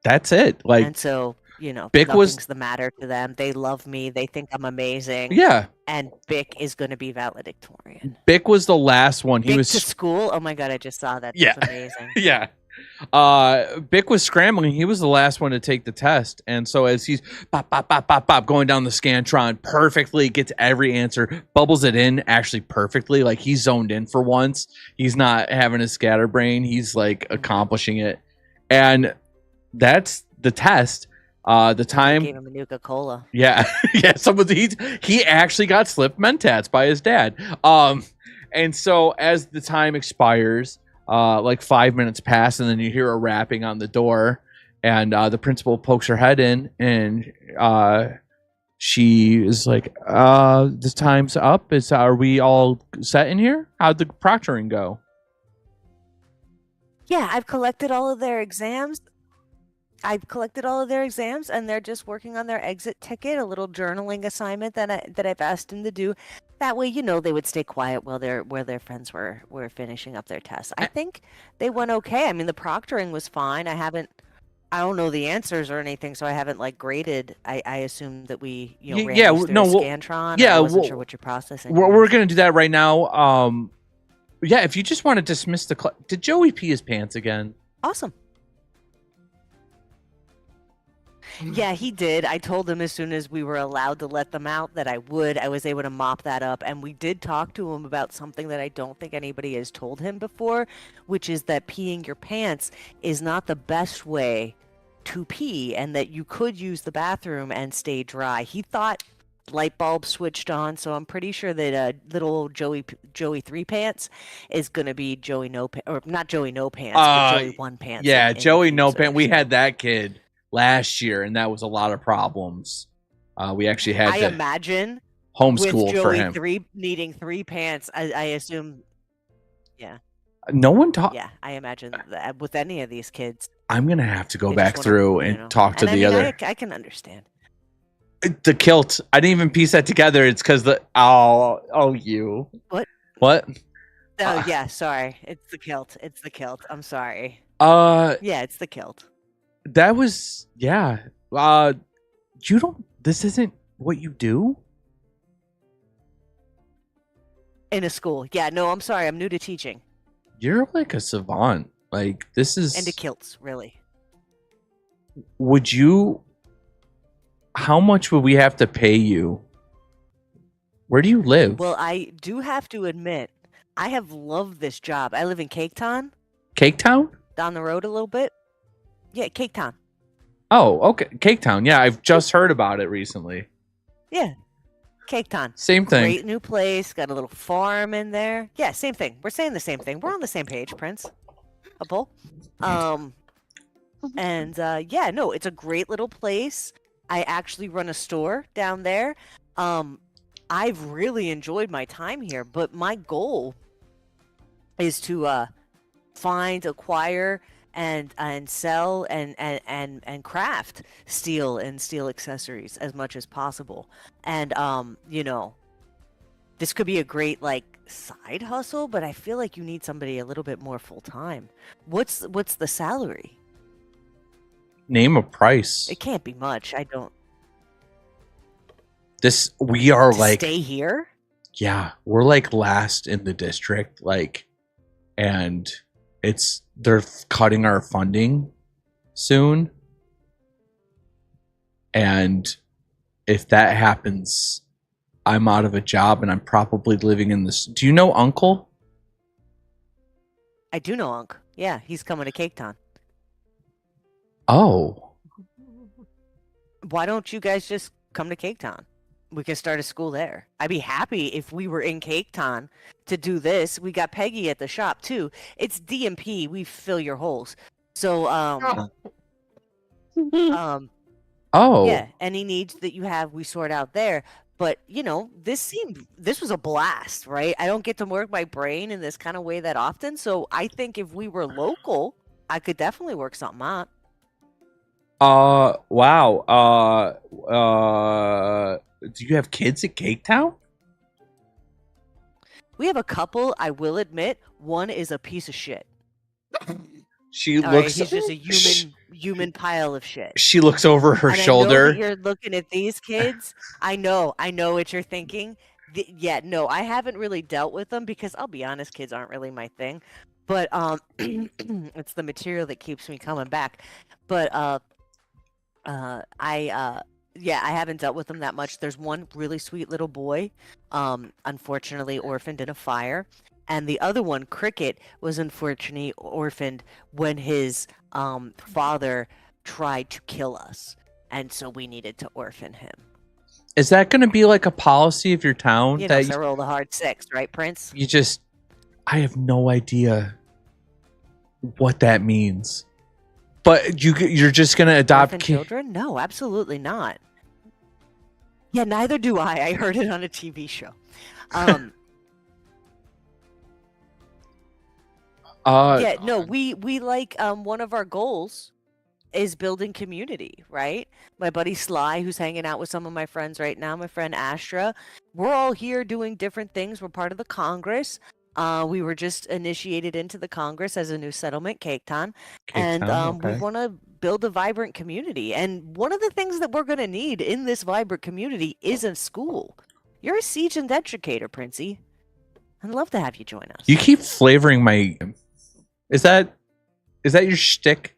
that's it. Like, And so, you know, Bick was- nothing's the matter to them. They love me. They think I'm amazing. yeah, And Bick is going to be valedictorian. Bick was the last one. He Bick was to school? Oh my god, I just saw that. Yeah. That's amazing. yeah. Bick was scrambling. He was the last one to take the test. And so as he's bop, bop, bop, bop, bop, going down the Scantron perfectly, gets every answer, bubbles it in actually perfectly. Like he's zoned in for once. He's not having a scatterbrain. He's like accomplishing it. And that's the test. The time Gave him a Nuka-Cola. yeah, yeah. He actually got slip mentats by his dad. And so as the time expires, like 5 minutes pass, and then you hear a rapping on the door, and the principal pokes her head in, and she is like, "This time's up. Are we all set in here? How'd the proctoring go?" Yeah, I've collected all of their exams. And they're just working on their exit ticket, a little journaling assignment that I've asked them to do. That way, you know, they would stay quiet while their friends were finishing up their tests. I think they went okay. I mean, the proctoring was fine. I don't know the answers or anything, so I haven't like graded. I assumed that we ran these through a Scantron. yeah, I wasn't sure what you're processing. We're gonna do that right now. Yeah, if you just want to dismiss the class. Did Joey pee his pants again? Awesome. Yeah, he did. I told him as soon as we were allowed to let them out that I would. I was able to mop that up. And we did talk to him about something that I don't think anybody has told him before, which is that peeing your pants is not the best way to pee, and that you could use the bathroom and stay dry. He thought light bulb switched on, so I'm pretty sure that little Joey 3 pants is gonna be Joey no pants, or not Joey no pants, but Joey 1 pants. Yeah, in the Joey no future, pants. We so. had that kid last year, and that was a lot of problems. We actually had I to imagine homeschool with Joey for him. 3 needing 3 pants. I assume. No one talked. Yeah, I imagine that with any of these kids. I'm gonna have to go they back just through wanna, and talk to and the I mean, other. I can understand. The kilt. I didn't even piece that together. It's because you. What? What? Oh yeah, sorry. It's the kilt. I'm sorry. Yeah, it's the kilt. that was yeah. You don't. This isn't what you do. In a school. Yeah, no, I'm sorry. I'm new to teaching. You're like a savant. Like this is. And to kilts, really. Would you? How much would we have to pay you? Where do you live? Well, I do have to admit, I have loved this job. I live in Cake Town, Cake Town? down the road a little bit. Yeah, Cake Town. Oh, okay. Cake Town. Yeah, I've just heard about it recently. Yeah, Cake Town. Same thing. Great new place. Got a little farm in there. Yeah, same thing. We're saying the same thing. We're on the same page, Prince. A bull. And yeah, no, it's a great little place. I actually run a store down there. I've really enjoyed my time here, but my goal is to find, acquire, and sell and craft steel and steel accessories as much as possible. And you know, this could be a great like side hustle, but I feel like you need somebody a little bit more full time. What's the salary? Name a price. It can't be much. I don't. We are To like stay here? yeah, we're like last in the district, like, and they're cutting our funding soon, and if that happens, I'm out of a job and I'm probably living in this. Do you know Uncle? I do know Unc. Yeah, he's coming to Cake Town. Oh, Why don't you guys just come to Cake Town? We can start a school there. I'd be happy if we were in Cake Town to do this. We got Peggy at the shop too. It's DMP. We fill your holes. So oh, yeah, any needs that you have, we sort out there. But this was a blast, right? I don't get to work my brain in this kind of way that often, so I think if we were local, I could definitely work something out. Wow. Do you have kids at Cake Town? We have a couple, I will admit. One is a piece of shit. She All right, looks. he's just a human pile of shit. She looks over her And I know shoulder. that you're looking at these kids. I know what you're thinking. Yeah, no, I haven't really dealt with them because I'll be honest, kids aren't really my thing. But it's the material that keeps me coming back. But I haven't dealt with them that much. There's one really sweet little boy, unfortunately orphaned in a fire. And the other one, Cricket, was unfortunately orphaned when his father tried to kill us. And so we needed to orphan him. Is that going to be like a policy of your town? So roll the hard 6, right, Prince? I have no idea what that means. But you're just going to adopt children? No, absolutely not. Yeah, neither do I. I heard it on a TV show. We like one of our goals is building community, right? My buddy Sly, who's hanging out with some of my friends right now, my friend Astra, we're all here doing different things. We're part of the Congress. We were just initiated into the Congress as a new settlement, Cake Town. And we want to build a vibrant community. And one of the things that we're going to need in this vibrant community is a school. You're a siege and educator, Princey. I'd love to have you join us. You keep flavoring my... Is that your shtick?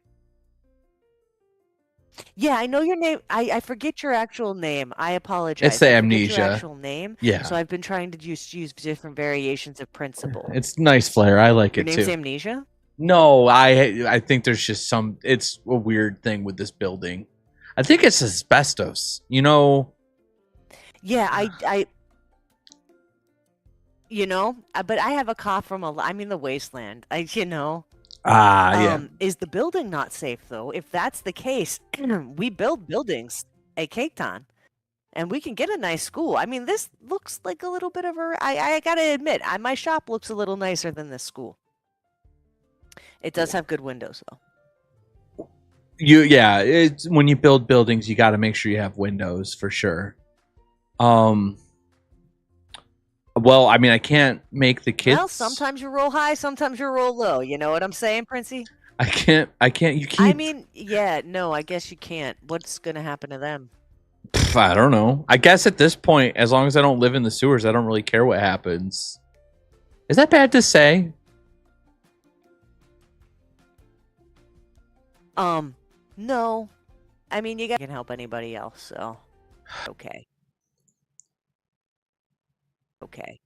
Yeah, I know your name. I forget your actual name. I apologize. It's the amnesia. Your actual name. Yeah. So I've been trying to use different variations of principle. It's nice flair. I like your it too. Your name's Amnesia? No, I think there's just it's a weird thing with this building. I think it's asbestos. Yeah, but I have a cough from I'm in the wasteland. Yeah. Is the building not safe though? If that's the case, we build buildings at Cake Town, and we can get a nice school. I mean, this looks like a little bit of I gotta admit, my shop looks a little nicer than this school. It does have good windows though. It's when you build buildings, you got to make sure you have windows for sure. Well, I mean, I can't make the kids. Well, sometimes you roll high, sometimes you roll low. You know what I'm saying, Princey? I can't. You keep. I mean, yeah, no, I guess you can't. What's gonna happen to them? I don't know. I guess at this point, as long as I don't live in the sewers, I don't really care what happens. Is that bad to say? No. I mean, you can help anybody else, so okay. Okay.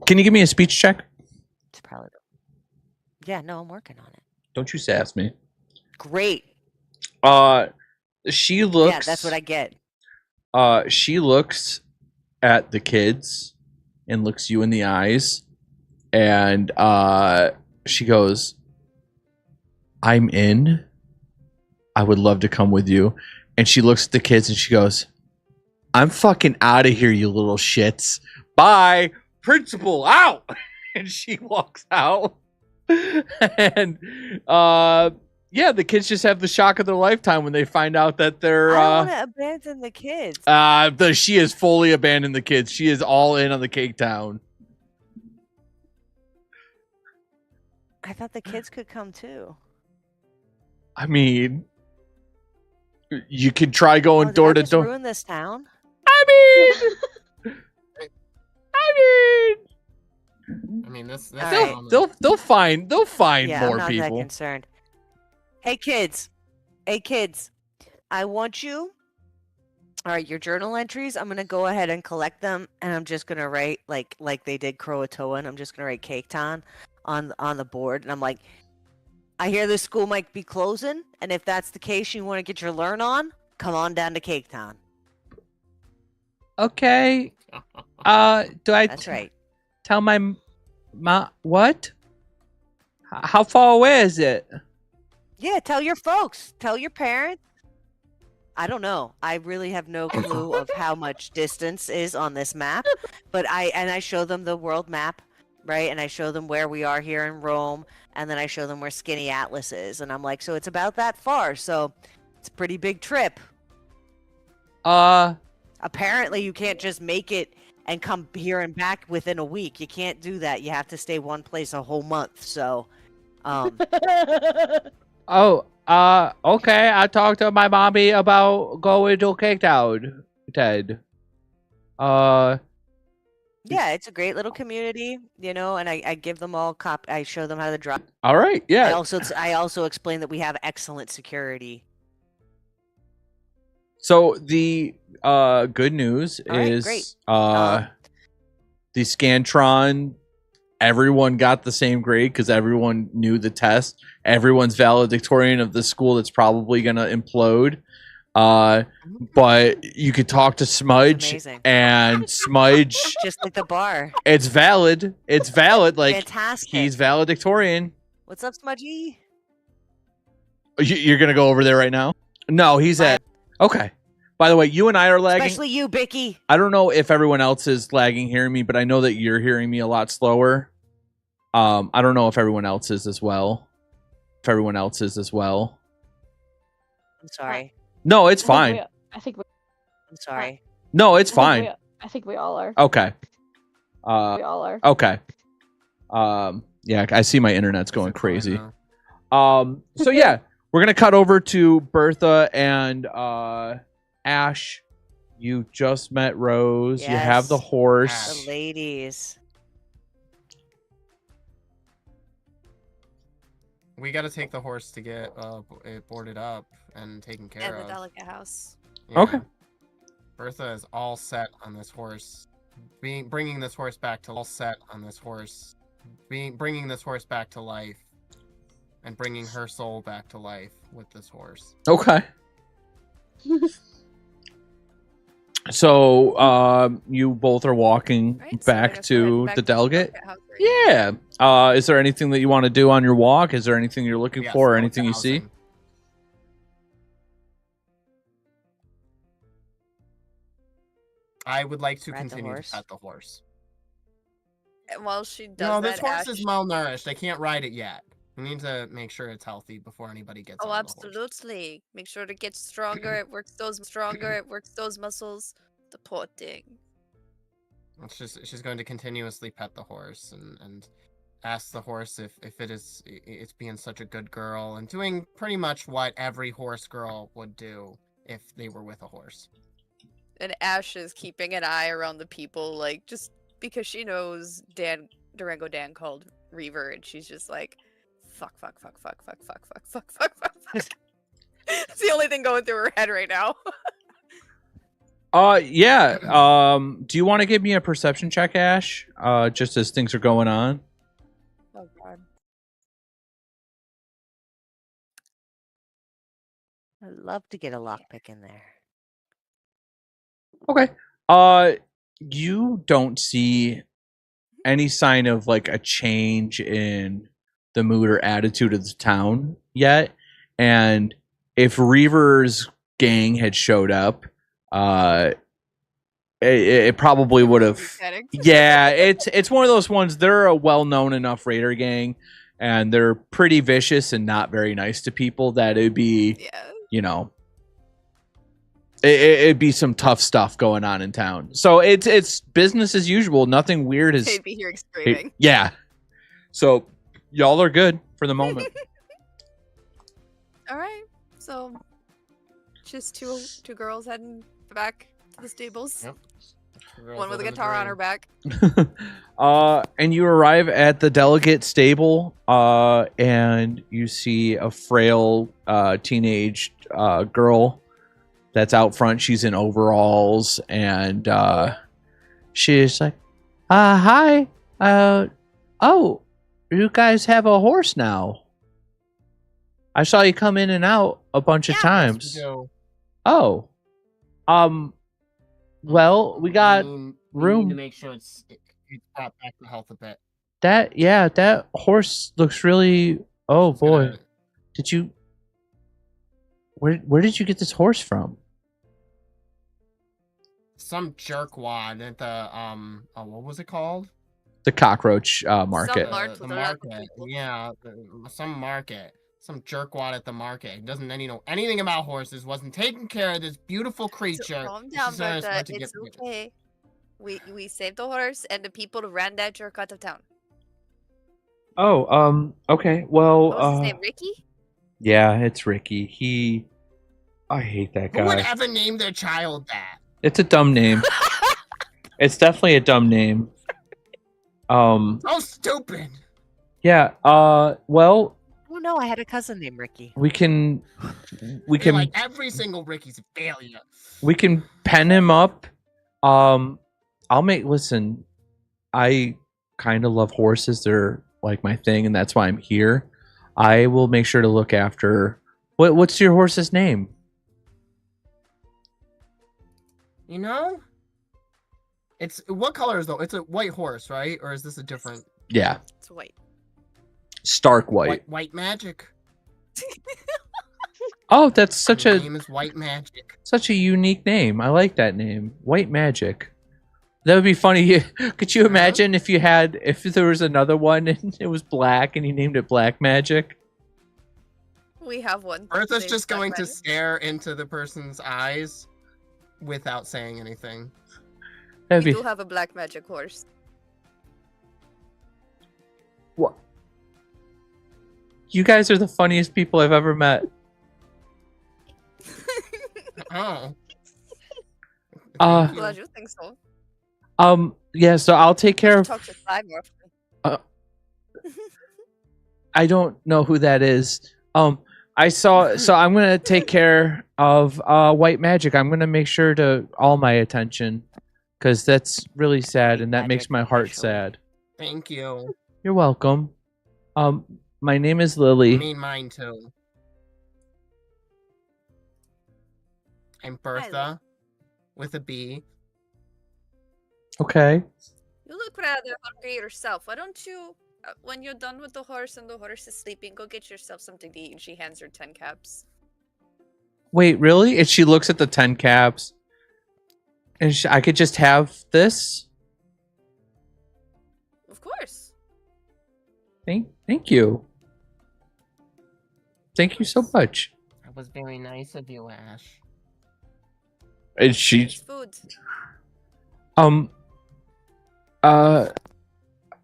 Can you give me a speech check? It's probably. Yeah, no, I'm working on it. Don't you sass me. Great. She looks. Yeah, that's what I get. She looks at the kids and looks you in the eyes, and she goes, "I'm in. I would love to come with you." And she looks at the kids and she goes, "I'm fucking out of here, you little shits. Bye. Principal, out." And she walks out. And the kids just have the shock of their lifetime when they find out that they're I don't want to abandon the kids. She has fully abandoned the kids. She is all in on the Cake Town. I thought the kids could come too. I mean, you could try going door to door. Ruin this town. I mean, this they'll find more I'm not people. That concerned. Hey kids, I want you. All right, your journal entries. I'm gonna go ahead and collect them, and I'm just gonna write like they did Croatoa, and I'm just gonna write Cake Town on the board, and I'm like, I hear this school might be closing, and if that's the case, you want to get your learn on, come on down to Cake Town. Okay. Do I? That's right. Tell my mom what? How far away is it? Yeah, tell your folks. Tell your parents. I don't know. I really have no clue of how much distance is on this map, but I show them the world map, right? And I show them where we are here in Rome, and then I show them where Skinny Atlas is, and I'm like, so it's about that far. So it's a pretty big trip. Apparently, you can't just make it and come here and back within a week. You can't do that. You have to stay one place a whole month. So, Oh, okay. I talked to my mommy about going to Cape Town, Ted. yeah, it's a great little community, you know, and I give them all I show them how to drive. All right, yeah. I also explain that we have excellent security. So the good news All right, is great. the Scantron, everyone got the same grade because everyone knew the test. Everyone's valedictorian of the school that's probably gonna implode. But you could talk to Smudge, amazing. and Smudge, Just like the bar. it's valid. It's valid. Like Fantastic. he's valedictorian. What's up, Smudgy? You're gonna go over there right now? No, he's Bye. at. Okay. By the way, you and I are lagging. Especially you, Bicky. I don't know if everyone else is lagging hearing me, but I know that you're hearing me a lot slower. I don't know if everyone else is as well. I'm sorry. No, it's fine. I think we, I'm sorry. No, it's fine. I think we all are. Okay. We all are. Okay. Yeah, I see my internet's going crazy. So yeah, we're gonna cut over to Bertha and Ash. You just met Rose. You have the Yes. horse. The ladies. We got to take the horse to get it boarded up and taken care And of. the delicate house. Yeah. Okay. Bertha is all set on this horse. Bringing this horse back to bringing this horse back to life, and bringing her soul back to life with this horse. Okay. So you both are walking Right, so I back guess we're heading to back the to delegate. delegate house right now. Yeah. Is there anything that you want to do on your walk? Is there anything you're looking Yes, for or go anything you see? housing. I would like to Ride the continue to horse? pet the horse. And while she does No, that, this horse Ash... is malnourished. I can't ride it yet. We need to make sure it's healthy before anybody gets Oh, on the horse. absolutely. Make sure to get stronger. It works those muscles. The poor thing. It's just she's going to continuously pet the horse and ask the horse if it's being such a good girl and doing pretty much what every horse girl would do if they were with a horse. And Ash is keeping an eye around the people, like, just because she knows Durango Dan called Reaver, and she's just like, fuck. It's the only thing going through her head right now. Yeah. Do you want to give me a perception check, Ash? Just as things are going on. Oh god. I'd love to get a lockpick in there. Okay. You don't see any sign of like a change in the mood or attitude of the town yet. And if Reaver's gang had showed up, it probably would have. Yeah, it's one of those ones. They're a well-known enough raider gang, and they're pretty vicious and not very nice to people. That it'd be, Yeah. you know, it'd be some tough stuff going on in town. So it's business as usual. Nothing weird is. They'd be hearing screaming. Yeah. So y'all are good for the moment. All right. So, just two girls heading back to the stables. Yep. One with a guitar on her back. And you arrive at the delegate stable, and you see a frail teenage girl that's out front. She's in overalls, and she's like, hi. Oh, you guys have a horse now. I saw you come in and out a bunch of times. Oh. Well, we got we room. need to make sure it's brought back to health a bit. That horse looks really. Oh It's boy, gonna- did you Where did you get this horse from? Some jerkwad at the what was it called? The cockroach market. Mart The with a lot of market. people. Yeah, some market. Some jerkwad at the market. He doesn't know anything about horses. Wasn't taking care of this beautiful So creature. calm This down, is when I Bertha. start to It's get weird. okay. We saved the horse, and the people ran that jerk out of town. Oh, okay. Well, What was his name? Ricky? yeah, it's Ricky. I hate that Who would guy. ever name their child that? It's a dumb name. It's definitely a dumb name. So stupid. Yeah, well, Oh no, I had a cousin named Ricky. we can Like every single Ricky's a failure. we can pen him up. Listen, I kind of love horses. They're like my thing, and that's why I'm here. I will make sure to look after. What's your horse's name? You know? It's what color is though? It's a white horse, right? Or is this a different Yeah, It's white. stark white. white magic? Oh, that's such Her a name is White Magic. unique name. I like that name, White Magic. That would be funny. Could you imagine if there was another one and it was black and you named it Black Magic? We have one. Bertha's named just Black going to Magic. stare into the person's eyes without saying anything. That'd We be do have a black magic horse. what? You guys are the funniest people I've ever met. Oh. Uh, Thank you. Glad you think so. Yeah. So I'll take care of. Talk to Sly more. I don't know who that is. I saw. So I'm gonna take care of White Magic. I'm gonna make sure to all my attention, because that's really sad, and that White makes Magic, my heart actually. sad. Thank you. You're welcome. My name is I Lily. mean mine too. I'm Bertha with a B. Okay. You look rather hungry yourself. Why don't you, when you're done with the horse and the horse is sleeping, go get yourself something to eat? And she hands her 10 caps. Wait, really? And she looks at the 10 caps. And I could just have this? Of course. Thank you. Thank you so much. That was very nice of you, Ash. And she It's food.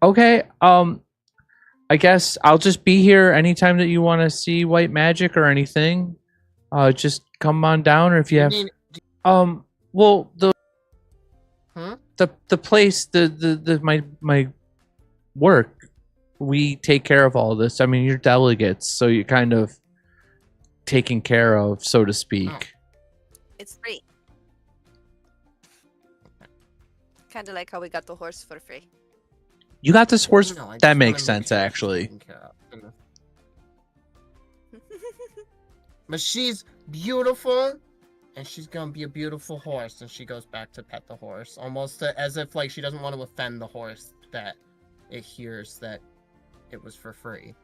okay. I guess I'll just be here anytime that you want to see White Magic or anything. Just come on down, or if you have well, the place, my work, we take care of all this. I mean, you're delegates, so you're kind of taken care of, so to speak. It's free. Kind of like how we got the horse for free. You got this horse. No, I just That wanna makes make sense, sure she's actually. taken care of. But she's beautiful, and she's gonna be a beautiful horse. And she goes back to pet the horse, almost as if like she doesn't want to offend the horse that it hears that it was for free.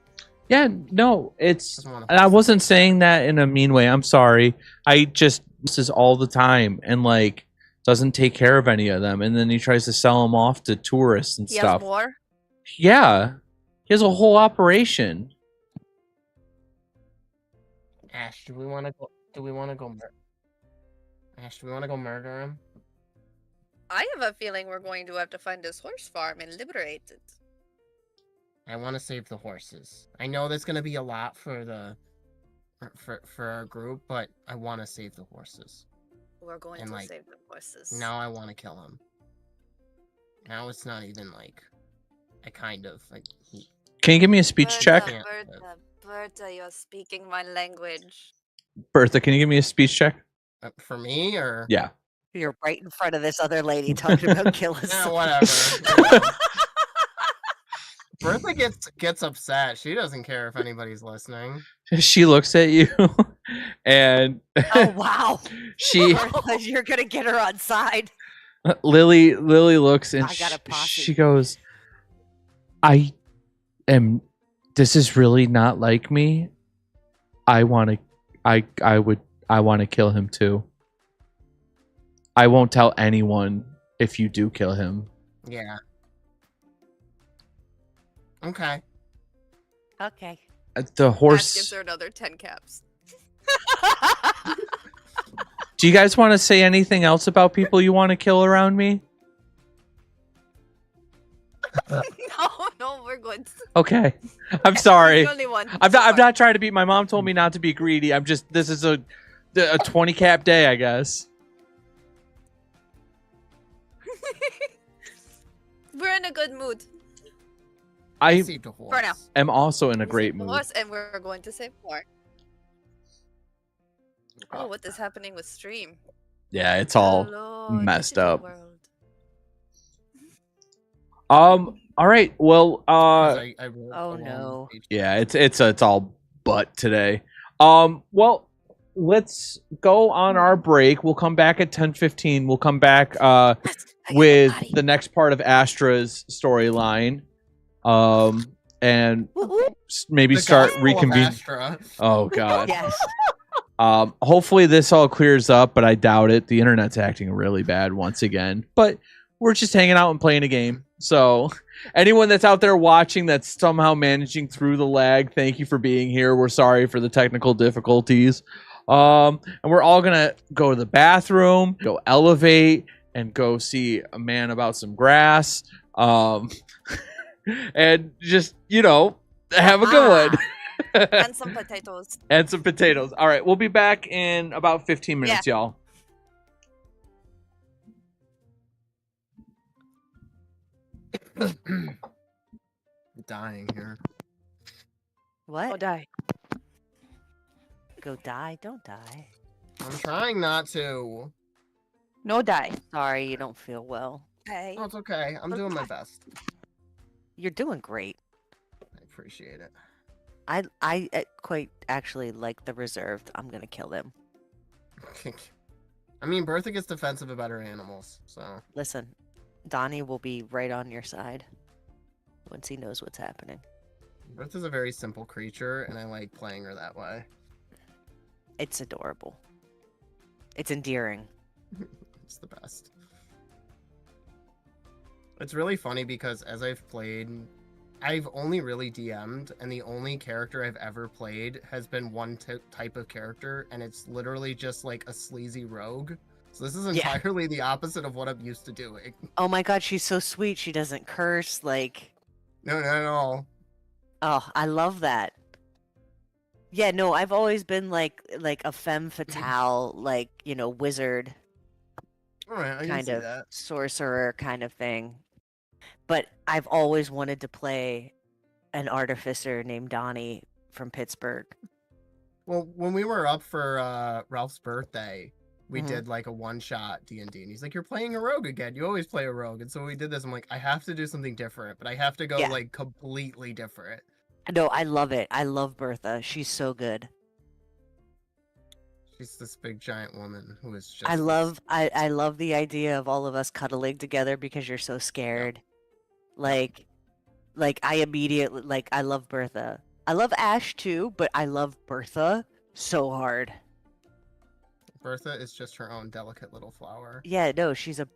Yeah, no, it's. Doesn't wanna I wasn't saying that in a mean way. I'm sorry. I just this is all the time, and like doesn't take care of any of them, and then he tries to sell them off to tourists and He stuff. has more. Yeah, he has a whole operation. Ash, do we want to go? Ash, do we want to go murder him? I have a feeling we're going to have to find this horse farm and liberate it. I want to save the horses. I know there's gonna be a lot for our group, but I want to save the horses. We're going And, to like, save the horses. Now I want to kill him. Now it's not even like I kind of like. Can you give me a speech check, Yeah. Bertha, you're speaking my language. Bertha? Can you give me a speech check? For me or Yeah. You're right in front of this other lady talking about killing Yeah, someone. whatever. Bertha gets upset. She doesn't care if anybody's listening. She looks at you, and Oh wow! she Bertha, you're gonna get her on side. Lily looks and I got a posse. she goes, I am. This is really not like me. I want I want to kill him too. I won't tell anyone if you do kill him. Yeah. Okay. Okay. The Ash gives horse. her another 10 caps. Do you guys want to say anything else about people you want to kill around me? No, we're good. Okay. I'm sorry. The only one. I'm so not. I'm far. not trying to be. My mom told me not to be greedy. I'm just. This is a 20 cap day, I guess. We're in a good mood. I Saved a horse. For now. am also in a We great saved the mood. horse, and we're going to save more. Oh, what is happening with stream? Yeah, it's all Hello, messed digital up. world. All right. Well, 'Cause I wrote Oh, the wrong no. page. yeah, it's all butt today. Well, let's go on our break. We'll come back at 10:15. We'll come back Yes, I got with body. the next part of Astra's storyline. And Woo, woo. maybe The start Gospel of reconvene. Astra. Oh god. Yes. Hopefully this all clears up, but I doubt it. The internet's acting really bad once again. But we're just hanging out and playing a game. So anyone that's out there watching that's somehow managing through the lag, thank you for being here. We're sorry for the technical difficulties. And we're all gonna go to the bathroom, go elevate, and go see a man about some grass. And just, have a good one. And some potatoes. And some potatoes. All right, we'll be back in about 15 minutes, y'all. I'm dying here. What? Oh, die. Go die? Don't die. I'm trying not to. No die. Sorry, you don't feel well. Hey. Oh, it's okay. I'm doing my best. You're doing great. I appreciate it. I quite actually like the reserved. I'm gonna kill them. I mean, Bertha gets defensive about her animals, so. Listen, Donnie will be right on your side once he knows what's happening. Bertha's a very simple creature, and I like playing her that way. It's adorable. It's endearing. It's the best. It's really funny because as I've played, I've only really DM'd, and the only character I've ever played has been one type of character, and it's literally just like a sleazy rogue. So this is Yeah. entirely the opposite of what I'm used to doing. Oh my god, she's so sweet. She doesn't curse. Like, No, not at all. oh, I love that. Yeah, no, I've always been like a femme fatale, like, wizard Alright, I can kind see of that. sorcerer kind of thing. But I've always wanted to play an artificer named Donnie from Pittsburgh. Well, when we were up for Ralph's birthday, we Mhm. did like a one-shot D&D, and he's like, "You're playing a rogue again. You always play a rogue." And so we did this. I'm like, I have to do something different, but I have to go Yeah. like completely different. No, I love it. I love Bertha. She's so good. She's this big giant woman who is just. I love the idea of all of us cuddling together because you're so scared. Like I immediately I love Bertha. I love Ash too, but I love Bertha so hard. Bertha is just her own delicate little flower. Yeah, no, she's a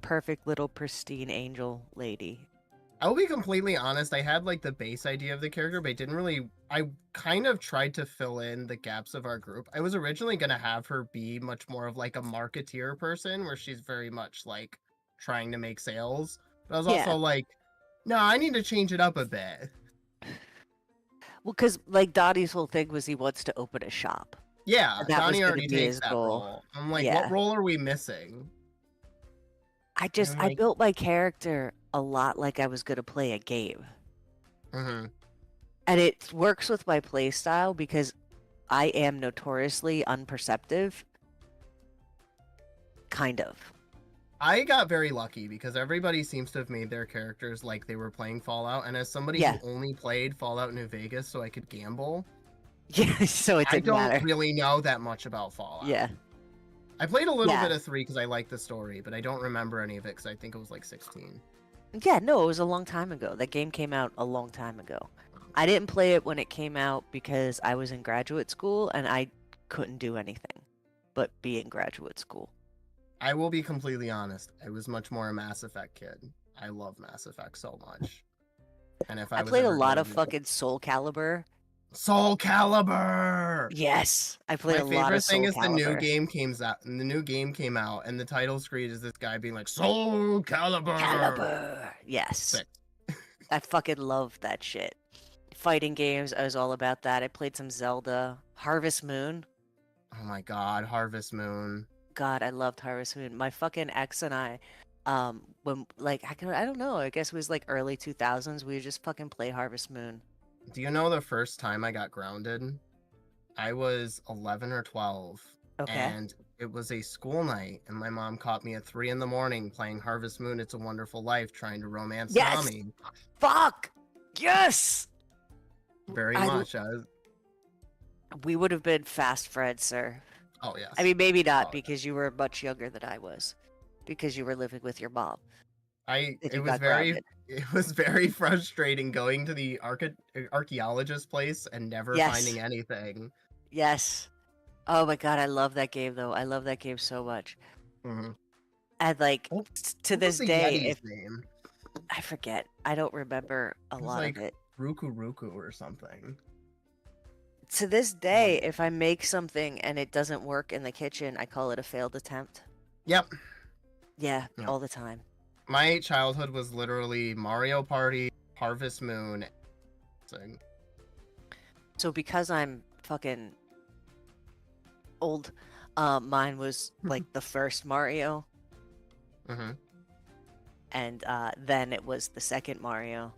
perfect little pristine angel lady. I will be completely honest. I had like the base idea of the character, but I didn't really. I kind of tried to fill in the gaps of our group. I was originally gonna have her be much more of like a marketeer person, where she's very much like trying to make sales. But I was Yeah. also like, no, I need to change it up a bit. Well, because like Dottie's whole thing was he wants to open a shop. Yeah, And that was Donnie gonna already be takes his that goal. role. I'm like, Yeah. what role are we missing? I like- built my character a lot like I was gonna play a game. Mm-hmm. And it works with my play style because I am notoriously unperceptive. Kind of. I got very lucky because everybody seems to have made their characters like they were playing Fallout, and as somebody Yeah. who only played Fallout New Vegas so I could gamble, Yeah, so it I didn't don't matter. really know that much about Fallout. Yeah. I played a little Yeah. bit of 3 because I liked the story, but I don't remember any of it because I think it was like 16. Yeah, no, it was a long time ago. That game came out a long time ago. I didn't play it when it came out because I was in graduate school and I couldn't do anything but be in graduate school. I will be completely honest. I was much more a Mass Effect kid. I love Mass Effect so much. And if I I was played a ever lot going of to- fucking Soul Calibur. Soul Calibur. Yes, I played My a lot favorite of thing Soul is the new Calibur. game came out, and the title screen is this guy being like Soul Calibur. Calibur. Yes. Sick. I fucking loved that shit. Fighting games, I was all about that. I played some Zelda. Harvest Moon. Oh my god, Harvest Moon. God, I loved Harvest Moon. My fucking ex and I, when like I don't know, I guess it was like early 2000s. We would just fucking play Harvest Moon. Do you know the first time I got grounded? I was 11 or 12. Okay. And it was a school night, and my mom caught me at 3 a.m. playing Harvest Moon, It's a Wonderful Life, trying to romance Yes! Tommy. Fuck! Yes! Very I- much. We would have been fast friends, sir. Oh, yes. I mean, maybe not Oh, because you were much younger than I was, because you were living with your mom. and it you was got very grounded. it was very frustrating going to the archaeologist place and never Yes. finding anything. Yes. Oh my god, I love that game though. I love that game so much. Mhm. And like What- to What was this the day, Yeti's if name? I forget, I don't remember a It was lot like of it. Ruku or something. To this day, if I make something and it doesn't work in the kitchen, I call it a failed attempt. Yep. Yeah, Yeah. all the time. My childhood was literally Mario Party, Harvest Moon. So because I'm fucking old, mine was like the first Mario, Mm-hmm. and then it was the second Mario.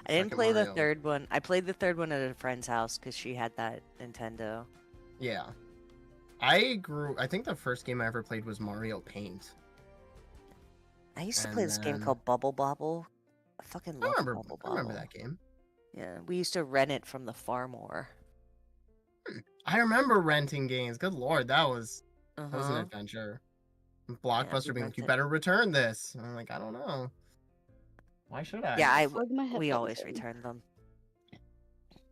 I didn't Second play the Mario. third one. I played the third one at a friend's house because she had that Nintendo. Yeah. I think the first game I ever played was Mario Paint. I used to And play this game then- called Bubble Bobble. I fucking I love remember, Bubble I Bobble. remember that game. Yeah, we used to rent it from the Farmore. I remember renting games. Good lord, that was an Uh-huh. adventure. Blockbuster we being like, you rented. better return this. And I'm like, I don't know. Why should I? Yeah, Plug my we headphones always in. return them.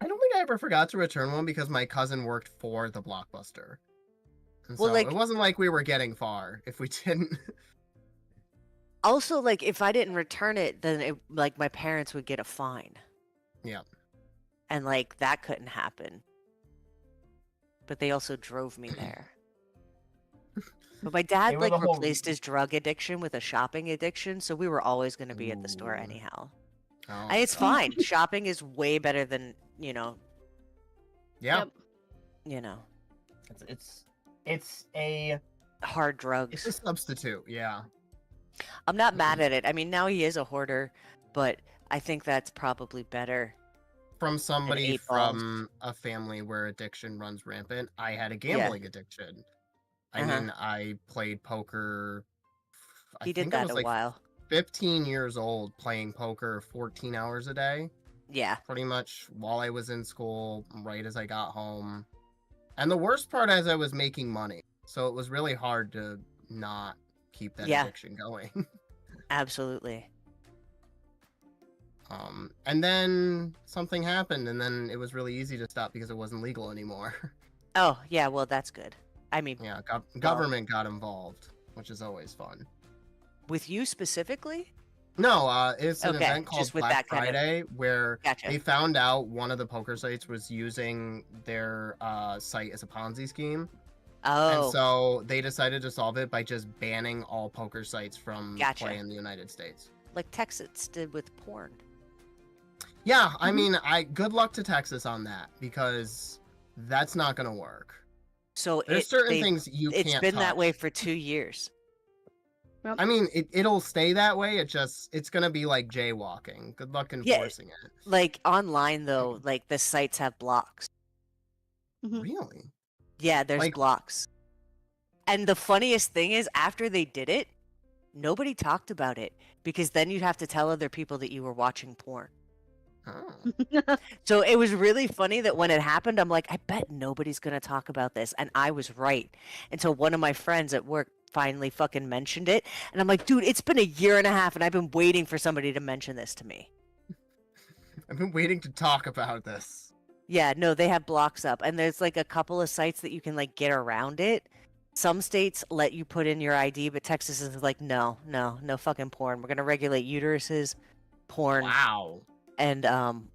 I don't think I ever forgot to return one because my cousin worked for the Blockbuster. And Well, so like- it wasn't like we were getting far if we didn't. Also, like, if I didn't return it, then it, like my parents would get a fine. Yeah. And like that couldn't happen. But they also drove me there. But my dad They were like the whole replaced his drug addiction with a shopping addiction, so we were always going to be at the store Ooh. anyhow. Oh, And it's fine. Shopping is way better than, Yeah. Yep. It's a Hard drugs. it's a substitute. Yeah. I'm not mad at it. I mean, now he is a hoarder, but I think that's probably better. From somebody 8 balls. from a family where addiction runs rampant. I had a gambling addiction. I Uh-huh. mean, I played poker. I He did think I that was a like while. 15 years old playing poker 14 hours a day, Yeah. pretty much while I was in school, right as I got home. And the worst part is I was making money. So it was really hard to not keep that Yeah. addiction going. Absolutely. And then something happened, and then it was really easy to stop because it wasn't legal anymore. Oh, yeah, well, that's good. I mean, Yeah, government got involved, which is always fun. with you specifically? No, it's an Okay, event called just with Black that kind of- Friday where Gotcha. they found out one of the poker sites was using their site as a Ponzi scheme. Oh, And so they decided to solve it by just banning all poker sites from Gotcha. play in the United States. like Texas did with porn. Yeah, I Mm-hmm. mean, good luck to Texas on that because that's not going to work. So There's certain things you it's can't been that way touch. for 2 years. I mean, it'll stay that way. It's going to be like jaywalking. Good luck Yeah. enforcing it. Like online though, like the sites have blocks. Really? Yeah, there's Like- blocks. And the funniest thing is after they did it, nobody talked about it because then you'd have to tell other people that you were watching porn. Oh. So it was really funny that when it happened, I'm like, I bet nobody's going to talk about this. And I was right. Until one of my friends at work finally fucking mentioned it. And I'm like, dude, it's been a year and a half and I've been waiting for somebody to mention this to me. I've been waiting to talk about this. Yeah, no, they have blocks up, and there's like a couple of sites that you can like get around it. Some states let you put in your ID, but Texas is like, no fucking porn. We're gonna regulate uteruses, porn, Wow. and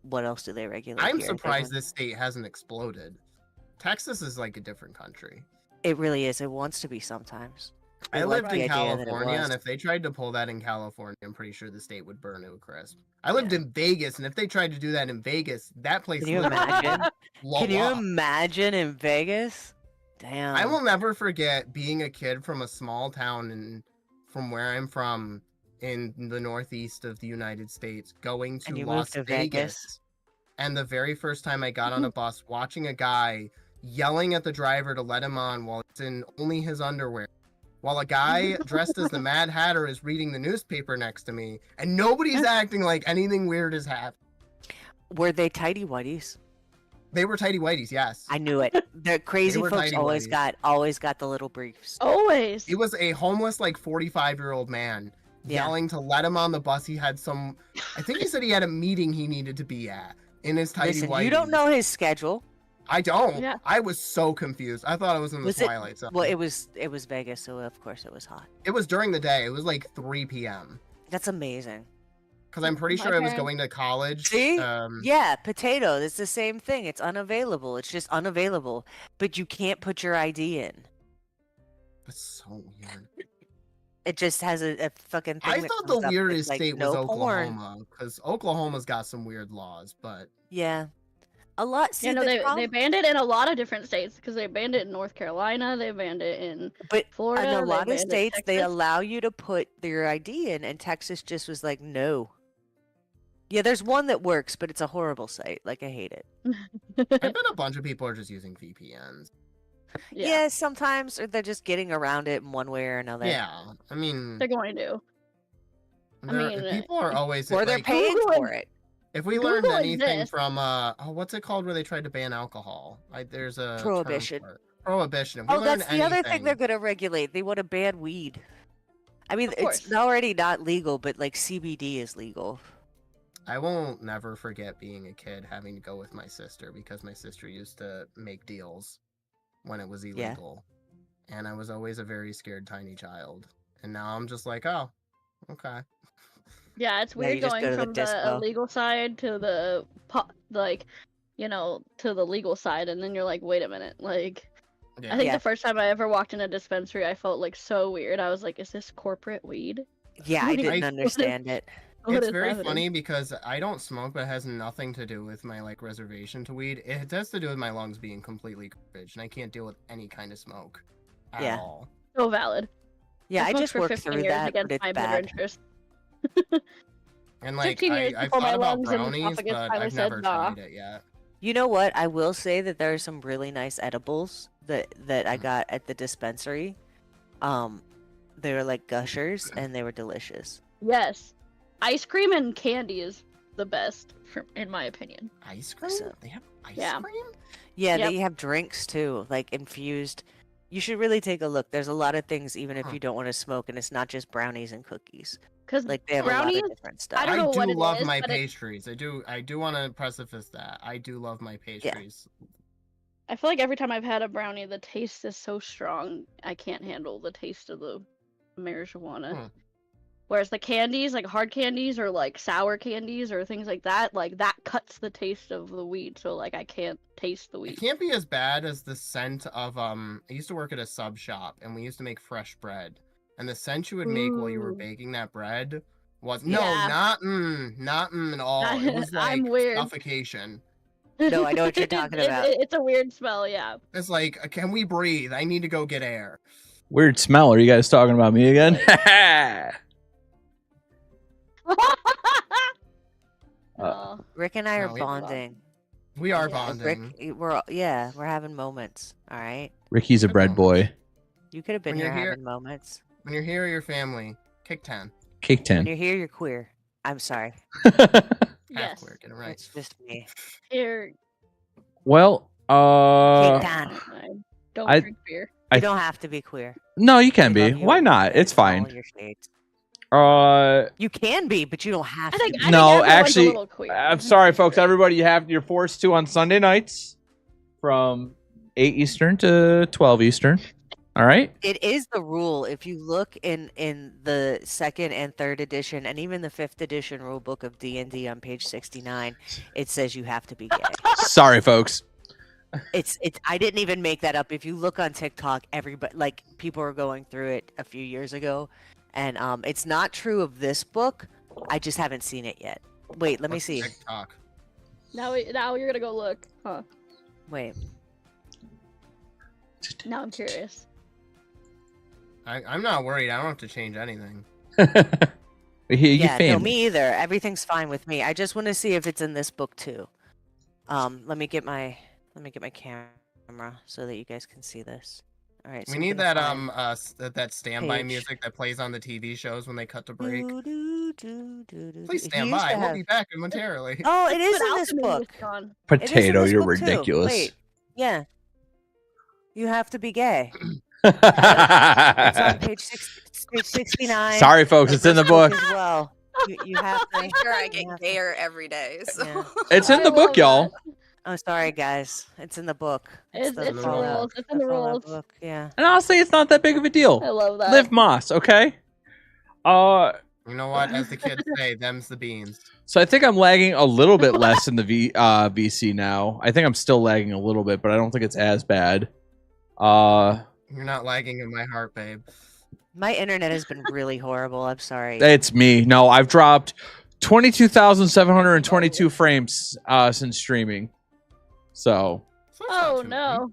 what else do they regulate? I'm here? surprised this state hasn't exploded. Texas is like a different country. It really is. It wants to be sometimes. I like lived the in idea that it California, was. and if they tried to pull that in California, I'm pretty sure the state would burn to a crisp. I lived in Vegas, and if they tried to do that in Vegas, that place Can you would imagine? blow Can you up. imagine in Vegas? Damn. I will never forget being a kid from a small town from where I'm from in the northeast of the United States, going to And you Las moved to Vegas. Vegas? And the very first time I got on a bus, watching a guy yelling at the driver to let him on while it's in only his underwear, while a guy dressed as the Mad Hatter is reading the newspaper next to me, and nobody's acting like anything weird has happened. Were they tidy whities? They were tidy whities, yes. I knew it. The crazy were folks tidy always whities. got the little briefs. Always. He was a homeless, like 45-year-old man Yeah. yelling to let him on the bus. He had I think he said he had a meeting he needed to be at in his tidy Listen, whities. you don't know his schedule. I don't. Yeah. I was so confused. I thought I was in the Was it- Twilight Zone. Well, it was Vegas, so of course it was hot. It was during the day. It was like 3 p.m. That's amazing. Because I'm pretty My sure I was parents- going to college. See? Um, Yeah, potato. It's the same thing. It's unavailable. It's just unavailable. But you can't put your ID in. That's so weird. It just has a fucking thing. I that thought comes the up weirdest that's like, state was no porn. Oklahoma. Because Oklahoma's got some weird laws, but Yeah. A lot. See, You know, the they problem- banned it in a lot of different states because they banned it in North Carolina, they banned it in But Florida. in a they lot of banned it in states, they Texas. allow you to put your ID in, and Texas just was like, no. Yeah, there's one that works, but it's a horrible site. Like, I hate it. I bet a bunch of people are just using VPNs. Yeah, sometimes, or they're just getting around it in one way or another. Yeah, I mean, They're going to. people are always Or they're like, paying Google for it. if we learned Google anything exists. from what's it called where they tried to ban alcohol? There's a term Prohibition. for it. Prohibition. If we Oh, learned that's the other thing anything- they're going to regulate. They want to ban weed. I mean, Of it's course. already not legal, but like CBD is legal. I won't never forget being a kid having to go with my sister because my sister used to make deals when it was Yeah. illegal. And I was always a very scared tiny child. And now I'm just like, oh, okay. Yeah, it's Yeah, you weird just going go to the from the dispo. illegal side to the to the legal side, and then you're like, wait a minute, like. Yeah. I think Yeah. the first time I ever walked in a dispensary, I felt like so weird. I was like, "Is this corporate weed?" Yeah, I What didn't is- understand it. What It's is very happening? funny because I don't smoke, but it has nothing to do with my reservation to weed. It has to do with my lungs being completely garbage, and I can't deal with any kind of smoke at Yeah. all. So valid. Yeah, I smoked just for worked 15 through years that, against but it's my better bad. interest. And like 15 years I've before my thought about lungs and brownies, esophagus but finally I've said never nah. tried it yet. You know what? I will say that there are some really nice edibles that I Mm. got at the dispensary. They were like gushers, and they were delicious. Yes, ice cream and candy is the best, in my opinion. Ice cream? So- They have ice Yeah. cream? Yeah, Yep. they have drinks too, like infused. You should really take a look. There's a lot of things, even if Huh. you don't want to smoke, and it's not just brownies and cookies. Because Like they have a lot brownies, of different stuff. I don't know what it love is, my but it- pastries. I do want to preface that. I do love my pastries. I feel like every time I've had a brownie, the taste is so strong, I can't handle the taste of the marijuana. Hmm. Whereas the candies, like hard candies or like sour candies or things like that cuts the taste of the weed. So like I can't taste the It weed. can't be as bad as the scent of I used to work at a sub shop and we used to make fresh bread. And the scent you would make while you were Ooh. baking that bread was Yeah. not at all. It was like I'm weird. suffocation. No, I know what you're talking about. It's a weird smell, yeah. It's like, can we breathe? I need to go get air. Weird smell. Are you guys talking about me again? Oh, Rick and I No, are we- bonding. We are Yeah, Like, Rick, bonding. we're having moments. All right, Ricky's a bread boy. you could have been When here you're here- having moments. When you're here, your family. Kick 10. Cake When 10. you're here, you're queer. I'm sorry. Half yes. queer, get it right. It's just me. Here, Well, Cake down. I don't I- drink beer. I- You don't have to be queer. no, you can We be. love you Why not? in It's all fine. your shades. You can be, but you don't have I think, to. I No, think everyone's actually, a little queer. I'm sorry, folks. Everybody, you're forced to on Sunday nights from 8 Eastern to 12 Eastern. All right. It is the rule. If you look in the second and third edition, and even the fifth edition rule book of D&D on page 69, it says you have to be gay. Sorry, folks. It's. I didn't even make that up. If you look on TikTok, everybody, like, people were going through it a few years ago, and it's not true of this book. I just haven't seen it yet. Wait, let me What's see. TikTok? Now you're gonna go look, huh? Wait. Now I'm curious. I'm not worried. I don't have to change anything. Yeah, no, family. me either. Everything's fine with me. I just want to see if it's in this book too. Let me get my camera so that you guys can see this. All right. We so need I'm that gonna find that standby page. music that plays on the TV shows when they cut to break. doo, doo, doo, doo, doo, Please doo. stand He used by. to We'll have- be back momentarily. Oh, it is Put in this alchemy book. music on. It is in Potato, this you're book, too. ridiculous. Wait. Yeah. You have to be gay. It's on page 69. Sorry, folks. It's in the This book. as well. You have to. Pretty sure I you get have to- gayer every day. So. Yeah. It's in I the book, love y'all. that. Oh, sorry, guys. It's in the book. It's in the the rules. rules. It's in the fallout rules. book. Yeah. And honestly, it's not that big of a I deal. love that. Live Moss, okay? You know what? As the kids say, them's the beans. So I think I'm lagging a little bit less in the VC now. I think I'm still lagging a little bit, but I don't think it's as bad. You're not lagging in my heart, babe. My internet has been really horrible. I'm sorry. It's me. No, I've dropped 22,722 frames since streaming. So So that's not Oh too no.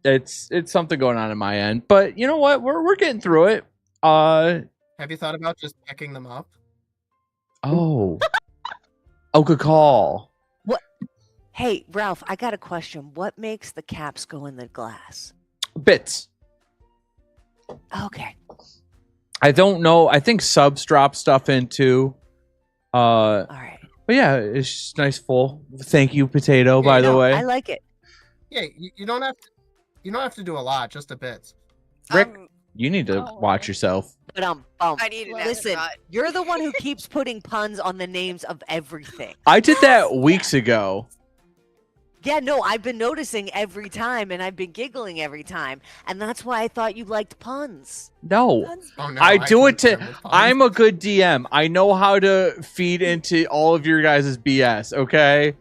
it's something going on in my end. But you know what? We're getting through it. bad. Have you thought about just picking them up? Oh, good call. Hey, Ralph, I got a question. What makes the caps go in the glass? Bits. Okay. I don't know. I think subs drop stuff into. All right. But yeah, it's just nice full. Thank you, Potato. By the No, way, I like it. Yeah, you don't have to. You don't have to do a lot, just a bit. Rick, you need to Oh. watch yourself. But I need an listen, astronaut. you're the one who keeps putting puns on the names of everything. I did that weeks ago. Yeah, no, I've been noticing every time, and I've been giggling every time, and that's why I thought you liked puns. No, Oh no! I do it couldn't to. stand with puns. I'm a good DM. I know how to feed into all of your guys' BS. Okay,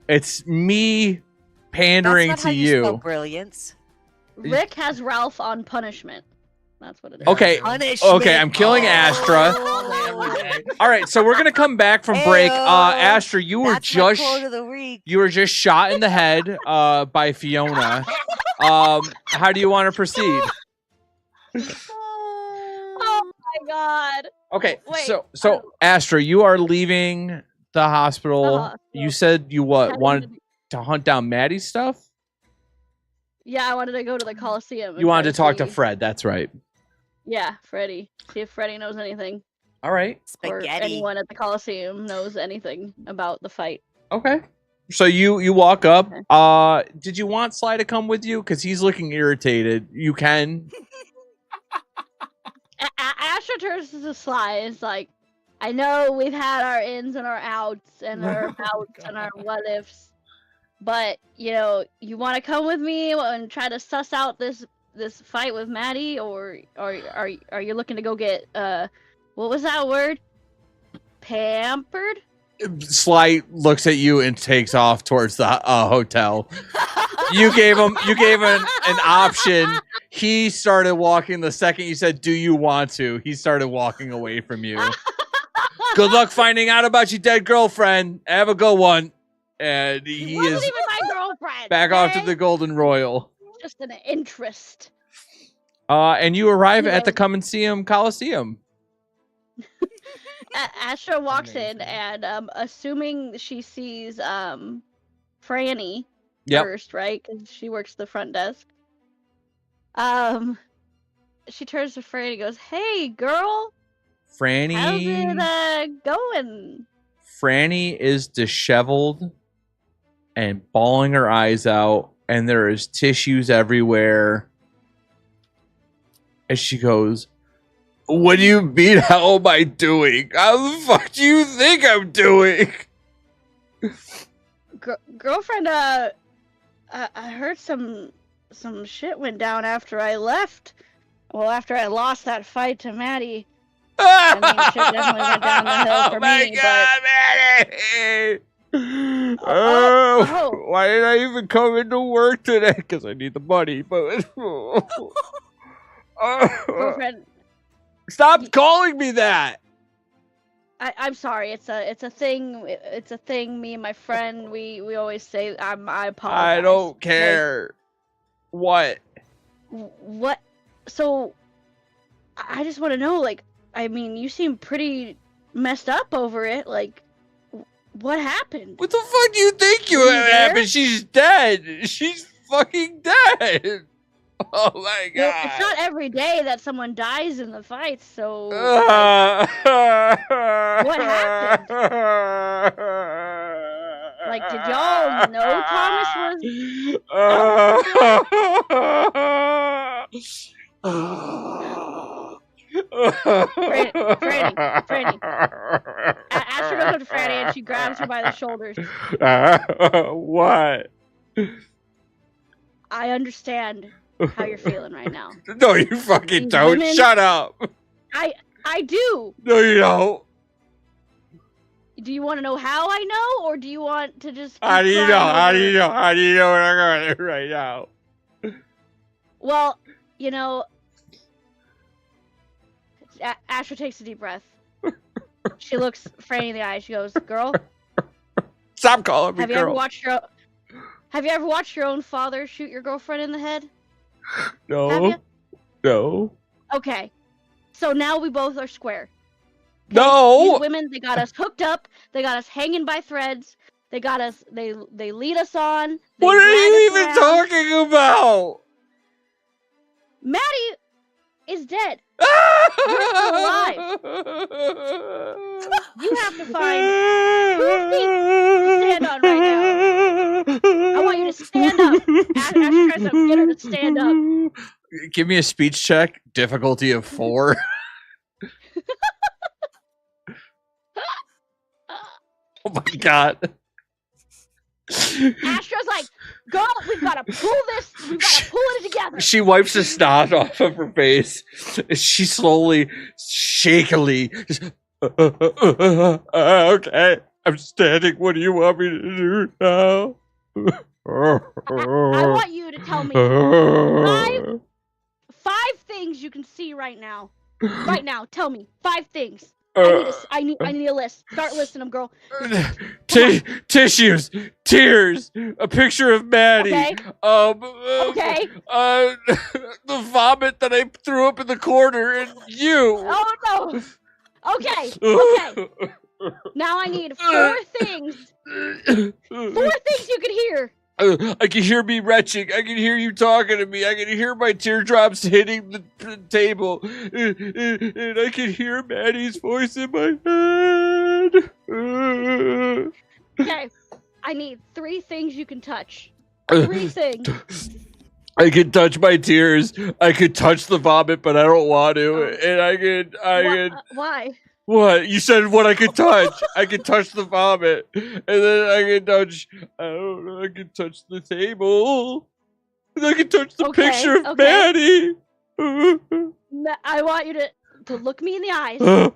it's me pandering That's not to how you spell you. brilliance. Rick has Ralph on punishment. That's what it is. Okay. Punishment. Okay, I'm killing Astra. Oh. All right, so we're gonna come back from break. Ayo. Astra, you were That's my just quote of the week. you were just shot in the head by Fiona. How do you want to proceed? Oh my god. Okay, Wait, so Astra, you are leaving the hospital. You hospital. said you Heading wanted to hunt down Maddie's stuff? Yeah, I wanted to go to the Coliseum. You and wanted try to talk to see- Fred, that's right. Yeah, Freddy. See if Freddy knows anything. All right. Or Spaghetti. anyone at the Coliseum knows anything about the fight. Okay. So you walk up. Okay. Did you want Sly to come with you? Because he's looking irritated. You can. Asher turns to Sly. It's like, I know we've had our ins and our outs and our outs and our what ifs, but you know, you want to come with me and try to suss out this fight with Maddie, or are you looking to go get what was that word? Pampered? Sly looks at you and takes off towards the hotel. You gave him an option. He started walking the second you said, "Do you want to?" He started walking away from you. Good luck finding out about your dead girlfriend. Have a good one. And She he wasn't is even my girlfriend. back off to okay? the Golden Royal. Just an interest. And you arrive at the Anyway. Coliseum. Astra walks in Amazing. and assuming she sees Franny Yep. first, right? Because she works the front desk. She turns to Franny and goes, "Hey, girl, how's Franny it going?" Franny is disheveled and bawling her eyes out, and there is tissues everywhere. And she goes, What do you mean? How am I doing? How the fuck do you think I'm doing? Girlfriend, I heard some shit went down after I left. Well, after I lost that fight to Maddie. I mean, shit definitely went down the hill for me, Maddie! Oh. Why did I even come into work today? Because I need the money, but... Girlfriend, Stop calling me that! I'm sorry. It's a thing. It's a thing. Me and my friend, we always say. I apologize. I don't care. What? What? So, I just want to know. Like, I mean, you seem pretty messed up over it. Like, what happened? What the fuck do you think you happened? She's dead. She's fucking dead. Oh my god. Well, it's not every day that someone dies in the fight, so what happened? Like, did y'all know Thomas Franny. Asher goes up to Franny and she grabs her by the shoulders. What? I understand how you're feeling right now. No, you fucking These don't. women- Shut up. I do. No, you don't. Do you want to know how I know, or do you want to just? How do you crying know? How over- do you know? How do you know what I'm going to do right now? Well, you know, Asher takes a deep breath. She looks Franny in the eye. She goes, "Girl, Stop calling me have you ever girl. watched your own father shoot your girlfriend in the head? Have No. you? No. Okay. So now we both are square. No. These women, they got us hooked up. They got us hanging by threads. They got us. They lead us on. They What are drag you us even around. talking about? Maddie is dead. alive. You have to find 2 feet to stand on right now. I want you to stand up. Ash tries to get her to stand up. Give me a speech check. Difficulty of 4. Oh my god. Astra's like, girl, we've got to pull this. We've got to pull it together. She wipes the snot off of her face. She slowly, shakily, just, okay, I'm standing. What do you want me to do now? I want you to tell me five things you can see right now. Right now, tell me 5 things. I need a list. Start listing them, girl. Tissues, tears, a picture of Maddie. Okay. Okay. The vomit that I threw up in the corner, and you. Oh no. Okay. Okay. Now I need 4 things. 4 things you can hear. I can hear me retching. I can hear you talking to me. I can hear my teardrops hitting the table. And I can hear Maddie's voice in my head. Okay. I need 3 things you can touch. 3 things. I can touch my tears. I could touch the vomit, but I don't want to. And I could. Why? What? You said what I could touch. I could touch the vomit. And then I could touch, I don't know, I could touch the table. And I could touch the picture of Maddie. I want you to look me in the eyes. And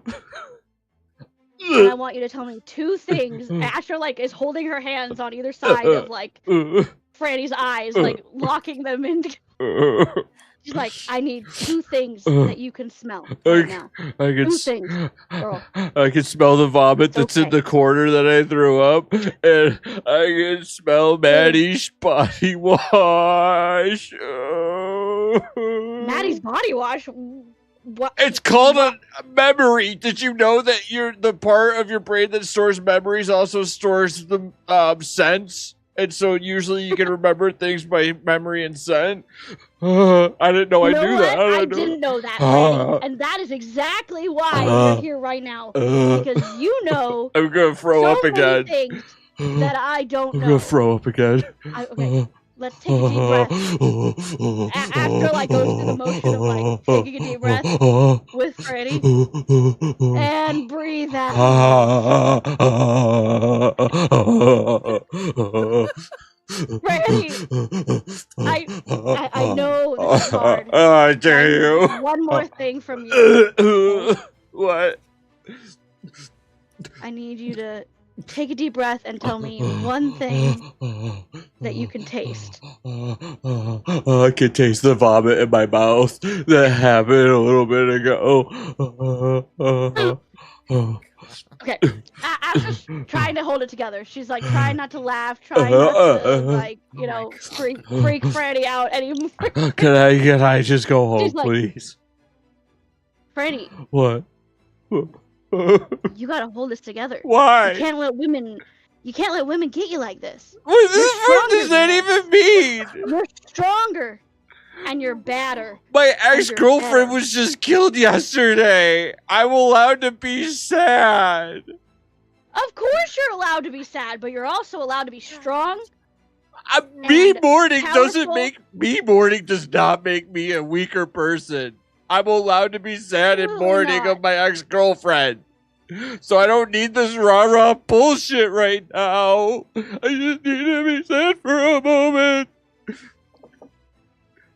I want you to tell me 2 things. Asher, like, is holding her hands on either side of, like, Franny's eyes, like, locking them into... She's like, I need 2 things that you can smell right now. I can 2 things, girl. I can smell the vomit that's in the corner that I threw up, and I can smell Maddie's body wash. Maddie's body wash? What? It's called a memory. Did you know that the part of your brain that stores memories also stores the scents? And so usually you can remember things by memory and scent. I didn't know I knew that. I didn't know that, Franny. And that is exactly why you're here right now. Because you know I'm going to throw up again. Many things that I don't know. I'm going to throw up again. Okay. let's take a deep breath. Astra like goes through the motion of like taking a deep breath with Freddy and breathe out. Freddy, I know this is hard. I dare I you. need one more thing from you. What? I need you to take a deep breath and tell me one thing that you can taste. I can taste the vomit in my mouth that happened a little bit ago. Okay, Astra's trying to hold it together. She's like trying not to laugh, trying not to like, you know, freak Freddy out anymore. Can I just go home, She's like, please? Freddy, What? you gotta hold this together. Why? You can't let women get you like this. What You're does that even mean? You're stronger and you're badder. My you're ex-girlfriend better. was just killed yesterday. I'm allowed to be sad. Of course you're allowed to be sad, but you're also allowed to be strong. Me And mourning doesn't powerful. make me mourning does not make me a weaker person. I'm allowed to be sad and Absolutely mourning not. of my ex-girlfriend. So I don't need this rah-rah bullshit right now. I just need to be sad for a moment.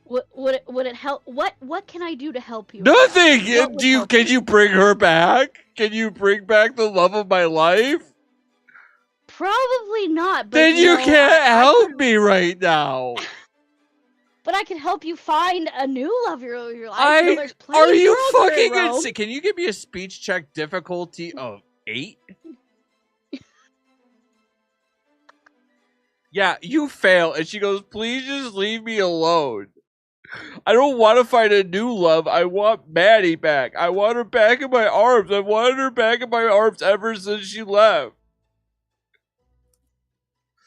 Would it help? What can I do to help you? Nothing. What would help Can you bring her back? Can you bring back the love of my life? Probably not. But Then you know, can't I help could- me right now. But I can help you find a new love of your life. You know, there's plenty Are of you girls here in fucking Rome. insane? Can you give me a speech check difficulty of 8? Yeah, you fail. And she goes, please just leave me alone. I don't want to find a new love. I want Maddie back. I want her back in my arms. I've wanted her back in my arms ever since she left.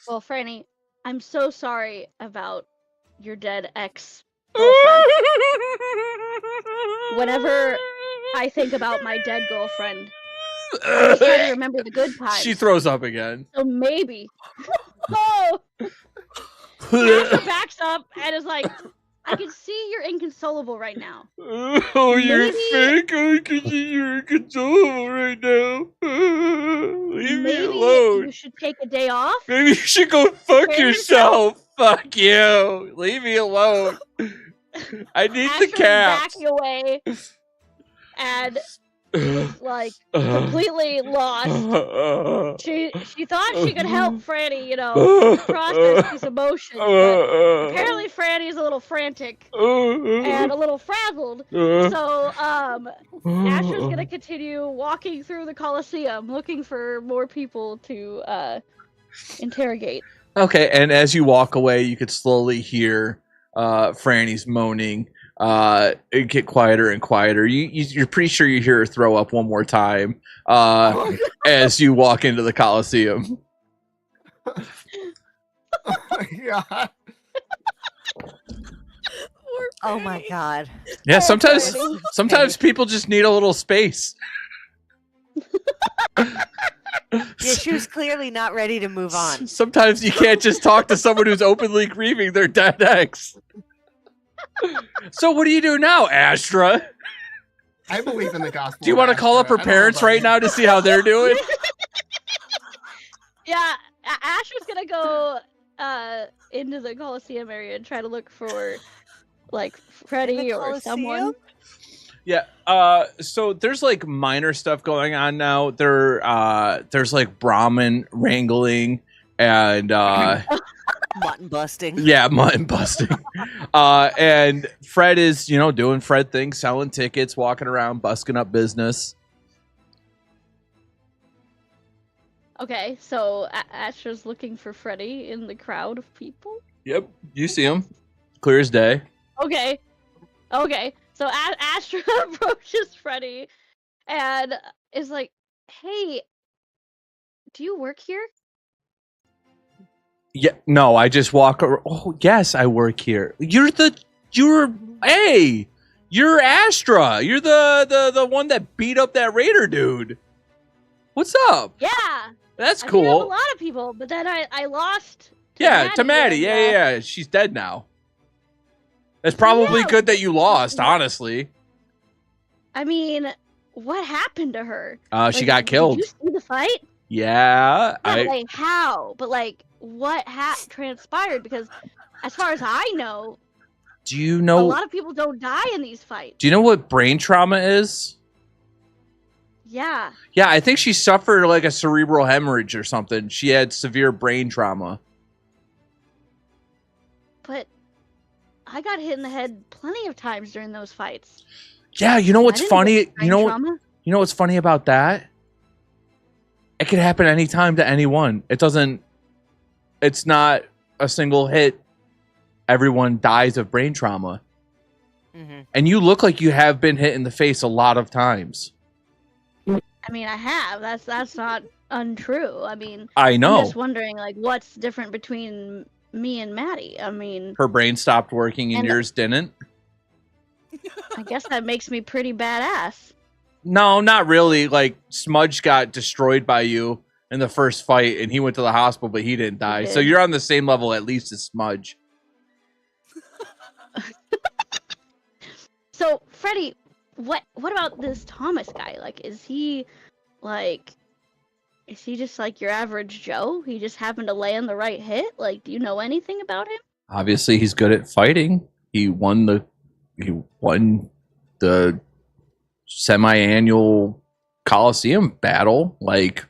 Well, Franny, I'm so sorry about your dead ex-girlfriend. Whenever I think about my dead girlfriend, I just try to remember the good times. She throws up again. So maybe. Oh! Astra backs up and is like, I can see you're inconsolable right now. Oh, you're Maybe- fake. I can see you're inconsolable right now. Leave me Maybe alone. you should take a day off. Maybe you should go fuck Prepare yourself. Fuck you. Leave me alone. I need the Astra's caps. backing away and is like completely lost. She thought she could help Franny, you know, process these emotions, but apparently Franny's a little frantic and a little frazzled. So Astra's gonna continue walking through the Colosseum looking for more people to interrogate. Okay, and as you walk away, you could slowly hear Franny's moaning. It get quieter and quieter. You're pretty sure you hear her throw up one more time as you walk into the Coliseum. Oh my god. Oh my god. Yeah, Oh, sometimes Franny. people just need a little space. Yeah, she was clearly not ready to move on. Sometimes you can't just talk to someone who's openly grieving their dead ex. So what do you do now, Astra? I believe in the gospel. Do you want to call up her parents right now to see how they're doing? Yeah, Astra's gonna go into the Colosseum area and try to look for like Freddy or someone. Yeah. So there's like minor stuff going on now. There's like Brahmin wrangling and Mutton busting. yeah, mutton busting. And Fred is, doing Fred things, selling tickets, walking around, busking up business. Okay, so Astra's looking for Freddy in the crowd of people. Yep. You see him. Clear as day. Okay. So Astra approaches Freddy and is like, "Hey, do you work here?" Yeah, no, I just walk around. Oh, yes, I work here. You're Astra. You're the one that beat up that Raider dude. What's up? Yeah. That's I beat up a cool. lot of people, but then I lost Yeah, to Maddie. and, Yeah. She's dead now. It's probably Yeah, good that you lost, honestly. I mean, what happened to her? She Like, got killed. Did you see the fight? Yeah. Yeah, like how? But like, what transpired? Because as far as I know, Do you a know? lot of people don't die in these fights. Do you know what brain trauma is? Yeah. Yeah, I think she suffered like a cerebral hemorrhage or something. She had severe brain trauma. But I got hit in the head plenty of times during those fights. Yeah, you know I what's didn't funny? get brain trauma. You know what's funny about that? It could happen anytime to anyone. It's not a single hit. Everyone dies of brain trauma. Mhm. And you look like you have been hit in the face a lot of times. I mean, I have. That's not untrue. I mean, I know. I'm just wondering, like, what's different between me and Maddie? I mean, Her brain stopped working and And- yours didn't. I guess that makes me pretty badass. No, not really. Like Smudge got destroyed by you in the first fight and he went to the hospital, but he didn't die. So did. you're on the same level at least as Smudge. So, Freddie, what about this Thomas guy? Like, is he just like your average Joe? He just happened to land the right hit? Like, do you know anything about him? Obviously he's good at fighting. He won the semi-annual Coliseum battle. Like,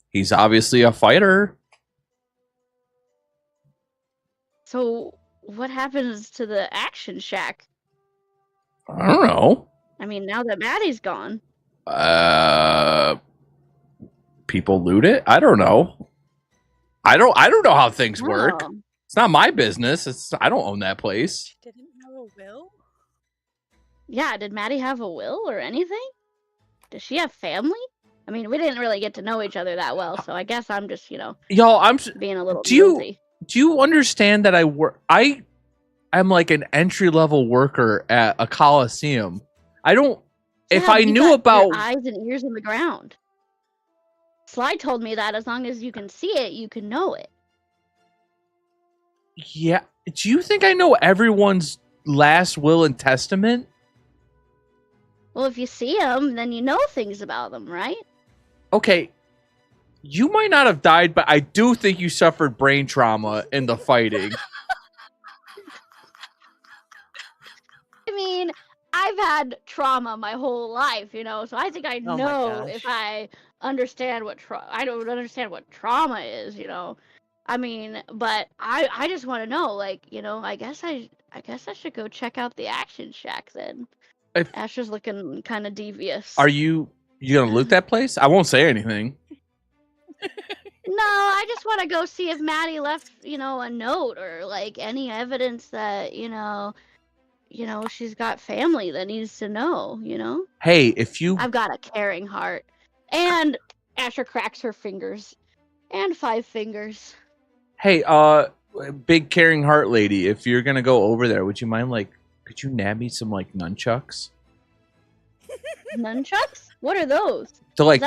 he's obviously a fighter. So, what happens to the Action Shack? I don't know. I mean, now that Maddie's gone. People loot it. I don't know. I don't know how things work. Oh. It's not my business. I don't own that place. She didn't have a will? Yeah, did Maddie have a will or anything? Does she have family? I mean, we didn't really get to know each other that well, so I guess I'm just, Y'all, I'm being a little Do you- nosy. do you understand that I'm like an entry level worker at a Coliseum? I don't if Yeah, I you knew got about your eyes and ears in the ground. Sly told me that as long as you can see it, you can know it. Yeah, do you think I know everyone's last will and testament? Well, if you see them, then you know things about them, right? Okay, you might not have died, but I do think you suffered brain trauma in the fighting. I mean, I've had trauma my whole life, so I think I Oh my know gosh. if I understand I don't understand what trauma is, I mean, but I just want to know, like, I guess I should go check out the Action Shack then. If- Asher's looking kind of devious. Are you gonna loot that place? I won't say anything. No, I just want to go see if Maddie left, a note or like any evidence that, she's got family that needs to know, Hey, if you I've got a caring heart. And Asher cracks her fingers. And 5 fingers. Hey, big caring heart lady, if you're gonna go over there, would you mind could you nab me some nunchucks? Nunchucks? What are those? To Is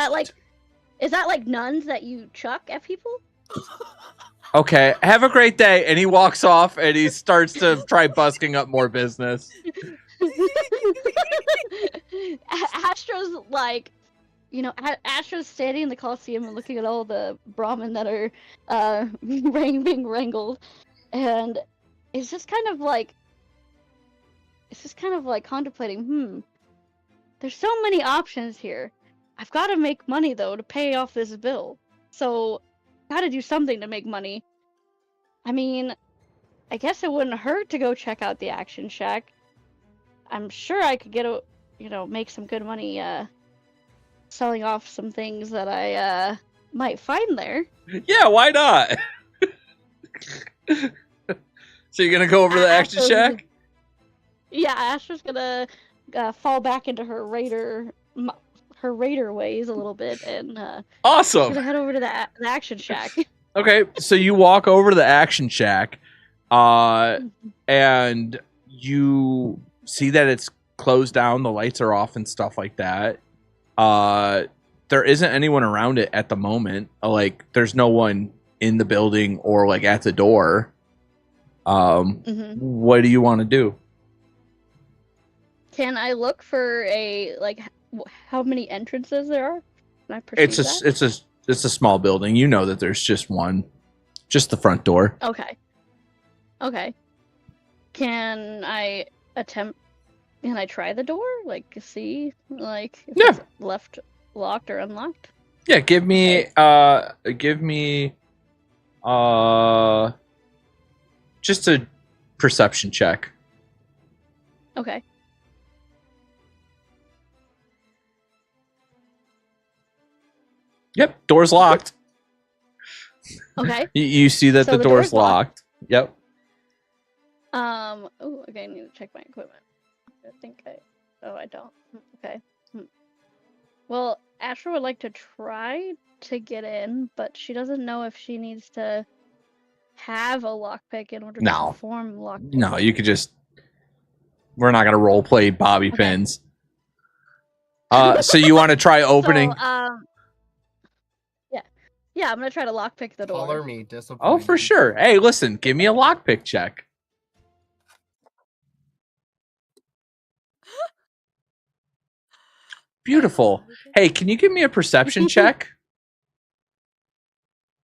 that like nuns that you chuck at people? okay, have a great day. And he walks off and he starts to try busking up more business. Astro's like, Astro's standing in the Coliseum and looking at all the Brahmin that are being wrangled, and it's just kind of like contemplating. There's so many options here. I've got to make money though to pay off this bill, so got to do something to make money. I mean, I guess it wouldn't hurt to go check out the Action Shack. I'm sure I could make some good money selling off some things that I might find there. Yeah, why not? So you're gonna go over to the Action Astro's- Shack? Yeah, Astra's gonna fall back into her raider ways a little bit, and Awesome. gonna head over to the Action Shack. Okay, so you walk over to the Action Shack, and you see that it's closed down, the lights are off and stuff like that. There isn't anyone around it at the moment. Like, there's no one in the building or like at the door. What do you want to do? Can I look for a how many entrances there are? Can I perceive that? It's a small building. You know that there's just one, just the front door. Okay. Okay. Can I attempt? Can I try the door? Like see, like if it's left locked or unlocked? Yeah, give me just a perception check. Okay. Yep, door's locked. Okay. You see that So the the door's door's locked. locked. Yep. Oh, okay. I need to check my equipment. I don't. Okay. Well, Asher would like to try to get in, but she doesn't know if she needs to have a lockpick in order to perform lockpick. No, you could just. We're not gonna role play bobby pins. So you want to try opening? So, yeah, I'm gonna try to lockpick the door. Color me disappointed. Oh, for sure. Hey, listen, give me a lockpick check. Beautiful. Hey, can you give me a perception check?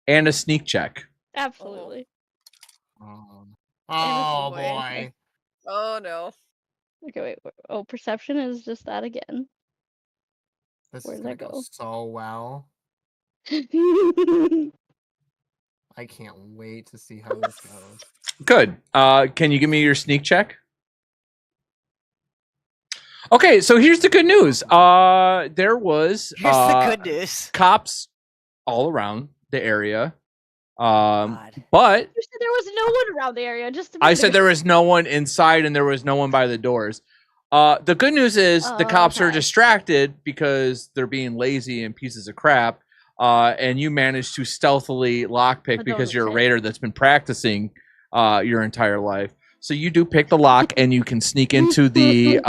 And a sneak check. Absolutely. Oh boy. boy. Oh no. Okay, wait. Oh, perception is just that again. This Where is did gonna that go go? so well. I can't wait to see how this goes. Good. Can you give me your sneak check? Okay, so here's the good news. There was Here's the good news. cops all around the area. God. But You said there was no one around the area. I said there was no one inside and there was no one by the doors. The good news is the cops are distracted because they're being lazy and pieces of crap. And you managed to stealthily lockpick because you're a raider that's been practicing your entire life. So you do pick the lock and you can sneak into the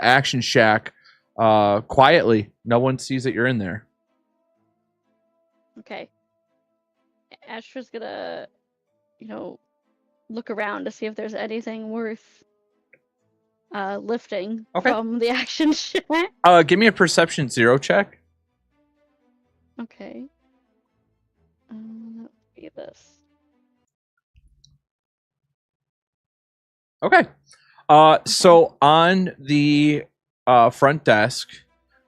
action shack quietly. No one sees that you're in there. Okay. Astra's gonna, look around to see if there's anything worth lifting from the action shack. Give me a perception 0 check. Okay. Let's see this. Okay. So on the front desk,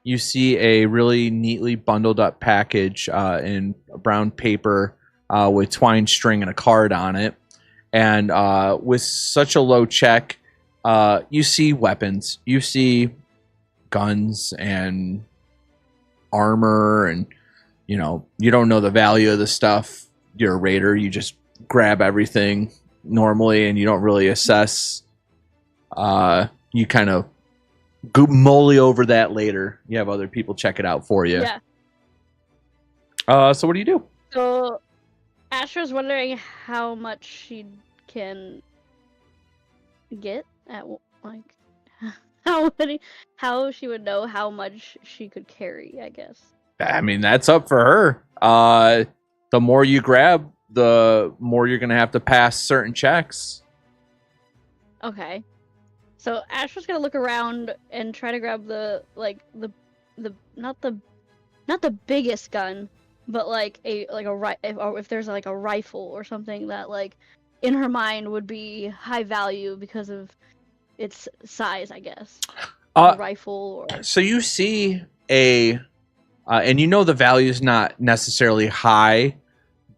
you see a really neatly bundled up package in brown paper with twine string and a card on it. And with such a low check, you see weapons. You see guns and armor, and you don't know the value of the stuff. You're a raider. You just grab everything normally, and you don't really assess. You kind of mull over that later. You have other people check it out for you. Yeah. So what do you do? So Astra's wondering how much she can get at how she would know how much she could carry, I guess. I mean, that's up for her. The more you grab, the more you're gonna have to pass certain checks. Okay. So Astra's gonna look around and try to grab the not the biggest gun, but if there's like a rifle or something that like in her mind would be high value because of its size, I guess. A rifle or. So you see and the value is not necessarily high,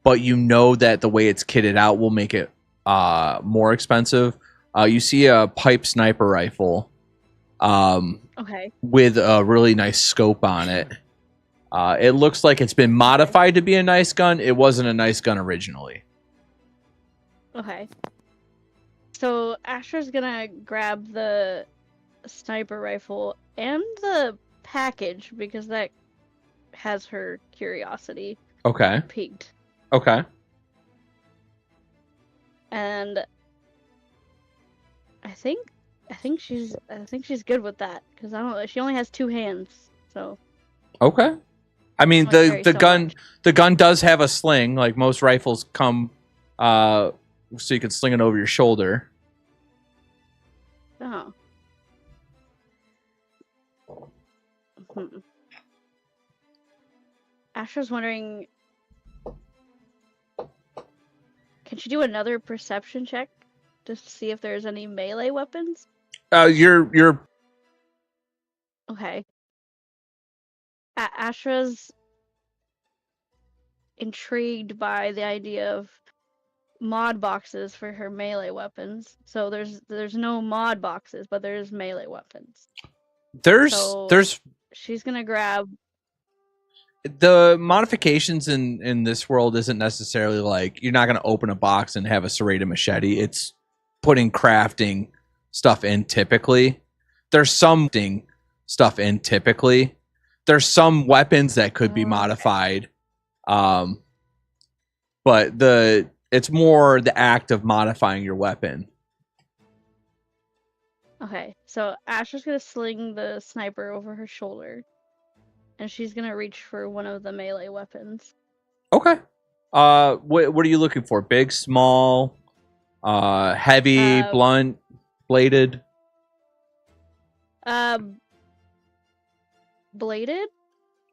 but you know that the way it's kitted out will make it more expensive. You see a pipe sniper rifle with a really nice scope on it. It looks like it's been modified to be a nice gun. It wasn't a nice gun originally. Okay. So Astra's gonna grab the sniper rifle and the package because that has her curiosity piqued. Okay. And I think she's good with that because I don't know. She only has 2 hands, so. Okay. I mean, Like, very the so gun much. the gun does have a sling. Like most rifles come, so you can sling it over your shoulder. Oh. Hmm. Asher's wondering, can she do another perception check just to see if there's any melee weapons? You're Okay. Ashra's intrigued by the idea of mod boxes for her melee weapons. So there's no mod boxes, but there's melee weapons. So there's she's gonna grab. the modifications in this world isn't necessarily like you're not going to open a box and have a serrated machete. It's putting crafting stuff in typically. There's some stuff in typically. There's some weapons that could be Okay. modified. But it's more the act of modifying your weapon. Okay, so Asher's gonna sling the sniper over her shoulder, and she's gonna reach for one of the melee weapons. Okay. What are you looking for? Big, small, heavy, blunt, bladed? Bladed,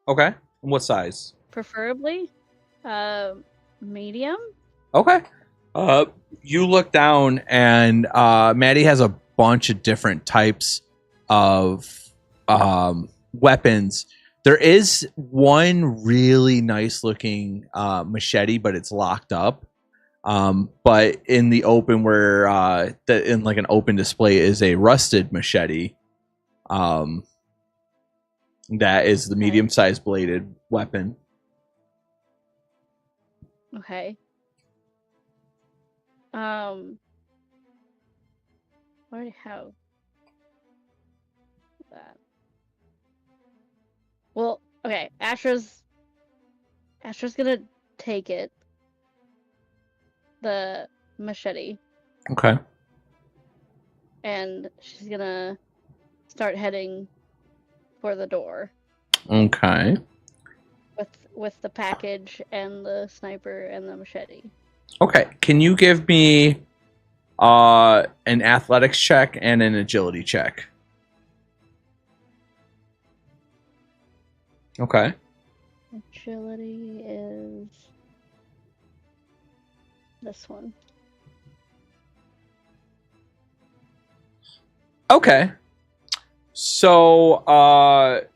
Okay. And what size? preferably. Medium. Okay. You look down and Maddie has a bunch of different types of weapons. There is one really nice looking machete, but it's locked up. But in the open, where in like an open display is a rusted machete. That is the medium-sized bladed weapon. Okay. I already have that. Well, okay. Astra's gonna take it. The machete. Okay. And she's gonna start heading for the door. Okay. With the package and the sniper and the machete. Okay. Can you give me an athletics check and an agility check? Okay. Agility is this one. Okay. So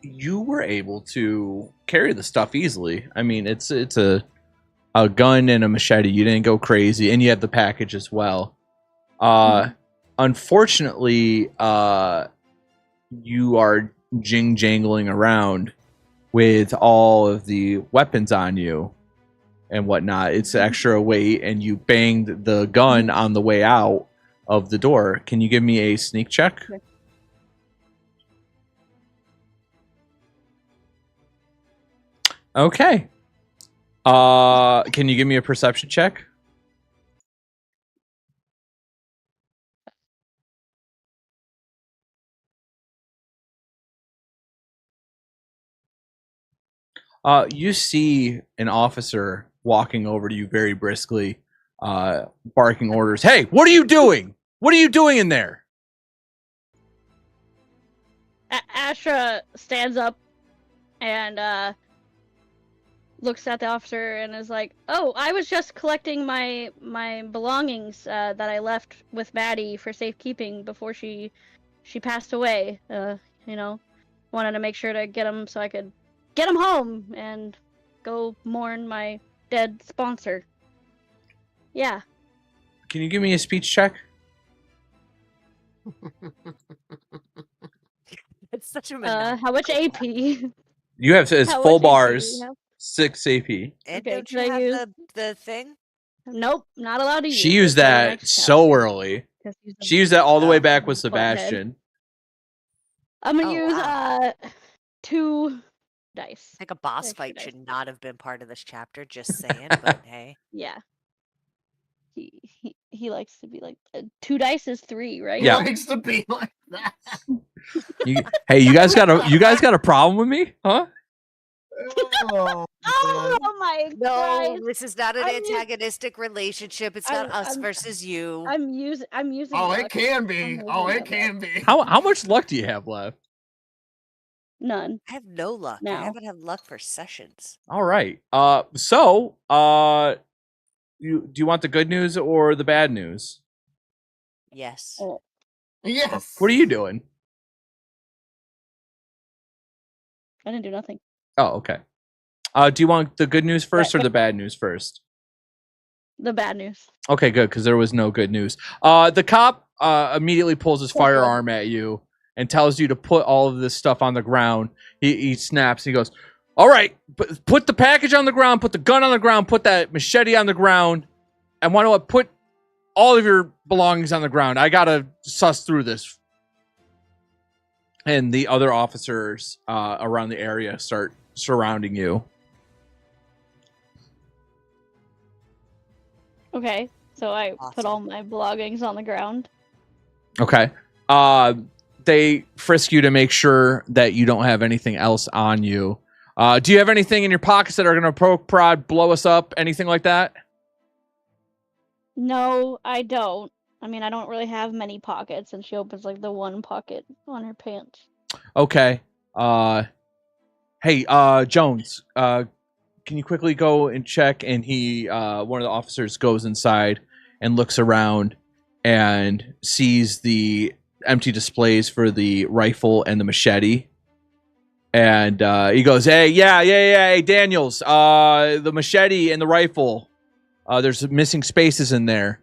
you were able to carry the stuff easily. I mean, it's a gun and a machete. You didn't go crazy, and you have the package as well. Unfortunately, you are jangling around with all of the weapons on you and whatnot. It's extra weight, and you banged the gun on the way out of the door. Can you give me a sneak check? Okay. Can you give me a perception check? You see an officer walking over to you very briskly, barking orders. Hey, what are you doing? What are you doing in there? Astra stands up and looks at the officer and is like, "Oh, I was just collecting my belongings that I left with Maddie for safekeeping before she passed away. You know, wanted to make sure to get them so I could get them home and go mourn my dead sponsor." Yeah. Can you give me a speech check? It's such a monopoly. How much AP? You have it's How full much AP do bars, you have? 6 AP. And Okay, don't you can I have the thing? Nope, not allowed to use. She used it till the that next so chapter. early. 'Cause he's a She used that all the way back with butthead. Sebastian. I'm gonna Oh, use wow. 2 dice. Like a boss Extra fight dice. should not have been part of this chapter, just saying, but hey. Yeah. He likes to be like 2 dice is 3, right? Yeah. Likes to be like that. Hey, you guys got a problem with me? Huh? Oh, Oh my No, Christ. this is not an I'm u- antagonistic relationship. It's not us I'm- versus you. I'm using. oh, luck. it can be. I'm Oh, using it my can be. How much luck do you have left? None. I have no luck. I Now. haven't had luck for sessions. All right. Do you want the good news or the bad news? Yes. Oh, Yes. What are you doing? I didn't do nothing. Oh, okay. Do you want the good news first or the bad news first? The bad news. Okay, good, because there was no good news. The cop immediately pulls his firearm at you and tells you to put all of this stuff on the ground. He snaps. He goes, "All right, put the package on the ground, put the gun on the ground, put that machete on the ground, and why don't I put all of your belongings on the ground? I gotta suss through this." And the other officers around the area start surrounding you. Okay, so I put Awesome. all my belongings on the ground. Okay. They frisk you to make sure that you don't have anything else on you. Do you have anything in your pockets that are going to poke, prod, blow us up, anything like that? No, I don't. I mean, I don't really have many pockets, and she opens like the one pocket on her pants. Okay. Hey, Jones, can you quickly go and check? And one of the officers goes inside and looks around and sees the empty displays for the rifle and the machete. And he goes, hey, Daniels, the machete and the rifle. There's missing spaces in there.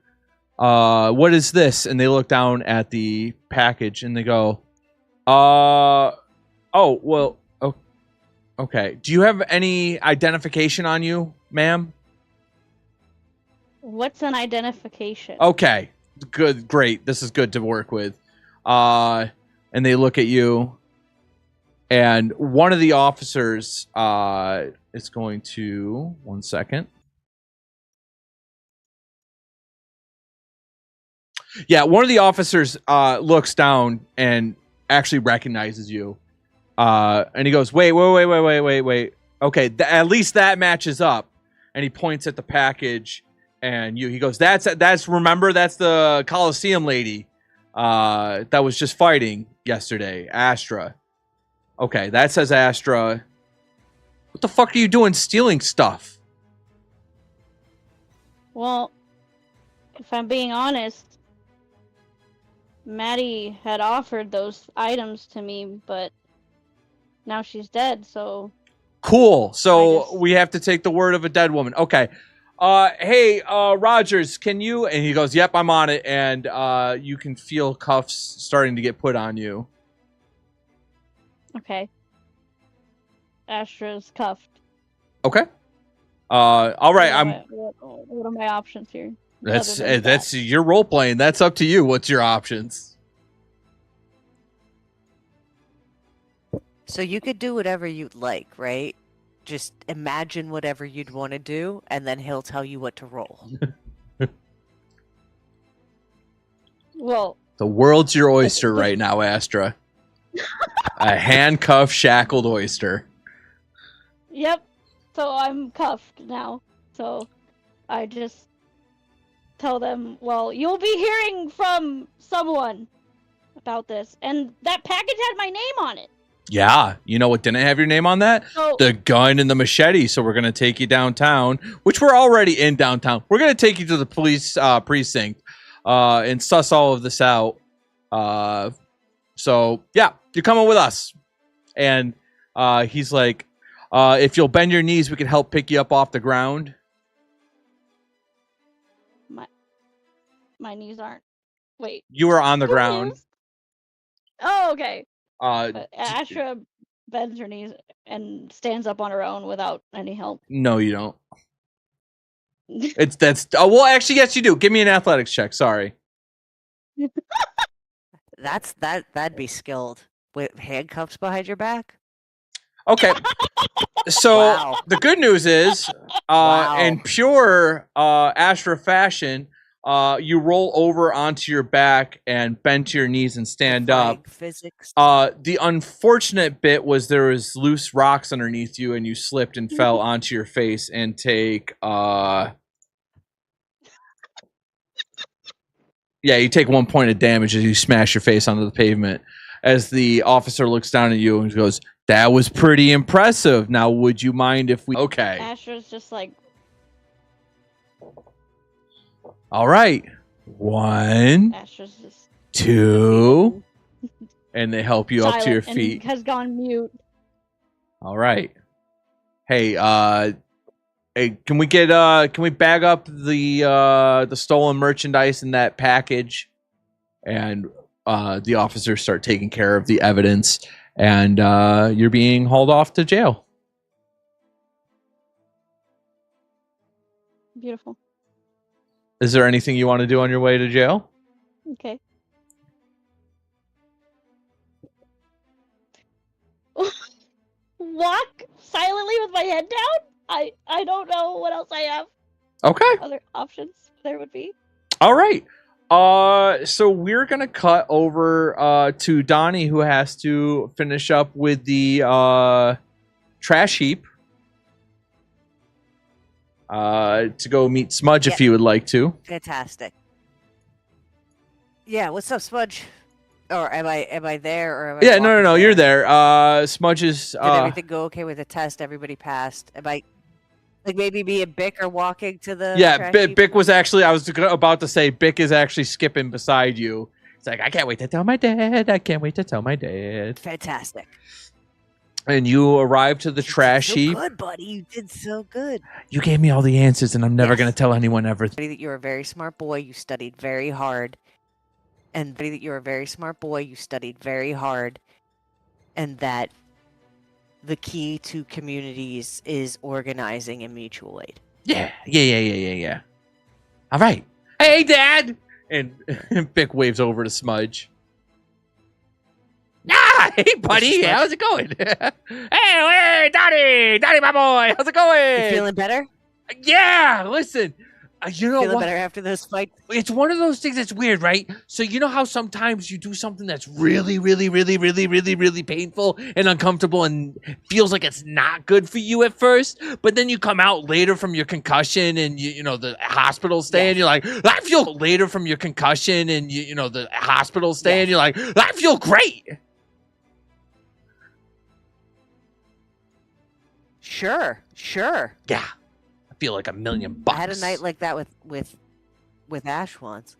What is this? And they look down at the package and they go, oh, well, okay. Do you have any identification on you, ma'am? What's an identification? Okay. Good, great. This is good to work with. And they look at you, and one of the officers is going to 1 second. Yeah, one of the officers looks down and actually recognizes you. And he goes, wait. Okay, at least that matches up. And he points at the package, and he goes, that's the Coliseum lady that was just fighting yesterday, Astra. Okay, that says Astra. What the fuck are you doing stealing stuff? Well, if I'm being honest, Maddie had offered those items to me, but now she's dead, so... Cool. So we have to take the word of a dead woman. Okay. Hey, Rogers, can you... And he goes, yep, I'm on it. And you can feel cuffs starting to get put on you. Okay. Astra's cuffed. Okay. All right. What are my options here? That's your role playing. That's up to you. What's your options? So you could do whatever you'd like, right? Just imagine whatever you'd want to do, and then he'll tell you what to roll. Well, The world's your oyster right now, Astra. A handcuffed, shackled oyster. yep. So I'm cuffed now. So I just tell them, well, you'll be hearing from someone about this. And that package had my name on it. Yeah. You know what didn't have your name on that? So The gun and the machete. So we're going to take you downtown, which we're already in downtown. We're going to take you to the police precinct and suss all of this out. So, yeah, you're coming with us. And he's like, if you'll bend your knees, we can help pick you up off the ground. my knees aren't. Wait. You are on the Who ground. is? Oh, okay. Uh, But Astra bends her knees and stands up on her own without any help. no, you don't. Well, actually, yes, you do. Give me an athletics check. Sorry. That'd be skilled. With handcuffs behind your back? Okay. So Wow. the good news is, Wow. in pure Astra fashion, You roll over onto your back and bend to your knees and stand Defying up. Physics. The unfortunate bit was there was loose rocks underneath you, and you slipped and fell onto your face and take you take 1 point of damage as you smash your face onto the pavement. As the officer looks down at you and goes, "That was pretty impressive. Now, would you mind if we?" Okay. Asher's just like, All right. 1, Asher's just 2, and they help you up to your silent feet. and has gone mute. All right. Hey, can we bag up the stolen merchandise in that package? And the officers start taking care of the evidence, and you're being hauled off to jail. Beautiful. Is there anything you want to do on your way to jail? Okay. Walk silently with my head down? I don't know what else I have. Okay. Other options there would be. All right. So we're gonna cut over to Donnie, who has to finish up with the trash heap. To go meet Smudge if you would like to. Fantastic. Yeah, what's up, Smudge? Or am I there? Or am I Yeah, no, walking you're there. Smudge is. Did everything go okay with the test? Everybody passed. Am I like maybe me and Bick are walking to the trash heap? Bick was actually. I was about to say Bick is actually skipping beside you. It's like, I can't wait to tell my dad. I can't wait to tell my dad. Fantastic. And you arrive to the You trash did so heap. good, buddy. You did so good. You gave me all the answers, and I'm never Yes. gonna tell anyone ever. That you're a very smart boy. You studied very hard. And that you're a very smart boy. You studied very hard. And that the key to communities is organizing and mutual aid. Yeah. All right. Hey, Dad. And Bick waves over to Smudge. Ah, hey, buddy. Smudge? How's it going? hey, Donnie, my boy. How's it going? You feeling better? Yeah. Listen, you know Feeling what? better after those fights? It's one of those things that's weird, right? So you know how sometimes you do something that's really painful and uncomfortable and feels like it's not good for you at first, but then you come out later from your concussion and you know the hospital stay, and you're like, I feel later from your concussion and you know the hospital stay, and you're like, I feel great. Sure. Yeah, I feel like $1 million. I had a night like that with Ash once.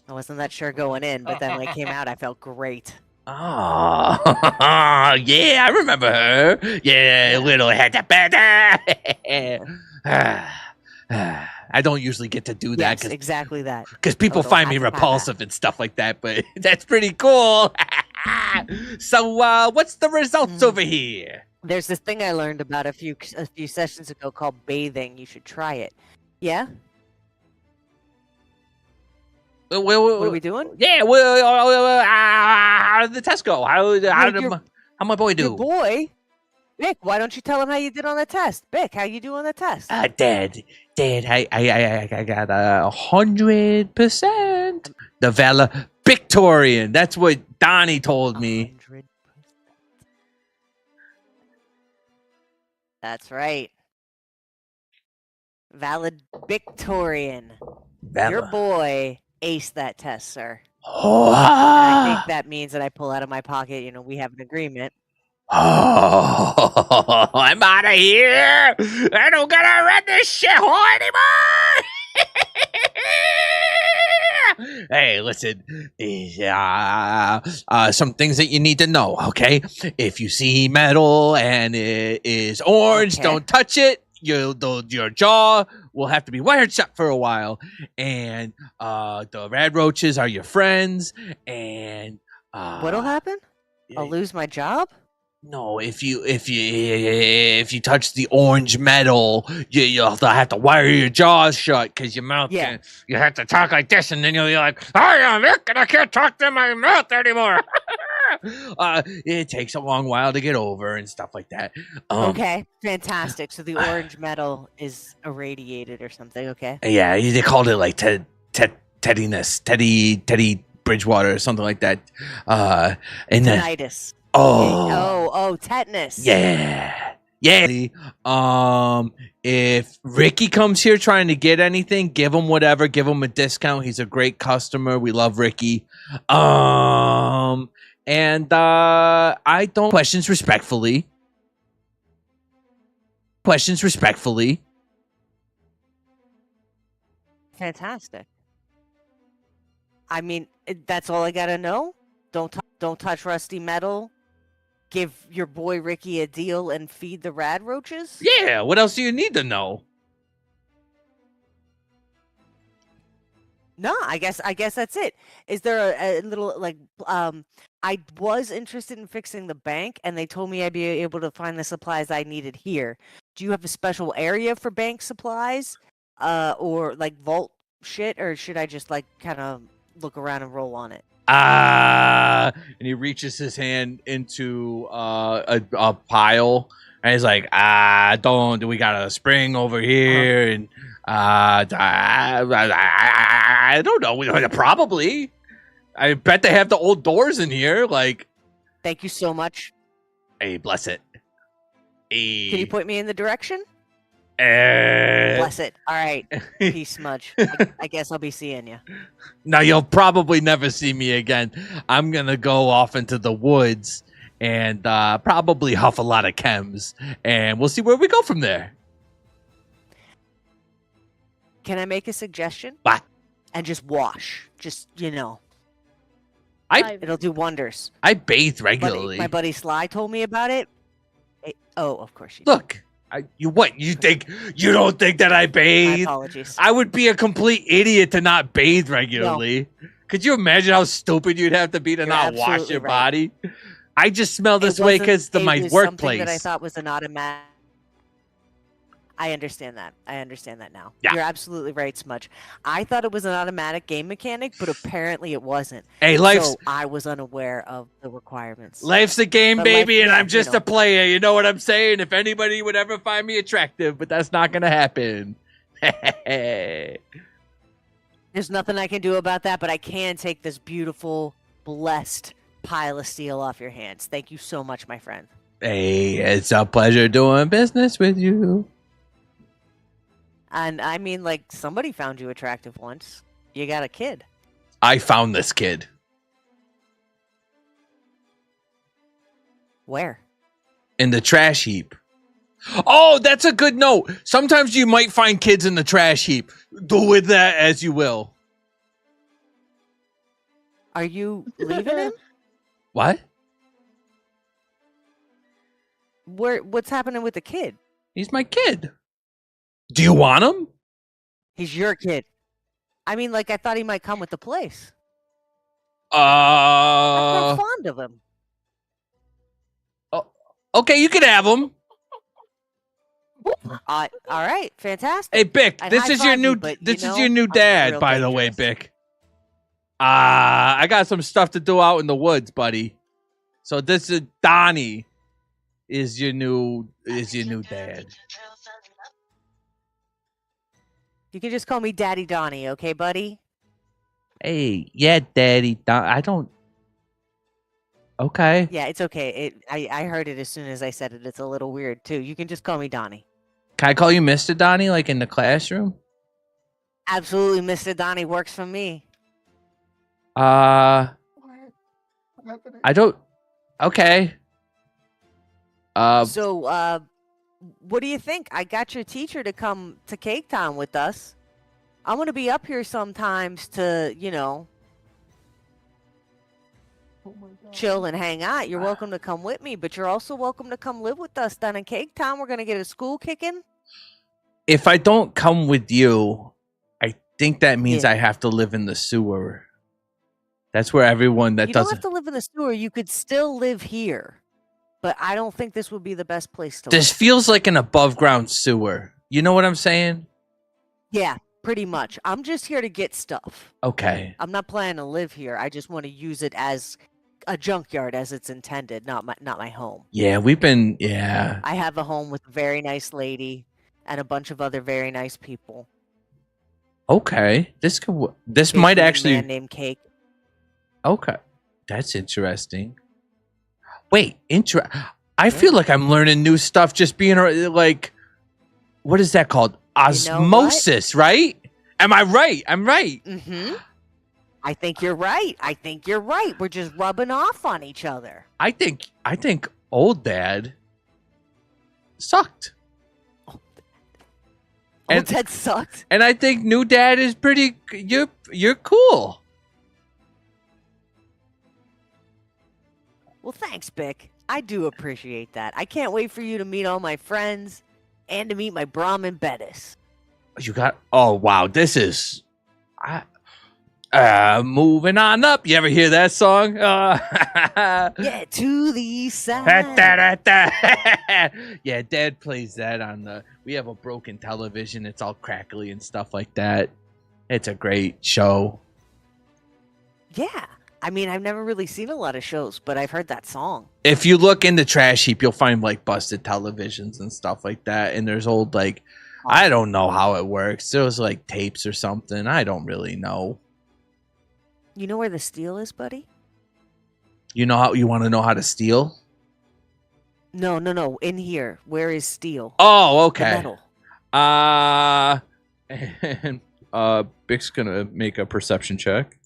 I wasn't that sure going in, but then when I came out, I felt great. Oh, yeah, I remember her. Yeah, little head. I don't usually get to do that Yes, exactly that. because people Little find me hat-ta-ta. repulsive and stuff like that, but that's pretty cool. So, what's the results over here? There's this thing I learned about a few sessions ago called bathing. You should try it. Yeah? Well, What are we doing? yeah, well, how did the test go? How did your- my boy do? Your boy? Vic, why don't you tell him how you did on the test? Vic, how you do on the test? Dad, I got 100%. The valedictorian. That's what Donnie told me. 100%. That's right. Valedictorian. Your boy aced that test, sir. Oh, And I think that means that I pull out of my pocket, we have an agreement. oh, I'm out of here. I don't gotta run this shithole anymore. Hey, listen, some things that you need to know, okay? If you see metal and it is orange, Okay. don't touch it. Your jaw will have to be wired shut for a while. And the red roaches are your friends. And What'll happen? I'll lose my job? No, if you touch the orange metal, you'll have to wire your jaws shut because your mouth Yeah. you have to talk like this, and then you'll be like, "Hi, I'm Vic, and I can't talk to my mouth anymore." It takes a long while to get over and stuff like that. Okay, fantastic. So the orange metal is irradiated or something, okay? Yeah, they called it like Teddy Bridgewater or something like that. And then Tinnitus. oh Tetanus. yeah. If Ricky comes here trying to get anything, give him whatever, give him a discount. He's a great customer. We love Ricky. And I don't questions respectfully. Fantastic. I mean, that's all I gotta know. Don't touch rusty metal. Give your boy Ricky a deal and feed the rad roaches. Yeah, what else do you need to know? No, I guess that's it. Is there a little like I was interested in fixing the bank, and they told me I'd be able to find the supplies I needed here. Do you have a special area for bank supplies, or like vault shit, or should I just like kind of look around and roll on it? And he reaches his hand into a pile, and he's like, don't. We got a spring over here, and I don't know. Probably, I bet they have the old doors in here. Like, Thank you so much. hey, bless it. Hey, Can you point me in the direction? eh. Bless it. All right. Peace, Smudge. I guess I'll be seeing you. Now you'll probably never see me again. I'm gonna go off into the woods and probably huff a lot of chems, and we'll see where we go from there. Can I make a suggestion? What? And just wash. Just, I it'll do wonders. I bathe regularly. My buddy Sly told me about it. Of course you did. Look, you don't think that I My bathe? apologies. I would be a complete idiot to not bathe regularly. Could you imagine how stupid you'd have to be to You're not wash absolutely your right. body? I just smell this It way wasn't- because it my was workplace. something that I thought was an automatic. I understand that. Now. Yeah. You're absolutely right, Smudge. I thought it was an automatic game mechanic, but apparently it wasn't. Hey, life's So I was unaware of the requirements. Life's a game, But baby, life- and yeah, I'm just you know. a player. You know what I'm saying? If anybody would ever find me attractive, but that's not gonna happen. There's nothing I can do about that, but I can take this beautiful, blessed pile of steel off your hands. Thank you so much, my friend. Hey, it's a pleasure doing business with you. And I mean, like, somebody found you attractive once. You got a kid. I found this kid. Where? In the trash heap. Oh, that's a good note. Sometimes you might find kids in the trash heap. Do with that as you will. Are you leaving him? What? What's happening with the kid? He's my kid. Do you want him? He's your kid. I mean, like, I thought he might come with the place. I'm fond of him. Okay, you can have him. All right, fantastic. Hey, Bick, I'd this is your high-five new you, but, this you is know, your new I'm dad, real by the way, dangerous. Bick. I got some stuff to do out in the woods, buddy. So this is Donnie is your new dad. You can just call me Daddy Donnie, okay, buddy? Hey, yeah, Daddy. I don't. Okay. Yeah, it's okay. I heard it as soon as I said it. It's a little weird, too. You can just call me Donnie. Can I call you Mr. Donnie, like in the classroom? Absolutely, Mr. Donnie works for me. I don't. Okay. So, what do you think? I got your teacher to come to Cake Town with us. I'm going to be up here sometimes to, chill and hang out. You're welcome to come with me, but you're also welcome to come live with us down in Cake Town. We're going to get a school kicking. If I don't come with you, I think that means Yeah. I have to live in the sewer. That's where everyone that You don't doesn't. have to live in the sewer. You could still live here, but I don't think this would be the best place to This live. feels like an above ground sewer. You know what I'm saying? Yeah, pretty much. I'm just here to get stuff. Okay. I'm not planning to live here. I just want to use it as a junkyard as it's intended, not my home. Yeah, we've been. Yeah. I have a home with a very nice lady and a bunch of other very nice people. Okay, this Based might on a actually. man named Cake. Okay, that's interesting. Wait, I feel like I'm learning new stuff just being like, what is that called? You know what? Osmosis, right? Am I right? I'm right. Mm-hmm. I think you're right. We're just rubbing off on each other. I think old dad sucked. Old Dad sucked. And I think new dad is pretty. You're cool. Well, thanks, Bick. I do appreciate that. I can't wait for you to meet all my friends and to meet my Brahmin Bettis. You got. Oh wow, this is. Moving on up. You ever hear that song? Yeah, to the east side. Yeah, Dad plays that on the. We have a broken television. It's all crackly and stuff like that. It's a great show. Yeah. I mean, I've never really seen a lot of shows, but I've heard that song. If you look in the trash heap, you'll find like busted televisions and stuff like that. And there's old like, I don't know how it works. There was like tapes or something. I don't really know. You know where the steel is, buddy? You know how you want to know how to steal? No. In here. Where is steel? Oh, The okay. metal. And Bick's gonna make a perception check.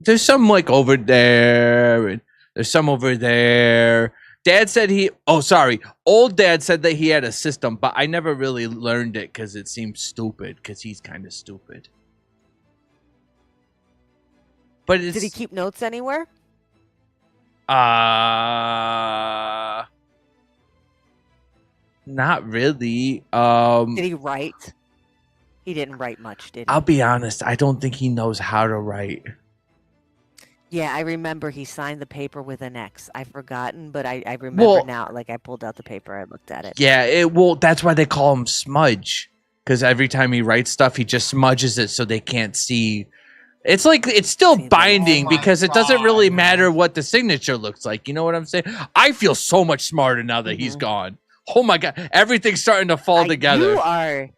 There's some like over there, and there's some over there. Dad said Old Dad said that he had a system, but I never really learned it because it seemed stupid. Because he's kind of stupid. But it's, Did he keep notes anywhere? not really. Did he write? He didn't write much, did he? I'll be honest. I don't think he knows how to write. Yeah, I remember he signed the paper with an X. I've forgotten, but I remember now. Like, I pulled out the paper, I looked at it. Yeah, that's why they call him Smudge. Because every time he writes stuff, he just smudges it so they can't see. It's like, it's still See, binding oh my because it doesn't really God. matter what the signature looks like. You know what I'm saying? I feel so much smarter now that he's Mhm. gone. Oh my God. Everything's starting to fall together. You are.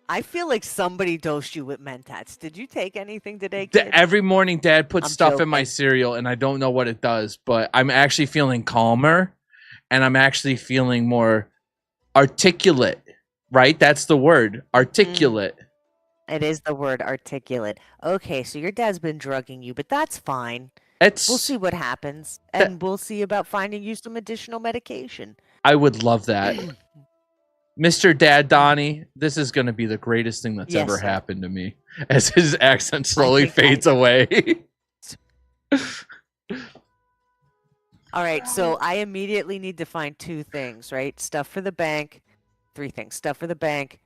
I feel like somebody dosed you with Mentats. Did you take anything today, kid? Every morning, Dad puts I'm stuff in my joking. cereal, and I don't know what it does, but I'm actually feeling calmer, and I'm actually feeling more articulate. Right? That's the word, articulate. It is the word articulate. Okay, so your dad's been drugging you, but that's fine. It's. We'll see what happens, That- and we'll see about finding you some additional medication. I would love that. Mr. Dad Donnie, this is going to be the greatest thing that's Yes, ever sir. happened to me as his accent slowly think I- fades away. All right, so I immediately need to find 2 things, right? Stuff for the bank. 3 things. Stuff for the bank.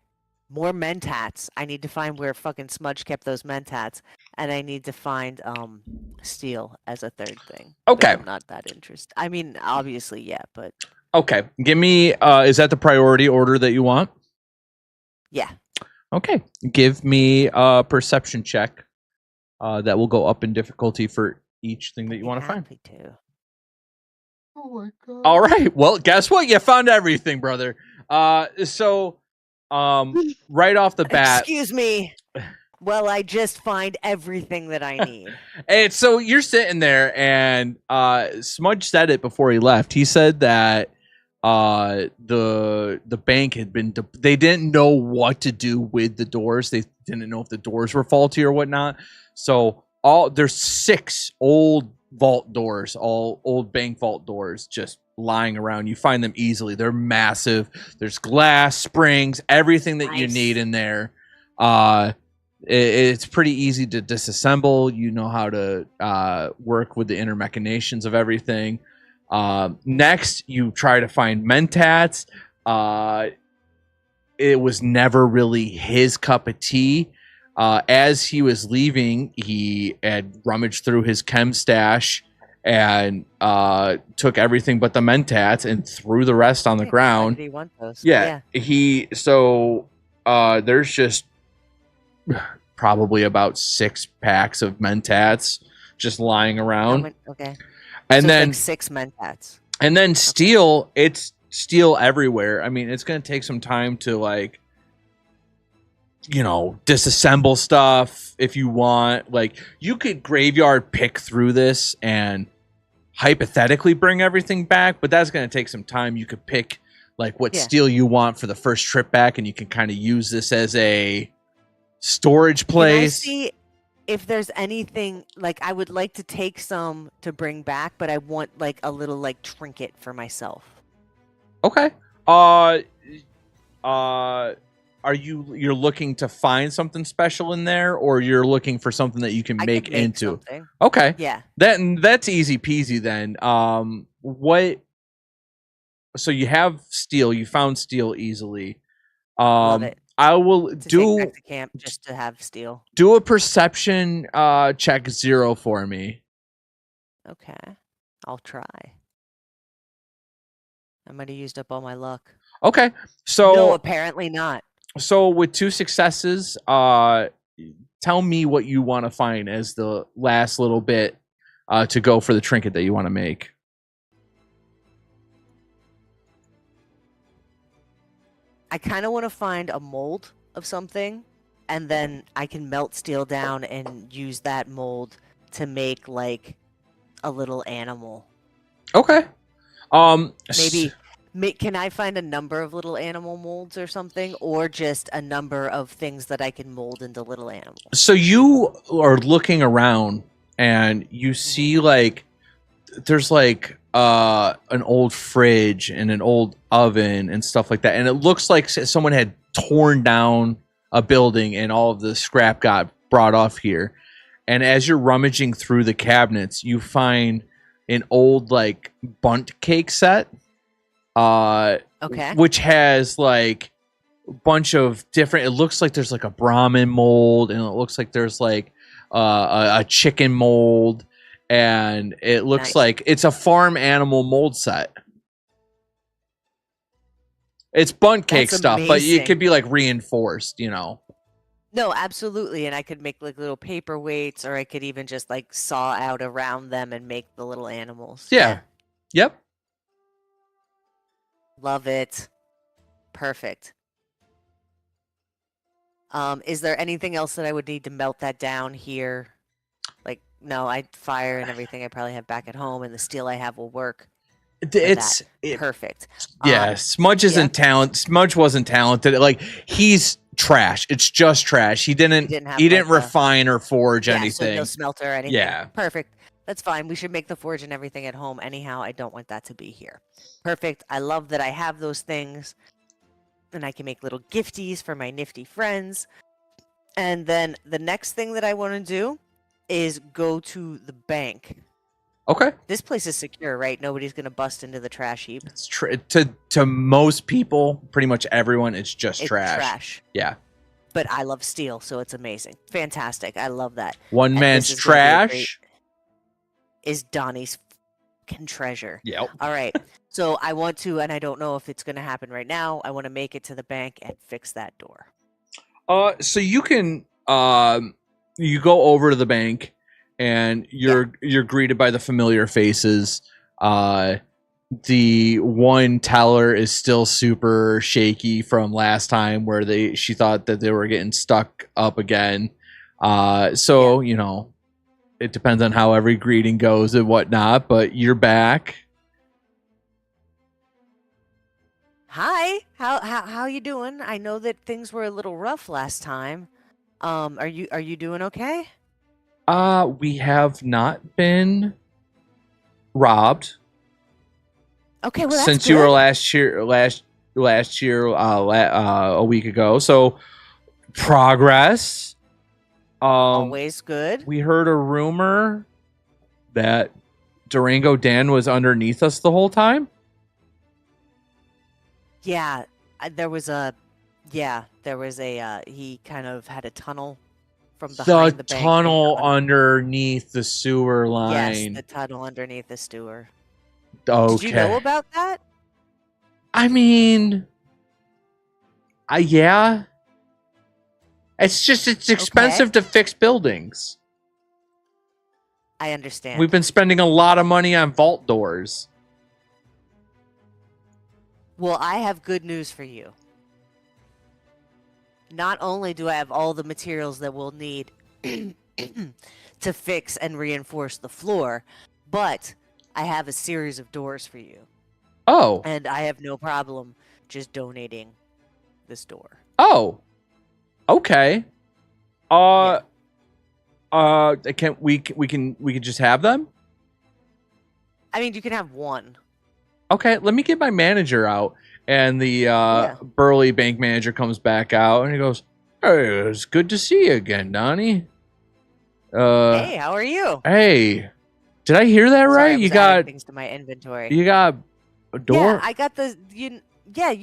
More Mentats. I need to find where fucking Smudge kept those Mentats. And I need to find steel as a 3rd thing. But Okay. I'm not that interested. I mean, obviously, yeah, but Okay. Give me, is that the priority order that you want? yeah. Okay. Give me a perception check that will go up in difficulty for each thing that you want to find. Happy to. Oh my God. All right. Well, guess what? You found everything, brother. So right off the bat, Excuse me. Well, I just find everything that I need. and so you're sitting there, and Smudge said it before he left. He said that the bank had been they didn't know what to do with the doors. They didn't know if the doors were faulty or whatnot. So there's 6 old vault doors, all old bank vault doors, just lying around. You find them easily. They're massive. There's glass, springs, everything that you Nice. need in there. It's pretty easy to disassemble. You know how to work with the inner machinations of everything. Next, you try to find Mentats. It was never really his cup of tea. As he was leaving, he had rummaged through his chem stash and took everything but the Mentats and threw the rest on the Why ground. did he want those? Yeah, there's just probably about 6 packs of Mentats just lying How around. okay. And So then like 6 Mentats. and then steel, it's steel everywhere. I mean, it's going to take some time to like disassemble stuff if you want. Like, you could graveyard pick through this and hypothetically bring everything back, but that's going to take some time. You could pick like what steel you want for the first trip back, and you can kind of use this as a storage place. Can I see if there's anything, like, I would like to take some to bring back, but I want like a little like trinket for myself. Okay. You're looking to find something special in there, or you're looking for something that you can make into? Something. Okay. Yeah. That's easy peasy then. So you have steel, you found steel easily. Love it. I will Take do back to camp just to have steel. do a perception check 0 for me. Okay. I'll try. I might have used up all my luck. Okay. So no, apparently not. So with 2 successes, tell me what you want to find as the last little bit to go for the trinket that you want to make. I kind of want to find a mold of something, and then I can melt steel down and use that mold to make like a little animal. Okay. Maybe can I find a number of little animal molds or something, or just a number of things that I can mold into little animals? So you are looking around and you see like there's like an old fridge and an old oven and stuff like that, and it looks like someone had torn down a building and all of the scrap got brought off here. And as you're rummaging through the cabinets, you find an old like bunt cake set, Okay. which has like a bunch of different, it looks like there's like a Brahmin mold, and it looks like there's like a chicken mold, and it looks Nice. like it's a farm animal mold set. It's bunt cake That's stuff, but it amazing. could be like reinforced, No, absolutely. And I could make like little paperweights, or I could even just like saw out around them and make the little animals. Yeah. Yep. Love it. Perfect. Is there anything else that I would need to melt that down here? Like, no, fire and everything I probably have back at home, and the steel I have will work. Perfect. Yeah, Smudge isn't talent. Smudge wasn't talented. Like, he's trash. It's just trash. He didn't refine or forge anything. So no smelter or anything. Yeah. Perfect. That's fine. We should make the forge and everything at home anyhow. I don't want that to be here. Perfect. I love that I have those things. And I can make little gifties for my nifty friends. And then the next thing that I want to do is go to the bank. Okay. This place is secure, right? Nobody's going to bust into the trash heap. It's to most people, pretty much everyone, it's just trash. Yeah. But I love steel, so it's amazing. Fantastic. I love that. One And man's this is gonna be a trash is Donnie's fucking treasure. Yep. All right. So I want to, and I don't know if it's going to happen right now, I want to make it to the bank and fix that door. So you can you go over to the bank, and you're greeted by the familiar faces. The one teller is still super shaky from last time, where she thought that they were getting stuck up again. It depends on how every greeting goes and whatnot, but you're back. Hi. How you doing? I know that things were a little rough last time. Are you doing okay? We have not been robbed. Okay, well, that's since good. you were last year a week ago. So progress. Always good. We heard a rumor that Durango Dan was underneath us the whole time. Yeah, there was a he kind of had a tunnel from behind the bank. Tunnel underneath the sewer line. Yes, the tunnel underneath the sewer. Okay. Did you know about that? I mean, yeah. It's expensive to fix buildings. I understand. We've been spending a lot of money on vault doors. Well, I have good news for you. not only do I have all the materials that we'll need to fix and reinforce the floor, but I have a series of doors for you. Oh. And I have no problem just donating this door. Oh. Okay. Can we can just have them? I mean, you can have one. Okay, let me get my manager out. And the burly bank manager comes back out and he goes, "Hey, it's good to see you again, Donnie. Hey, how are you? Hey, did I hear that Sorry, right? I was You adding got things to my inventory. you got a door? Yeah, I got the you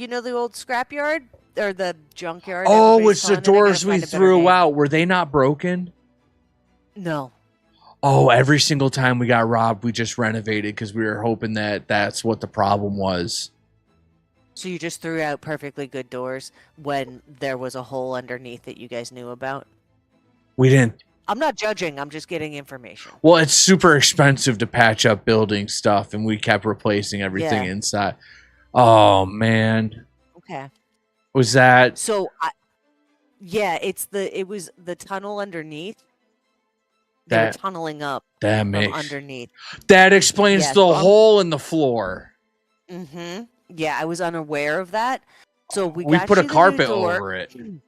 know the old scrapyard or the junkyard. Oh, everybody's it's the calling it. I gotta doors we find a better threw name. out. Were they not broken? No. Oh, every single time we got robbed, we just renovated because we were hoping that that's what the problem was. So you just threw out perfectly good doors when there was a hole underneath that you guys knew about? We didn't. I'm not judging. I'm just getting information. Well, it's super expensive to patch up building stuff, and we kept replacing everything Yeah. inside. Oh man, Okay. was that? So it was the tunnel underneath. They were That tunneling up that from makes underneath. that explains Yeah, the so I'm- hole in the floor. Mm-hmm. Yeah, I was unaware of that. So we We got put a you the new carpet door, over it. and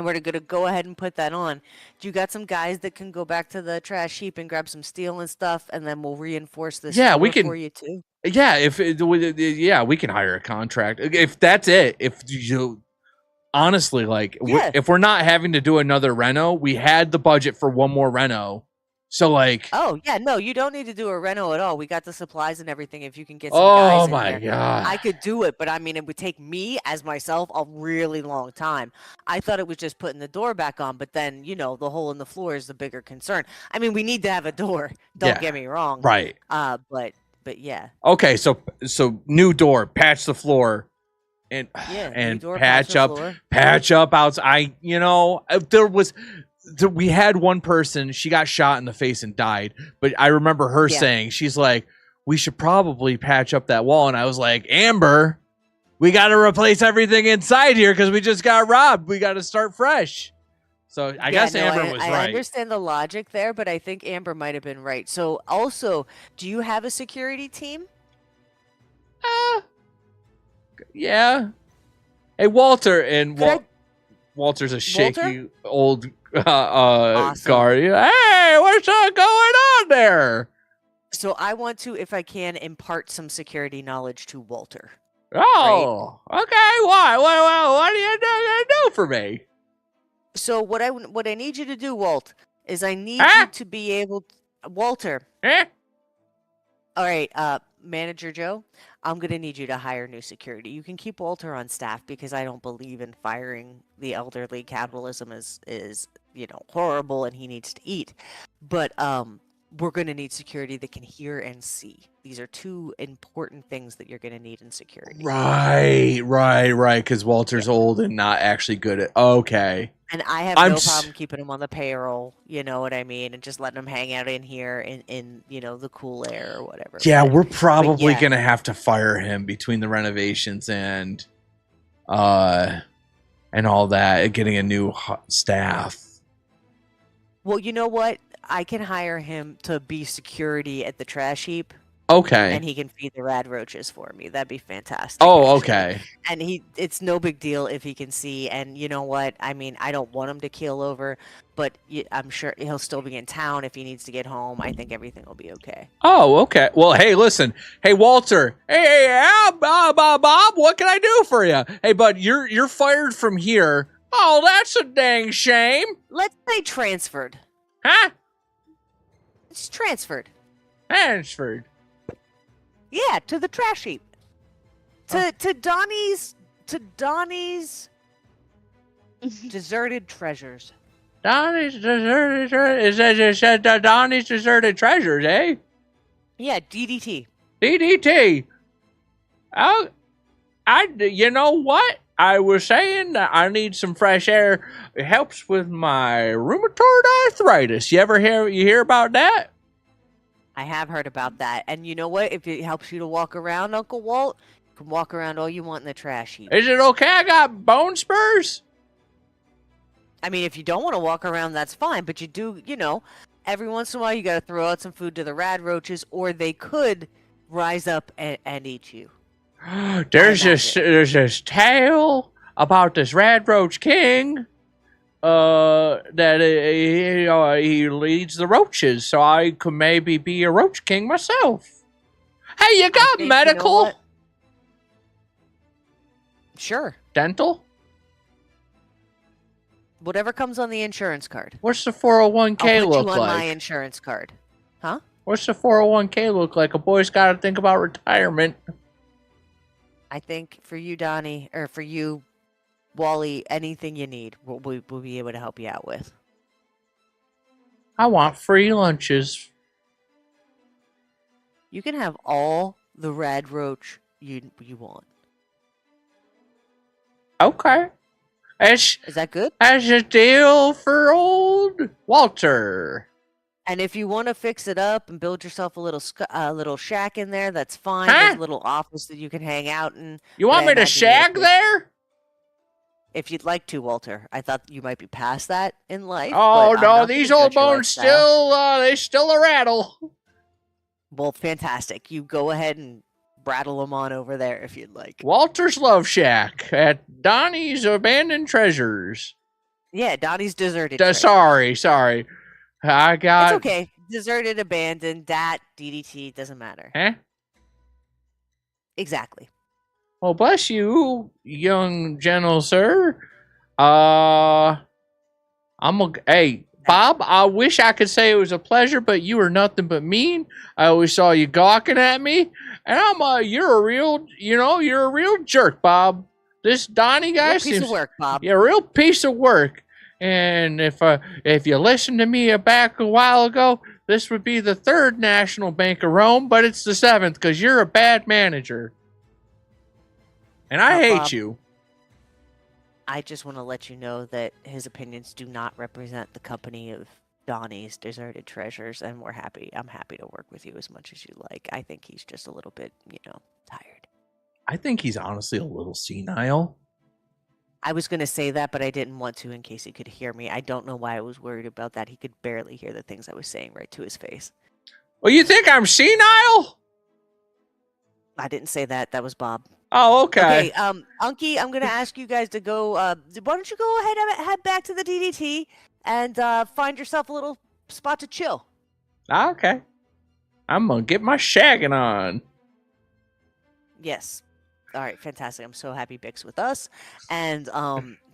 we're gonna go ahead and put that on. Do you got some guys that can go back to the trash heap and grab some steel and stuff, and then we'll reinforce this Yeah, we floor can- for you too? Yeah, yeah, we can hire a contract if that's it. If you honestly like, Yeah. if we're not having to do another reno, we had the budget for one more reno. So like, Oh yeah, no, you don't need to do a reno at all. We got the supplies and everything. If you can get some guys oh in my there. god, I could do it, but I mean, it would take me as myself a really long time. I thought it was just putting the door back on, but then, the hole in the floor is the bigger concern. I mean, we need to have a door. Don't Yeah, get me wrong. right? But yeah. Okay, so new door, patch the floor, and Yeah. new and door, patch the up floor. outside. We had one person, she got shot in the face and died, but I remember her Yeah. saying, she's like, we should probably patch up that wall, and I was like, Amber, we got to replace everything inside here because we just got robbed. We got to start fresh. So I guess Amber was I right. understand the logic there, but I think Amber might have been right. So also, do you have a security team? Yeah. Hey, Walter, and Could I- Walter's a shaky Walter? old Awesome. guard. Hey, what's going on there? So I want to, if I can, impart some security knowledge to Walter. Oh, okay. Why? What are you gonna do for me? So what I need you to do, Walt, is I need Huh? you to be able Walter. Eh? All right, Manager Joe, I'm going to need you to hire new security. You can keep Walter on staff because I don't believe in firing the elderly. Capitalism is horrible and he needs to eat. But we're going to need security that can hear and see. These are two important things that you're going to need in security. Right. Because Walter's old and not actually good at. Okay. And I have I'm no s- problem keeping him on the payroll, you know what I mean, and just letting him hang out in here in the cool air or whatever. Yeah, But- we're probably yeah. gonna have to fire him between the renovations and all that, getting a new staff. Well, you know what? I can hire him to be security at the trash heap, Okay. and he can feed the rad roaches for me. That'd be fantastic. Oh, actually. okay. And it's no big deal if he can see. And you know what? I mean, I don't want him to keel over, but I'm sure he'll still be in town if he needs to get home. I think everything will be okay. Oh, okay. Well, hey, listen. Hey, Walter. Hey, Bob. What can I do for you? Hey, bud, you're fired from here. Oh, that's a dang shame. Let's say transferred. Huh? It's transferred. Transferred. Yeah, to the trash heap. To Donnie's deserted treasures. Donnie's deserted treasures. It said Donnie's deserted treasures, eh? Yeah, DDT. DDT. Oh, you know what? I was saying that I need some fresh air. It helps with my rheumatoid arthritis. You hear about that? I have heard about that. And you know what? If it helps you to walk around, Uncle Walt, you can walk around all you want in the trash heap. Is it okay? I got bone spurs. I mean, if you don't want to walk around, that's fine. But you do, every once in a while, you got to throw out some food to the rad roaches, or they could rise up and eat you. There's this tale about this Red Roach King. That he leads the roaches, so I could maybe be a Roach King myself. Hey, you got think, medical? Sure. Dental? Whatever comes on the insurance card. What's the 401k I'll put look you on like? my insurance card. Huh? What's the 401k look like? A boy's got to think about retirement. I think for you, Donnie, or for you, Wally, anything you need, we'll be able to help you out with. I want free lunches. You can have all the rad roach you want. Okay. Is that good? As a deal for old Walter. And if you want to fix it up and build yourself a little shack in there, that's fine. Huh? There's a little office that you can hang out in. You want me to shag there? If you'd like to, Walter. I thought you might be past that in life. Oh but I'm no, not these gonna old judge your bones lifestyle. they still a rattle. Well, fantastic. You go ahead and brattle them on over there if you'd like. Walter's Love Shack at Donnie's Abandoned Treasures. Yeah, Donnie's deserted. Sorry. I got. It's okay. Deserted, abandoned, DAT, DDT, doesn't matter. Huh? Exactly. Well, bless you, young gentle sir. Hey, Bob, I wish I could say it was a pleasure, but you were nothing but mean. I always saw you gawking at me, and you're a real jerk, Bob. This Donnie guy Real seems piece of work, Bob. Yeah, a real piece of work. And if you listened to me back a while ago, this would be the 3rd National Bank of Rome, but it's the 7th because you're a bad manager. And I hate Bob, you. I just want to let you know that his opinions do not represent the company of Donnie's Deserted Treasures, and I'm happy to work with you as much as you like. I think he's just a little bit, tired. I think he's honestly a little senile. I was going to say that, but I didn't want to in case he could hear me. I don't know why I was worried about that. He could barely hear the things I was saying right to his face. Well, you think I'm senile? I didn't say that. That was Bob. Oh, okay. Okay, Unky, I'm going to ask you guys to go, why don't you go ahead and head back to the DDT and find yourself a little spot to chill. Okay. I'm going to get my shagging on. Yes. All right, fantastic. I'm so happy Bix with us. And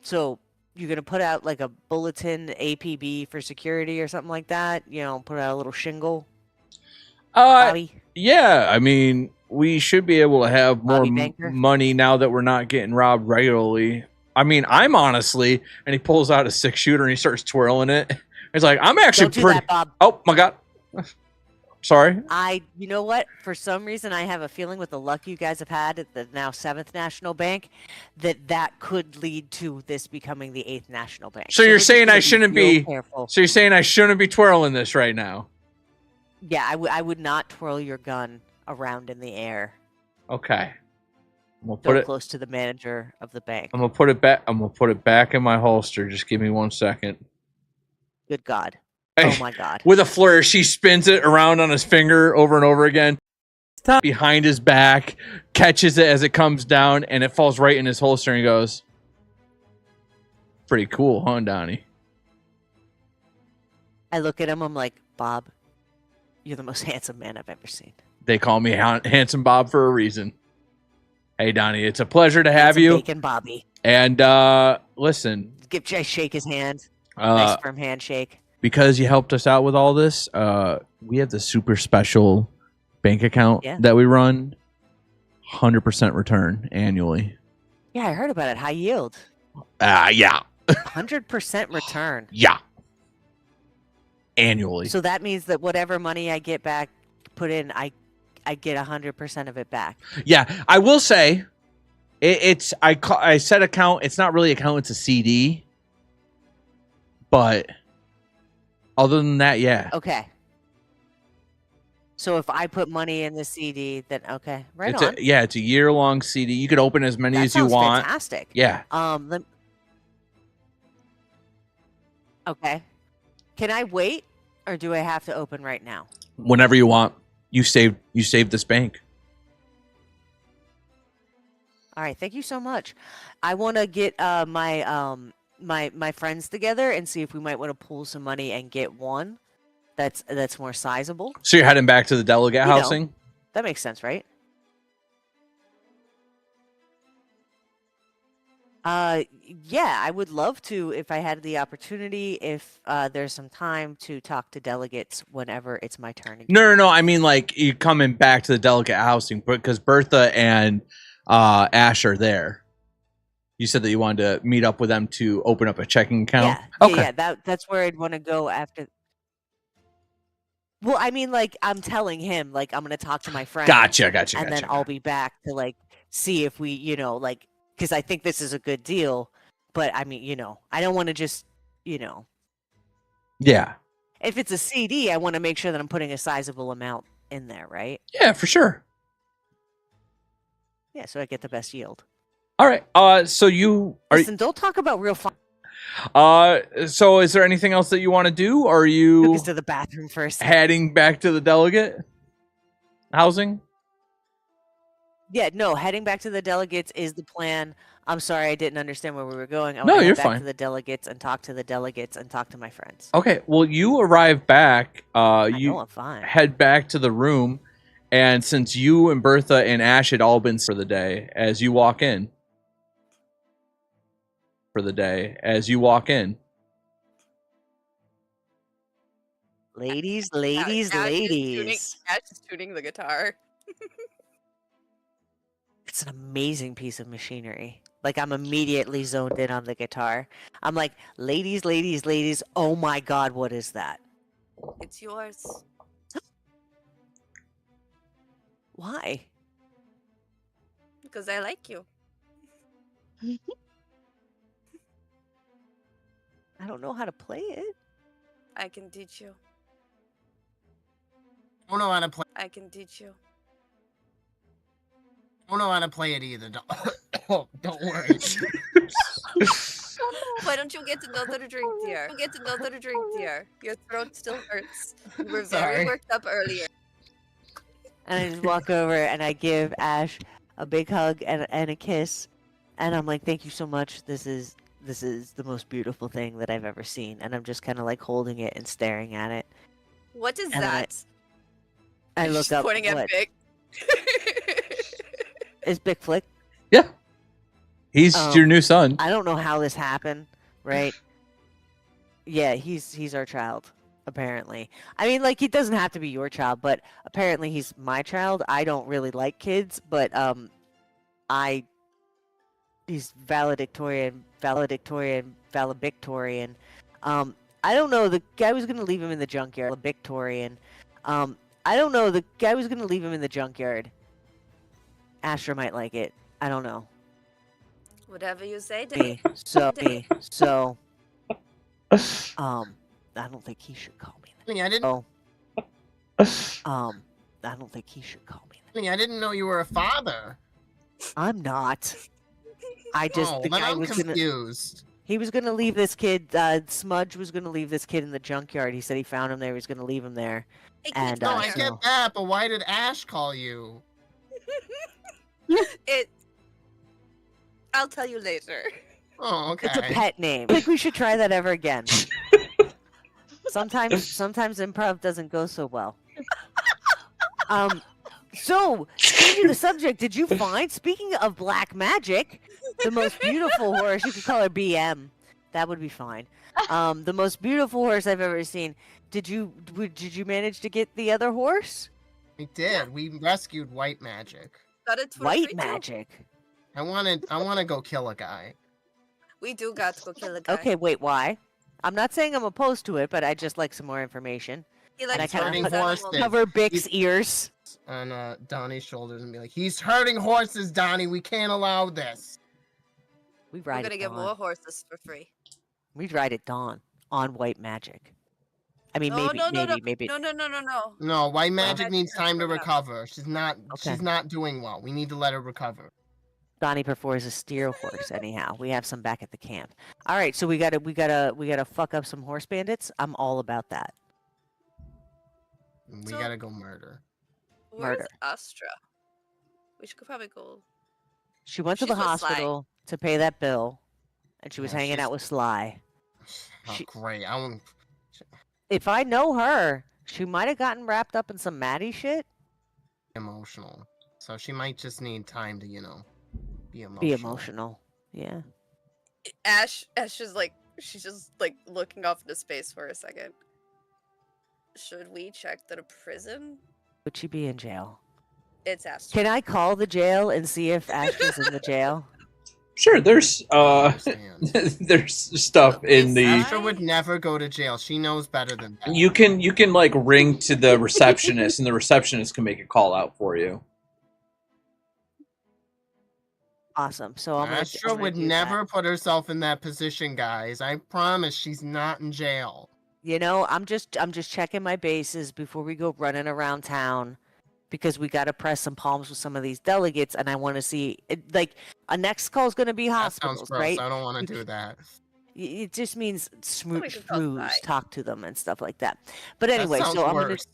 so you're going to put out like a bulletin APB for security or something like that? Put out a little shingle? Bobby? Yeah, I mean, we should be able to have more money now that we're not getting robbed regularly. I mean, I'm honestly, and he pulls out a 6-shooter and he starts twirling it. He's like, I'm actually Don't do pretty. that, Bob. Oh my God. Sorry. You know what? For some reason, I have a feeling with the luck you guys have had at the now 7th National Bank, that could lead to this becoming the 8th National Bank. So you're saying I shouldn't be careful. So you're saying I shouldn't be twirling this right now? Yeah, I would not twirl your gun around in the air. Okay. I'm gonna So put it close to the manager of the bank. I'm gonna put it back. I'm gonna put it back in my holster. Just give me 1 second. Good God. Hey, oh my God. With a flourish, he spins it around on his finger over and over again. Behind his back, catches it as it comes down, and it falls right in his holster, and he goes, pretty cool, huh, Donnie? I look at him, I'm like, Bob, you're the most handsome man I've ever seen. They call me Handsome Bob for a reason. Hey, Donnie, it's a pleasure to have you. Bacon Bobby. And listen. I shake his hand. Nice firm handshake. Because you helped us out with all this, we have the super special bank account that we run. 100% return annually. Yeah, I heard about it. High yield. Yeah. 100% return. Yeah. Annually. So that means that whatever money I get back, put in, I get 100% of it back. Yeah, I will say, I said account. It's not really account. It's a CD. But other than that, yeah. Okay. So if I put money in the CD, then okay, right on. It's a year-long CD. You could open as many as you want. Fantastic. Yeah. Okay. Can I wait, or do I have to open right now? Whenever you want. You saved this bank. All right. Thank you so much. I want to get my friends together and see if we might want to pool some money and get one that's more sizable. So you're heading back to the delegate You know. housing? That makes sense, right? Yeah, I would love to if I had the opportunity, if there's some time to talk to delegates whenever it's my turn again. No. I mean, like, you coming back to the delegate housing because Bertha and Ash are there. You said that you wanted to meet up with them to open up a checking account? Yeah, Okay. yeah, that's where I'd want to go after. Well, I mean, like, I'm telling him, like, I'm going to talk to my friend. Gotcha. And then I'll be back to, like, see if we, you know, like, because I think this is a good deal. But, I mean, you know, I don't want to just, you know. Yeah. If it's a CD, I want to make sure that I'm putting a sizable amount in there, right? Yeah, for sure. Yeah, so I get the best yield. All right. So you are. Listen, don't talk about real fun. So is there anything else that you want to do? Or are Took you us to the bathroom first. heading back to the delegate housing? Yeah, no, heading back to the delegates is the plan. I'm sorry, I didn't understand where we were going. I No, want to you're head back fine. to the delegates and talk to the delegates and talk to my friends. Okay. Well, you arrive back. I You know I'm fine. head back to the room, and since you and Bertha and Ash had all been for the day, as you walk in. Ladies, Ash is tuning the guitar. It's an amazing piece of machinery. Like, I'm immediately zoned in on the guitar. I'm like, ladies, oh my god, what is that? It's yours. Why? Because I like you. I don't know how to play it. I can teach you. I don't know how to play. I can teach you. I don't know how to play it either. Don't worry. Why don't you get another drink, dear? Your throat still hurts. You were very Sorry. worked up earlier. And I just walk over and I give Ash a big hug and a kiss. And I'm like, thank you so much. This is the most beautiful thing that I've ever seen. And I'm just kind of like holding it and staring at it. What is And then that? I She's look up. pointing at What? Vic. Is Big Flick? Yeah. He's your new son. I don't know how this happened, right? Yeah, he's our child, apparently. I mean, like, he doesn't have to be your child, but apparently he's my child. I don't really like kids, but he's valedictorian. I don't know, the guy was gonna leave him in the junkyard. Valedictorian. I don't know, the guy was gonna leave him in the junkyard. Asher might like it. I don't know. Whatever you say, Me. So, I don't think he should call me that. I didn't. Oh. I don't think he should call me that. I didn't know you were a father. I'm not. I just, Oh, the then guy I'm was gonna, confused. he was gonna leave this kid, Smudge was gonna leave this kid in the junkyard. He said he found him there, he was gonna leave him there. And, No, I so- get that, but why did Ash call you? I'll tell you later. Oh, okay. It's a pet name. I think we should try that ever again. Sometimes improv doesn't go so well. So, changing the subject, did you find, speaking of black magic, the most beautiful horse, you could call her BM, that would be fine. The most beautiful horse I've ever seen. Did you manage to get the other horse? We did. We rescued white magic. Got it for White free, too. magic. I want to go kill a guy. We do got to go kill a guy. Okay, wait, why? I'm not saying I'm opposed to it, but I'd just like some more information. He And I likes kinda hurting put- horses. Cover Bick's ears. On Donnie's shoulders and be like, he's hurting horses, Donnie. We can't allow this. We We're ride gonna at get dawn. more horses for free. We ride at dawn on white magic. I mean, No, maybe. No. No, white magic magic needs has time to to come out. recover. She's not. Okay. She's not doing well. We need to let her recover. Donnie prefers a steer horse. Anyhow, we have some back at the camp. All right, so we gotta fuck up some horse bandits. I'm all about that. We So- gotta go murder. Where's Murder. Astra? We should probably go. She went to She's the with Sly. hospital to pay that bill, and she was Yeah, hanging she's- out with Sly. Oh, She- great. I want. If I know her, she might have gotten wrapped up in some Maddie shit. Emotional. So she might just need time to, be emotional. Be emotional. Yeah. Ash is like, she's just like looking off into space for a second. Should we check the prison? Would she be in jail? It's Astra. Can I call the jail and see if Astra's in the jail? Sure, there's understand. there's stuff in the. Astra would never go to jail. She knows better than that. You can like ring to the receptionist, and the receptionist can make a call out for you. Awesome. So I'm gonna, Astra I'm gonna would do that. never put herself in that position, guys. I promise she's not in jail. You know, I'm just checking my bases before we go running around town, because we got to press some palms with some of these delegates, and I want to see like a next call is going to be That hospitals, sounds gross. right? I don't want to do that. It just means Somebody can call schmooze, Sly. talk to them and stuff like that. But anyway, that sounds so I'm gonna. worse.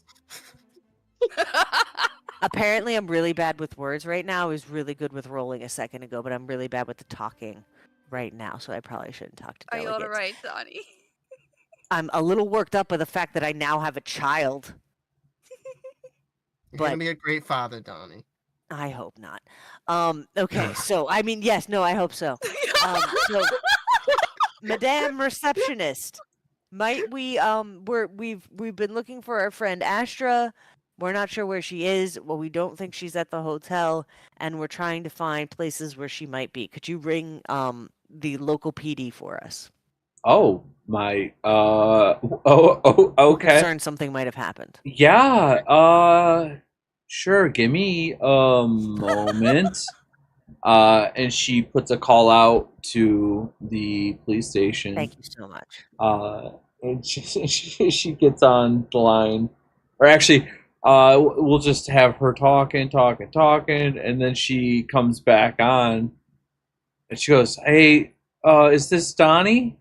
Apparently, I'm really bad with words right now. I was really good with rolling a second ago, but I'm really bad with the talking right now, so I probably shouldn't talk to Are you delegates. alright, Donnie? I'm a little worked up by the fact that I now have a child. You're gonna but- be a great father, Donnie. I hope not. Okay, so I mean, yes, no, I hope so. So, Madame Receptionist, might we we've been looking for our friend Astra. We're not sure where she is. Well, we don't think she's at the hotel, and we're trying to find places where she might be. Could you ring the local PD for us? Oh my. We're Okay. concerned something might have happened. Yeah. Sure. Give me a moment. And she puts a call out to the police station. Thank you so much. And she gets on the line, or actually, we'll just have her talking, and then she comes back on, and she goes, "Hey, is this Donnie?"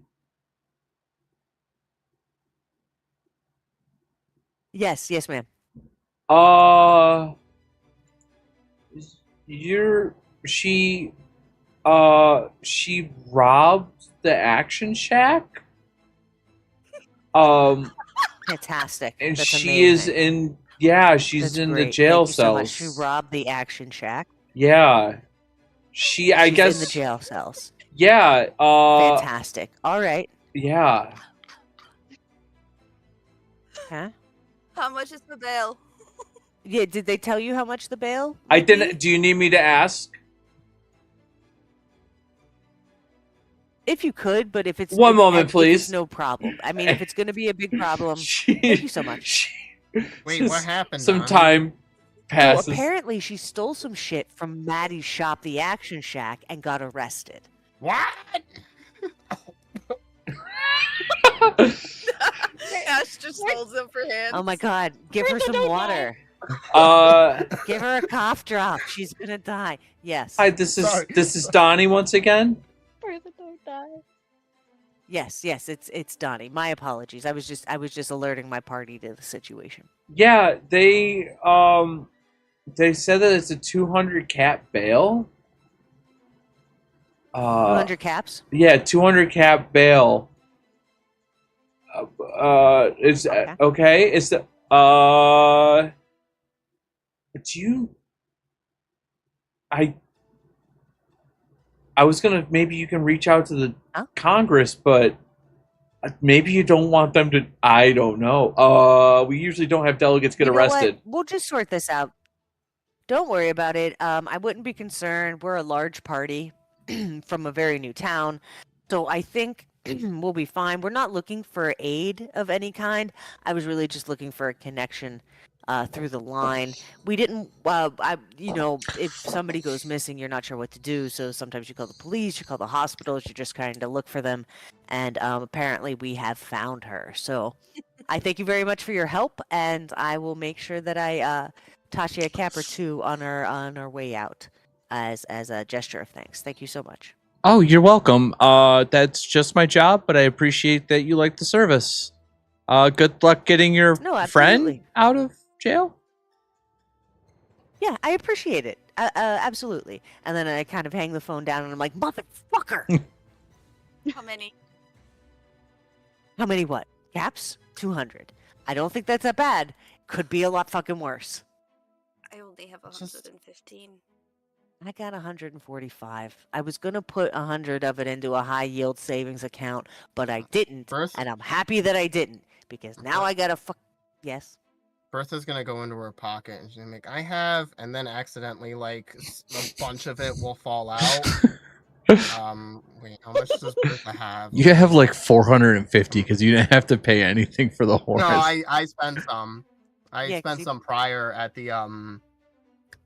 Yes, ma'am. She robbed the Action Shack. Fantastic. And That's she is amazing. she's That's in the great. jail Thank you so much. cells. She robbed the Action Shack. Yeah. I She's guess in the jail cells. Yeah, Fantastic. All right. yeah. Huh? How much is the bail? Yeah. Did they tell you how much the bail? I would be? didn't. Do you need me to ask? If you could, but if it's One if- moment, if it's please. no problem. I mean, if it's going to be a big problem. She- Thank you so much. she- Wait, what happened? Some Donnie? time So passes. apparently, she stole some shit from Maddie's shop, the Action Shack, and got arrested. What? Ash just holds up her hands. Oh my God! Give her some water. Give her a cough drop. She's gonna die. Yes. Hi, this Sorry. is Donnie once again. Bertha, don't die. Yes. It's Donnie. My apologies. I was just alerting my party to the situation. Yeah, they said that it's a 200 cap bail. 200 caps. Yeah, 200 cap bail. Is Okay. okay? Is the do you? I was gonna, maybe you can reach out to the Huh? Congress, but maybe you don't want them to. I don't know. We usually don't have delegates get You know what? arrested. We'll just sort this out. Don't worry about it. I wouldn't be concerned. We're a large party from a very new town, so I think we'll be fine. We're not looking for aid of any kind. I was really just looking for a connection through the line. We didn't. If somebody goes missing, you're not sure what to do. So sometimes you call the police, you call the hospitals. You're just trying to look for them, and apparently we have found her. So I thank you very much for your help, and I will make sure that I toss you a cap or two on our way out. as a gesture of thanks. Thank you so much. Oh, you're welcome. That's just my job, but I appreciate that you like the service. Good luck getting your No, friend absolutely. out of jail. Yeah, I appreciate it. Absolutely. And then I kind of hang the phone down and I'm like, motherfucker! How many? How many what? Caps? 200. I don't think that's that bad. Could be a lot fucking worse. I only have Just- 115. I got 145. I was gonna put 100 of it into a high yield savings account, but I didn't, Bertha, and I'm happy that I didn't because now I gotta Yes. Bertha's gonna go into her pocket and she's gonna make, I have, and then accidentally, like, a bunch of it will fall out. Wait, how much does Bertha have? You have like 450 because you didn't have to pay anything for the horse. No, I spent some. I Yeah, 'cause spent you- some prior at the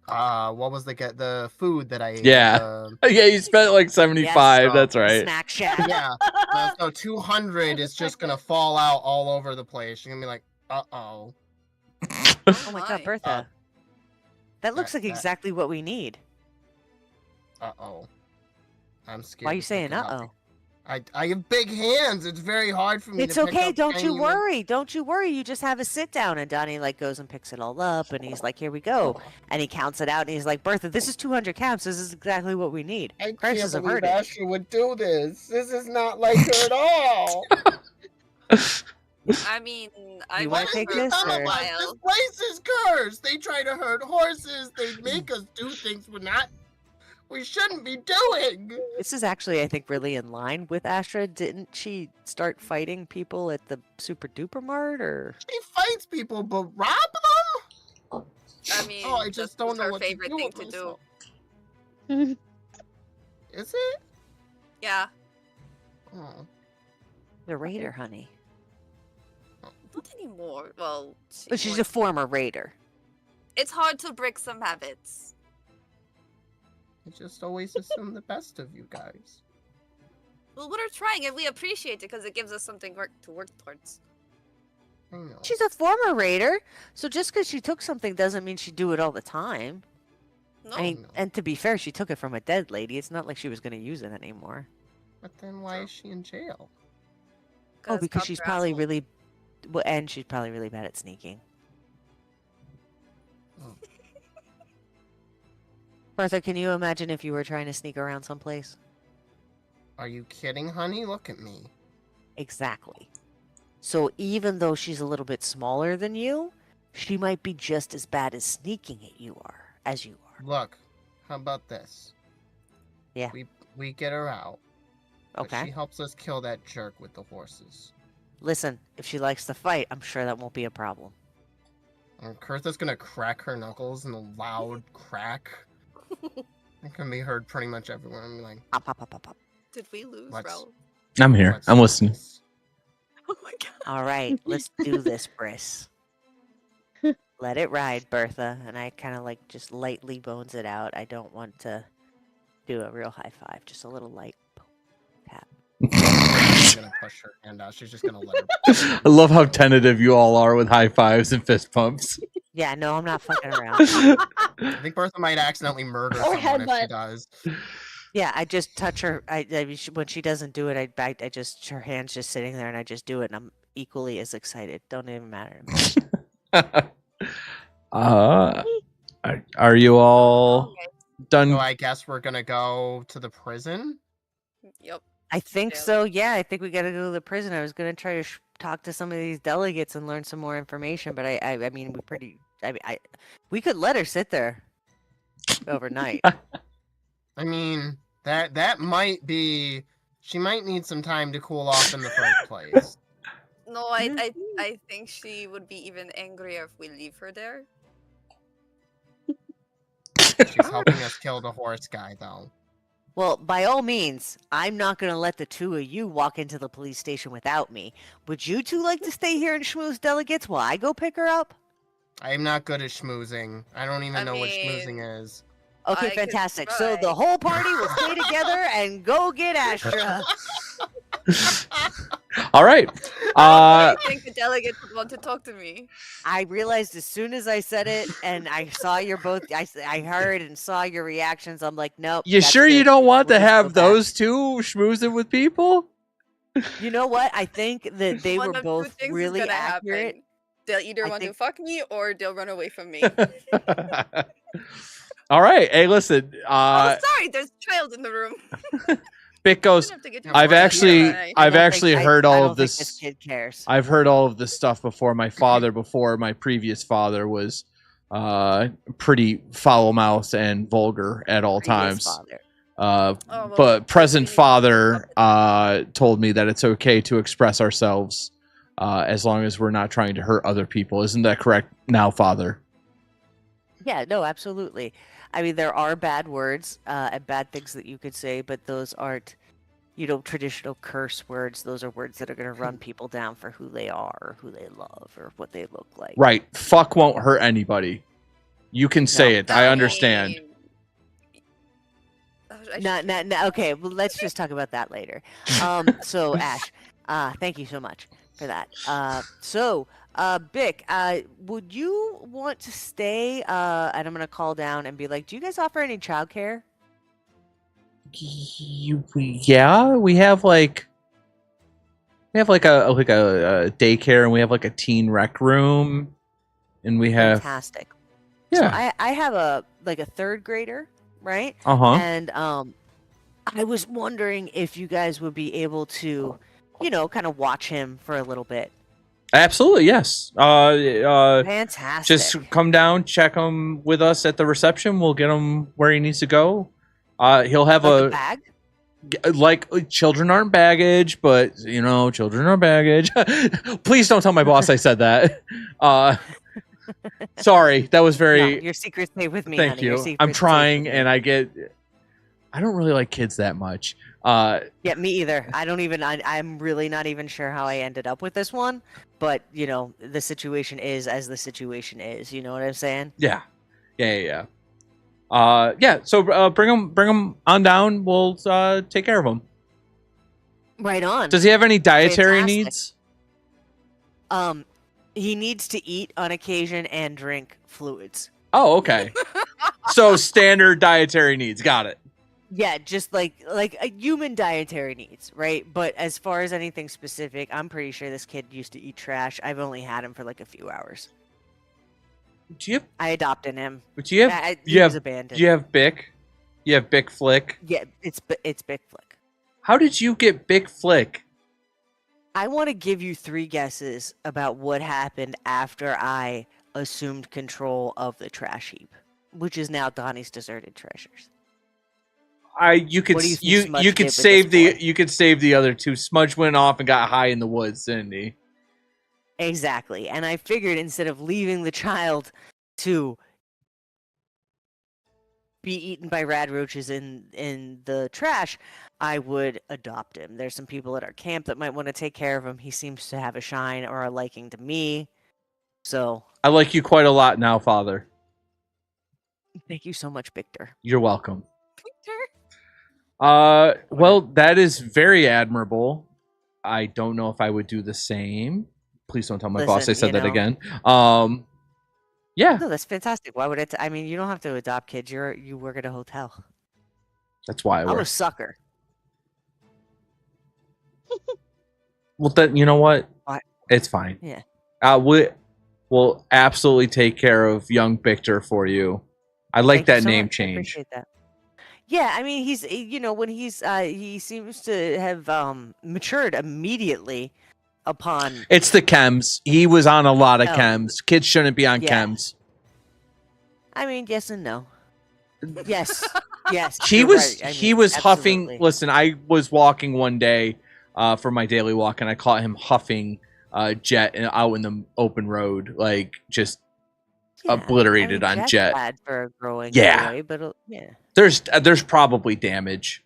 what was the food that I ate? Yeah. Yeah, you spent like 75. Yes, That's right. Snack Shack. Yeah. So 200 is just gonna fall out all over the place. You're gonna be like, uh-oh. Oh my god, Bertha. That looks like that- exactly what we need. Uh-oh. I'm scared. Why are you to pick saying it up. uh-oh? I have big hands. It's very hard for me It's to pick okay, up don't you tiny worry. Don't you worry. You just have a sit down and Donnie like goes and picks it all up and he's like, here we go. And he counts it out and he's like, Bertha, this is 200 caps. This is exactly what we need. I Crisis can't believe averted. Asher would do this. This is not like her at all. I mean, I You wanna worked take for this, a or- This while. place is cursed. They try to hurt horses. They make us do things we shouldn't be doing. This is actually, I think, really in line with Astra. Didn't she start fighting people at the Super Duper Mart or? She fights people, but rob them? I mean, Oh, I just don't know her what favorite to do thing with to do. myself. Is it? Yeah, Oh. The Raider, honey. not anymore. Well, But she's a former Raider. It's hard to break some habits. I just always assume the best of you guys. Well, we're trying and we appreciate it because it gives us something to work towards. I know. She's a former Raider, so just because she took something doesn't mean she'd do it all the time. No, I mean, no. and to be fair, she took it from a dead lady. It's not like she was going to use it anymore. But then why is she in jail? Oh, because cops she's are probably assholes. really, well, and she's probably really bad at sneaking. Oh. Bertha, can you imagine if you were trying to sneak around someplace? Are you kidding, honey? Look at me. Exactly. So even though she's a little bit smaller than you, she might be just as bad at sneaking as you are. Look, how about this? Yeah. We get her out. But Okay. she helps us kill that jerk with the horses. Listen, if she likes to fight, I'm sure that won't be a problem. And Kurtha's gonna crack her knuckles in a loud crack. It can be heard pretty much everywhere. I'm like, Pop, pop, pop, pop, pop. Did we lose, Let's- Ralph? I'm here. "Let's I'm do listening. this." Oh my god. All right, let's do this, Briss. Let it ride, Bertha. And I kind of like just lightly bones it out. I don't want to do a real high five, just a little light tap. She's gonna push her hand out. She's just gonna let her. I love how tentative you all are with high fives and fist pumps. Yeah, no, I'm not fucking around. I think Bertha might accidentally murder Or someone if she headbutt. does. Yeah, I just touch her. When she doesn't do it, I just her hand's just sitting there, and I just do it, and I'm equally as excited. Don't even matter. Are you all Okay. done? So I guess we're gonna go to the prison. Yep. I think Yeah. so. Yeah, I think we got to go to the prison. I was gonna try to talk to some of these delegates and learn some more information, but I mean, we could let her sit there overnight. I mean, that might be. She might need some time to cool off in the first place. No, I think she would be even angrier if we leave her there. She's helping us kill the horse guy, though. Well, by all means, I'm not gonna let the two of you walk into the police station without me. Would you two like to stay here and schmooze delegates while I go pick her up? I'm not good at schmoozing. I don't even I know what mean- schmoozing is. Okay, I could fantastic. So the try. whole party will stay together and go get Astra. All right. I think the delegate would want to talk to me. I realized as soon as I said it, and I saw your both. I heard and saw your reactions. I'm like, nope. You that's sure you good. don't want We'll to just go have back. those two schmoozing with people? You know what? I think that they One were of two both things really is gonna accurate. happen. They'll either I want to think- fuck me or they'll run away from me. All right. Hey, listen. Oh, sorry, there's a child in the room. Bick goes. Have to get I've your actually- phone tonight. I I've don't actually think- heard I all don't of think this. This kid cares. I've heard all of this stuff before. My father, before my previous father, was pretty foul mouthed and vulgar at all Previous times. father. well, But present we need to father told me that it's okay to express ourselves as long as we're not trying to hurt other people. Isn't that correct now, father? Yeah, no, absolutely. I mean, there are bad words and bad things that you could say, but those aren't, traditional curse words. Those are words that are going to run people down for who they are, or who they love, or what they look like. Right. Fuck won't hurt anybody. You can say it. I understand. Not okay. Well, let's just talk about that later. So Ash, thank you so much for that. Bick, would you want to stay? And I'm gonna call down and be like, do you guys offer any childcare? Yeah, we have like a daycare, and we have like a teen rec room, and we have Fantastic. So I have a third grader, right? And I was wondering if you guys would be able to, kind of watch him for a little bit. Absolutely, yes. Fantastic. Just come down, check him with us at the reception. We'll get him where he needs to go. He'll have a bag. Like children aren't baggage, but children are baggage. Please don't tell my boss I said that. Sorry, that was very. No, your secrets stay with me. Thank honey. Your you. secrets I'm stay trying, with me. and I don't really like kids that much. Yeah, me either. I don't even. I'm really not even sure how I ended up with this one, but the situation is as the situation is. You know what I'm saying? Yeah. So bring him on down. We'll take care of him. Right on. Does he have any dietary Fantastic. needs? He needs to eat on occasion and drink fluids. Oh, okay. So standard dietary needs. Got it. Yeah, just like a human dietary needs, right? But as far as anything specific, I'm pretty sure this kid used to eat trash. I've only had him for like a few hours. I adopted him. He was abandoned. Do you have Bick? You have Bick Flick? Yeah, it's Big Flick. How did you get Bick Flick? I want to give you 3 guesses about what happened after I assumed control of the trash heap, which is now Donnie's deserted treasures. You could save the other 2. Smudge went off and got high in the woods, didn't he? Exactly. And I figured instead of leaving the child to be eaten by rad roaches in the trash, I would adopt him. There's some people at our camp that might want to take care of him. He seems to have a shine or a liking to me. So I like you quite a lot now, Father. Thank you so much, Victor. You're welcome. Victor? Well, that is very admirable. I don't know if I would do the same. Please don't tell my boss I said that again. Yeah. No, that's fantastic. Why would I mean, you don't have to adopt kids. You work at a hotel. That's why I'm a sucker. Well, then you know what? What? It's fine. Yeah. We'll absolutely take care of young Victor for you. I like Thank you that so name much. I change. appreciate that. Yeah, I mean, he's when he seems to have matured immediately upon. It's the chems. He was on a lot of Oh. chems. Kids shouldn't be on Yeah. chems. I mean, yes and no. Yes, yes. He you're was right. I he mean, was huffing. absolutely. Listen, I was walking one day for my daily walk, and I caught him huffing Jet out in the open road, like just Yeah, obliterated I mean, on Jet's Jet. bad for a growing Yeah. boy, but yeah, There's probably damage.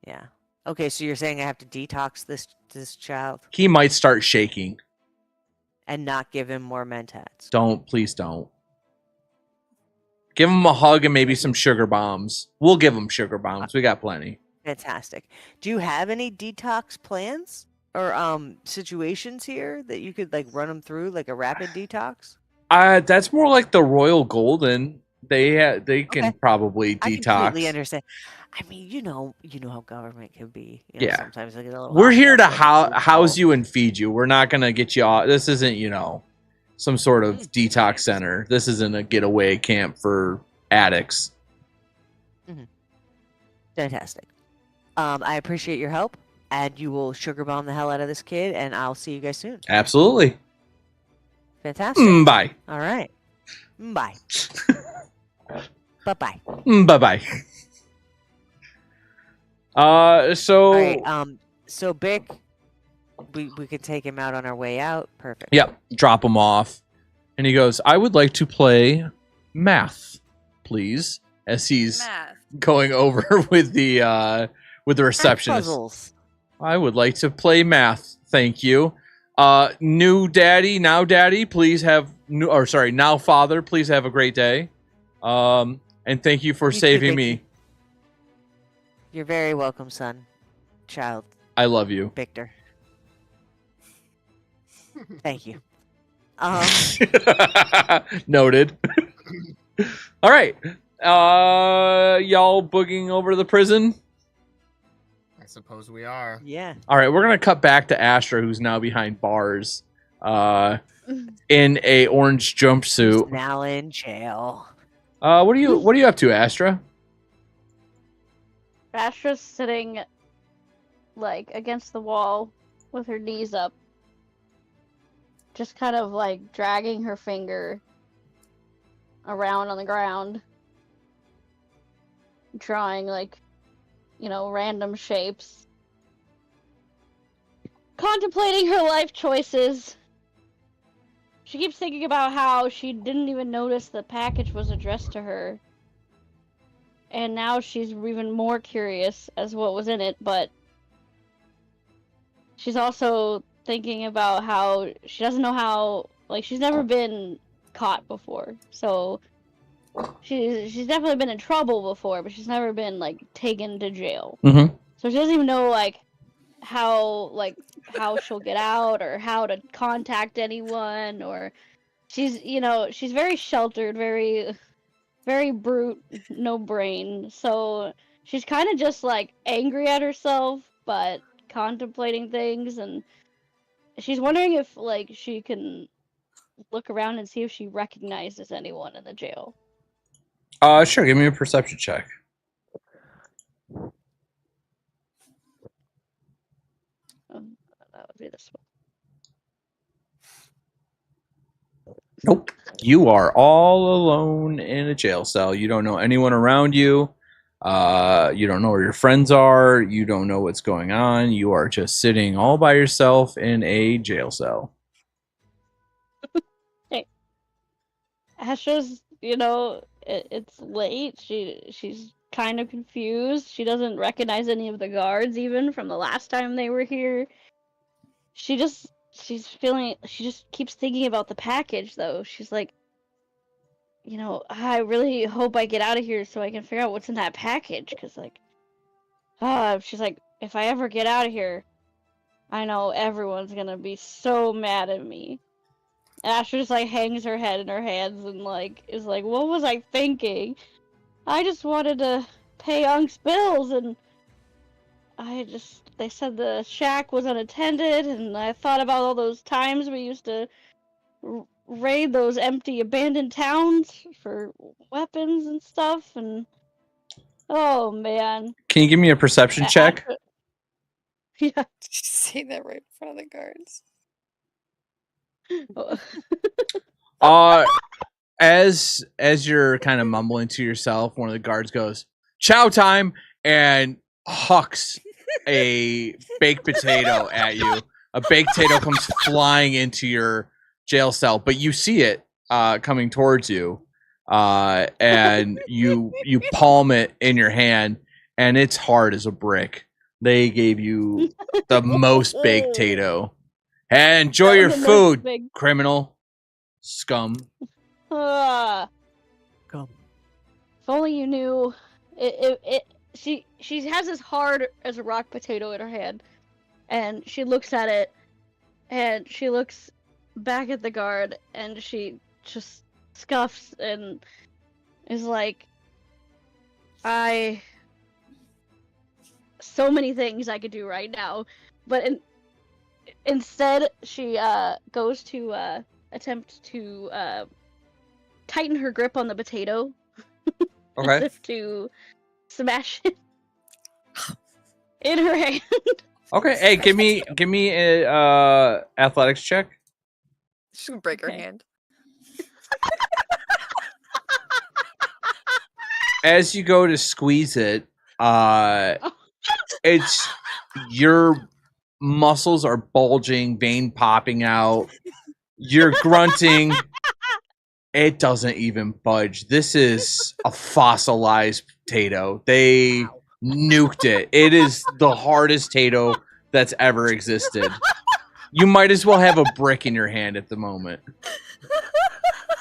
yeah. Okay, so you're saying I have to detox this child He might start shaking. and not give him more mentats. Please don't. Give him a hug and maybe some sugar bombs. We'll give him sugar bombs. We got plenty. Fantastic. Do you have any detox plans? situations here that you could like run them through like a rapid detox? That's more like the Royal Golden. They can Okay. probably I completely detox. understand. I mean, you know how government can be. Yeah. Sometimes they get a little. We're here to hostile, house you and feed you. We're not gonna get you off. This isn't, some sort of detox Nice. center. This isn't a getaway camp for addicts. Fantastic. I appreciate your help, and you will sugar bomb the hell out of this kid, and I'll see you guys soon. Absolutely. Fantastic. Bye. All right. Bye. Bye-bye. Bye bye. So All right. So Bick, we can take him out on our way out. Perfect. Yep, drop him off. And he goes, I would like to play math, please. As he's Math. going over with the receptionist. Puzzles. I would like to play math, thank you. Now daddy, please have now father, please have a great day. And thank you for You too, saving Vicky. me. You're very welcome, son. Child. I love you. Victor. Thank you. Noted. All right. Y'all boogieing over to the prison? I suppose we are. Yeah. All right, we're gonna cut back to Astra, who's now behind bars, in a orange jumpsuit. Now in jail. What are you up to, Astra? Astra's sitting, like, against the wall with her knees up. Just kind of, like, dragging her finger around on the ground. Drawing, like, random shapes. Contemplating her life choices. She keeps thinking about how she didn't even notice the package was addressed to her. And now she's even more curious as what was in it, but she's also thinking about how she doesn't know how, like, she's never been caught before. So she's definitely been in trouble before, but she's never been, like, taken to jail. Mm-hmm. So she doesn't even know, like, how she'll get out or how to contact anyone, or she's very sheltered, very very brute, no brain. So she's kind of just like angry at herself, but contemplating things, and she's wondering if like she can look around and see if she recognizes anyone in the jail. Sure. Give me a perception check. That would be this one. Nope. You are all alone in a jail cell. You don't know anyone around you. You don't know where your friends are. You don't know what's going on. You are just sitting all by yourself in a jail cell. Hey, Astra's, it's late. She's kind of confused. She doesn't recognize any of the guards even from the last time they were here. She just keeps thinking about the package, though. She's like, I really hope I get out of here so I can figure out what's in that package, because, like, she's like, if I ever get out of here, I know everyone's gonna be so mad at me. And Asher just, like, hangs her head in her hands and, like, is like, what was I thinking? I just wanted to pay Unk's bills, and they said the shack was unattended, and I thought about all those times we used to raid those empty abandoned towns for weapons and stuff, and oh man. Can you give me a perception check? Yeah. Did you say that right in front of the guards? As you're kind of mumbling to yourself, one of the guards goes, "Chow time," and hucks a baked potato at you. A baked potato comes flying into your jail cell, but you see it coming towards you, and you palm it in your hand, and it's hard as a brick. They gave you the most baked potato. And enjoy your food, criminal scum. Come. If only you knew. She has this hard as a rock potato in her hand, and she looks at it, and she looks back at the guard, and she just scuffs and is like, so many things I could do right now, but instead she goes to attempt to tighten her grip on the potato as Okay. if to smash it in her hand. Okay. Hey, give me a athletics check. She's gonna break her Okay. hand. As you go to squeeze it, it's your muscles are bulging, vein popping out. You're grunting. It doesn't even budge. This is a fossilized potato. They nuked it. It is the hardest potato that's ever existed. You might as well have a brick in your hand at the moment.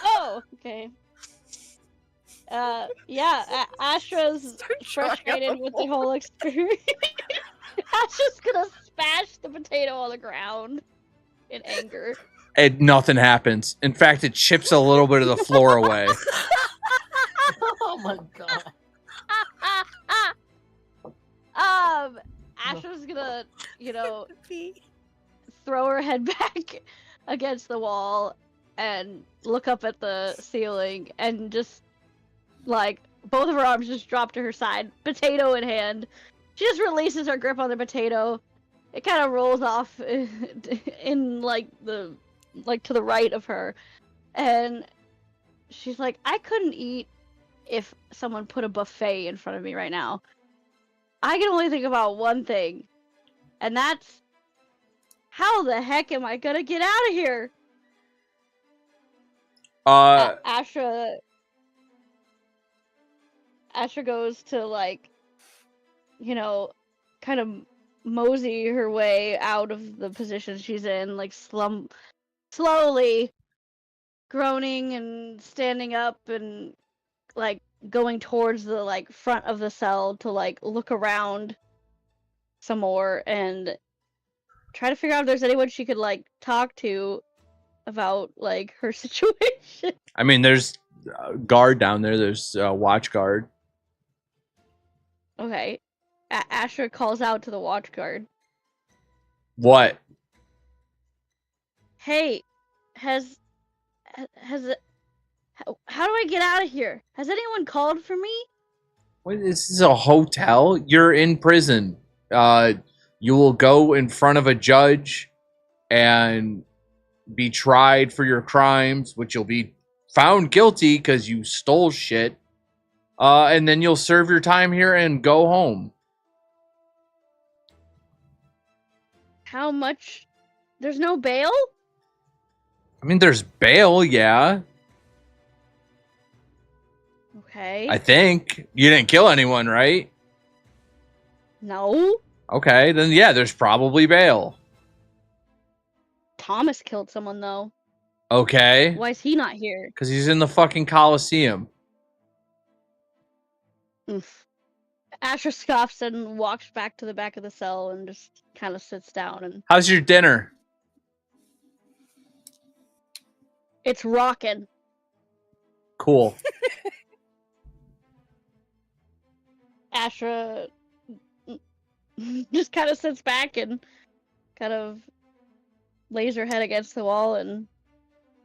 Oh, okay. Yeah, Astra's trying on frustrated the with the whole experience. Astra's gonna smash the potato on the ground in anger. And nothing happens. In fact, it chips a little bit of the floor away. Oh my god. Astra's gonna, throw her head back against the wall and look up at the ceiling and just, like, both of her arms just drop to her side, potato in hand. She just releases her grip on the potato. It kind of rolls off in, to the right of her. And she's like, I couldn't eat if someone put a buffet in front of me right now. I can only think about one thing, and that's, how the heck am I gonna get out of here? Astra goes to, kind of mosey her way out of the position she's in, slowly groaning and standing up and, going towards the, front of the cell to, look around some more and try to figure out if there's anyone she could, talk to about, her situation. I mean, there's a guard down there. There's a watch guard. Okay. Astra calls out to the watch guard. What? Hey, how do I get out of here? Has anyone called for me? What, this is a hotel? You're in prison. You will go in front of a judge and be tried for your crimes, which you'll be found guilty because you stole shit. And then you'll serve your time here and go home. How much? There's no bail? I mean, there's bail, yeah. Okay. I think. You didn't kill anyone, right? No. Okay, then yeah, there's probably bail. Thomas killed someone, though. Okay. Why is he not here? Because he's in the fucking Coliseum. Oof. Asher scoffs and walks back to the back of the cell and just kind of sits down. And How's your dinner? it's rockin'. Cool. Astra just kind of sits back and kind of lays her head against the wall and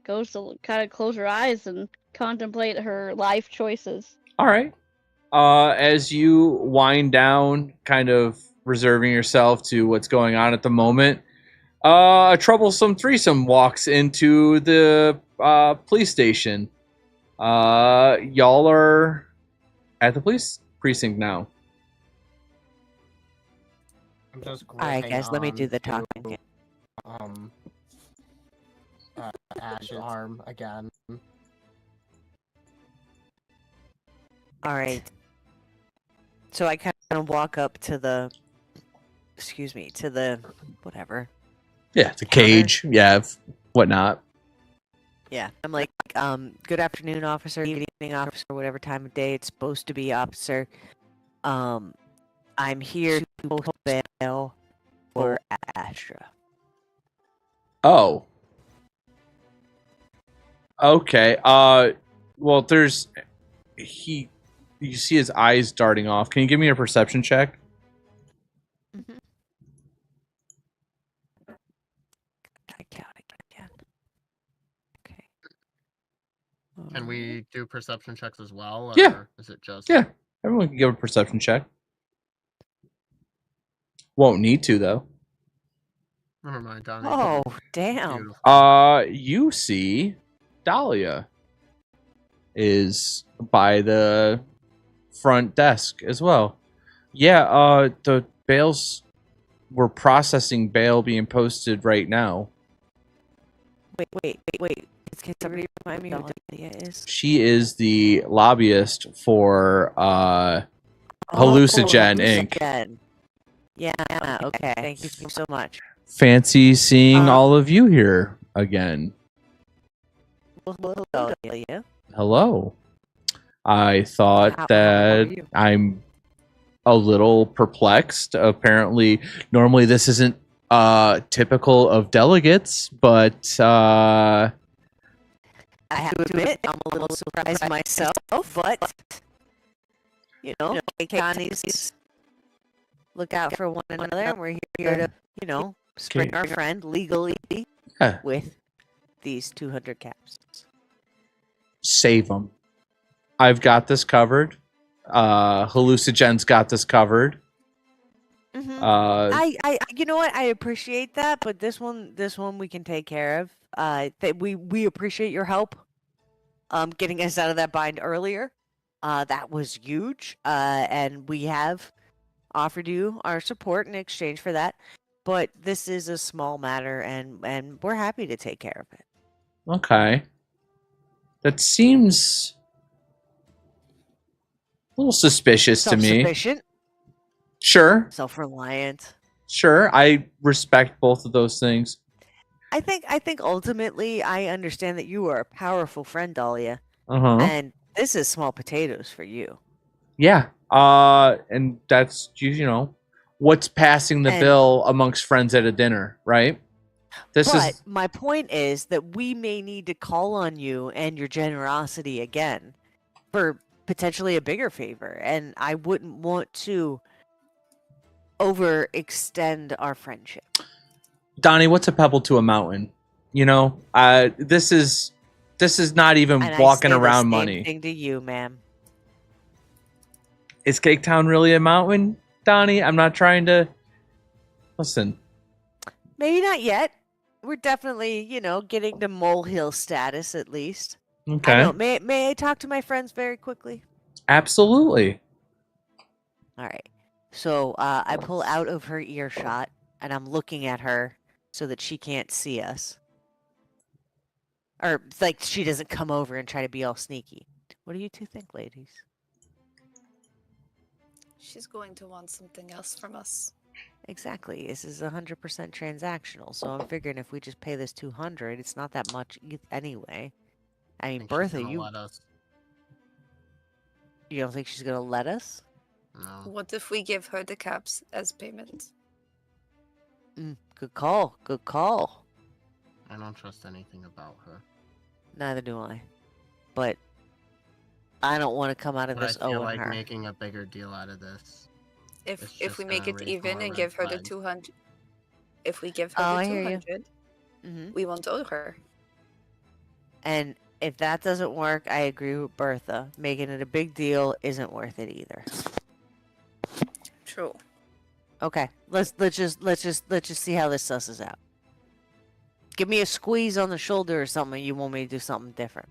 goes to kind of close her eyes and contemplate her life choices. All right. As you wind down, kind of reserving yourself to what's going on at the moment, a troublesome threesome walks into the police station. Y'all are at the police precinct now. I'm just Alright, guys, let me do the to, talking. Ash's arm again. Alright. So I kind of walk up to the, whatever. Yeah, the cage. Yeah, whatnot. Yeah, I'm like, good afternoon, officer, evening, officer, whatever time of day it's supposed to be, officer. I'm here to hold bail. for Astra. Oh. Okay. Well, there's you see his eyes darting off. Can you give me a perception check? Mm-hmm. I can. Okay. Can we do perception checks as well, or Yeah. is it just? Yeah. Everyone can give a perception check. Won't need to though. Never mind, Donnie. Oh, damn. Beautiful. You see Dahlia is by the front desk as well. Yeah, the bails, we're processing bail being posted right now. Wait. Can somebody remind me who Dahlia is? She is the lobbyist for Hallucinogen Inc. Hallucinogen. Yeah, okay. Thank you so much. Fancy seeing all of you here again. Hello, Dahlia. Hello. I thought How are that you? I'm a little perplexed. Apparently, normally this isn't typical of delegates, but I have to admit, I'm a little surprised myself, but Connie's look out for one another, and we're here to, spring our friend legally yeah, with these 200 caps. save them. I've got this covered. Hallucinogen's got this covered. Mm-hmm. Uh, you know what? I appreciate that, but this one we can take care of. We appreciate your help, getting us out of that bind earlier. That was huge. And we have offered you our support in exchange for that. But this is a small matter, and we're happy to take care of it. okay. That seems a little suspicious to me. Self-sufficient, Sure. self-reliant. Sure. I respect both of those things. I think ultimately I understand that you are a powerful friend, Dahlia, Uh-huh. and this is small potatoes for you. Yeah. And that's what's passing the bill amongst friends at a dinner, right? But my point is that we may need to call on you and your generosity again for potentially a bigger favor, and I wouldn't want to overextend our friendship. Donnie, what's a pebble to a mountain? This is not even And walking I say around the same money. thing to you, ma'am. Is Cake Town really a mountain, Donnie? I'm not trying to listen. Maybe not yet. We're definitely, getting to molehill status at least. Okay. I know. May I talk to my friends very quickly? Absolutely. All right. So I pull out of her earshot, and I'm looking at her so that she can't see us. Or, like, she doesn't come over and try to be all sneaky. What do you two think, ladies? She's going to want something else from us. Exactly. This is 100% transactional, so I'm figuring if we just pay this 200, it's not that much anyway. I mean, Bertha, you don't think she's gonna let us? No. What if we give her the caps as payment? Good call. Good call. I don't trust anything about her. Neither do I. But I don't want to come out of this I feel owing like her. making a bigger deal out of this. If we make it raise even more and red give her the flags. 200, if we give her Oh, the I hear you. 200, Mm-hmm. we won't owe her. And if that doesn't work, I agree with Bertha. Making it a big deal isn't worth it either. True. Okay, let's just see how this susses out. Give me a squeeze on the shoulder or something. You want me to do something different?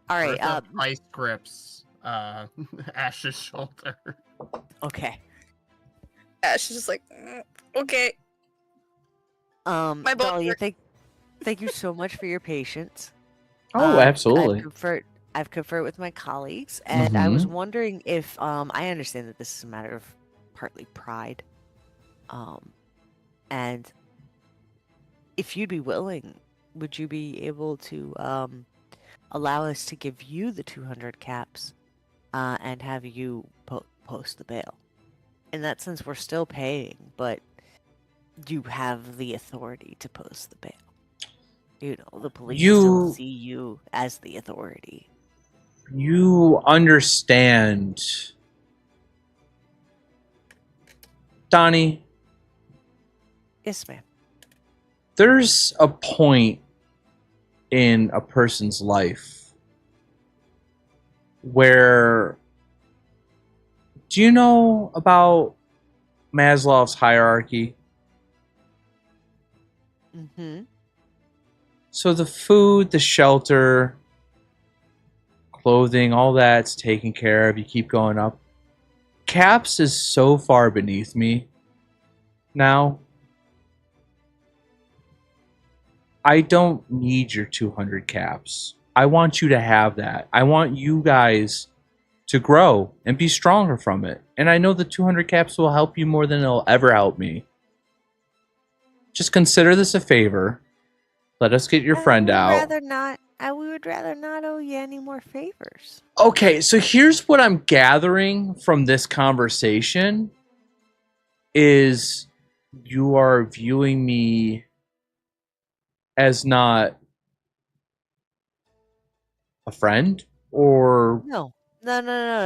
All right. Bertha ice grips Ash's shoulder. Okay. Ash is just like, okay. My bones Dahlia, hurt. thank you so much for your patience. Oh, absolutely. I've conferred with my colleagues, and I was wondering if I understand that this is a matter of partly pride, and if you'd be willing, would you be able to allow us to give you the 200 caps and have you post the bail? In that sense, we're still paying, but you have the authority to post the bail. You know, the police still You see you as the authority. you understand, Donnie, Yes, ma'am. there's a point in a person's life where, do you know about Maslow's hierarchy? Mm-hmm. So the food, the shelter, clothing, all that's taken care of. You keep going up. Caps is so far beneath me now. I don't need your 200 caps. I want you to have that. I want you guys to grow and be stronger from it. And I know the 200 caps will help you more than it'll ever help me. Just consider this a favor. Let us get your friend out. We would rather not owe you any more favors. Okay, so here's what I'm gathering from this conversation is you are viewing me as not a friend, or No. No.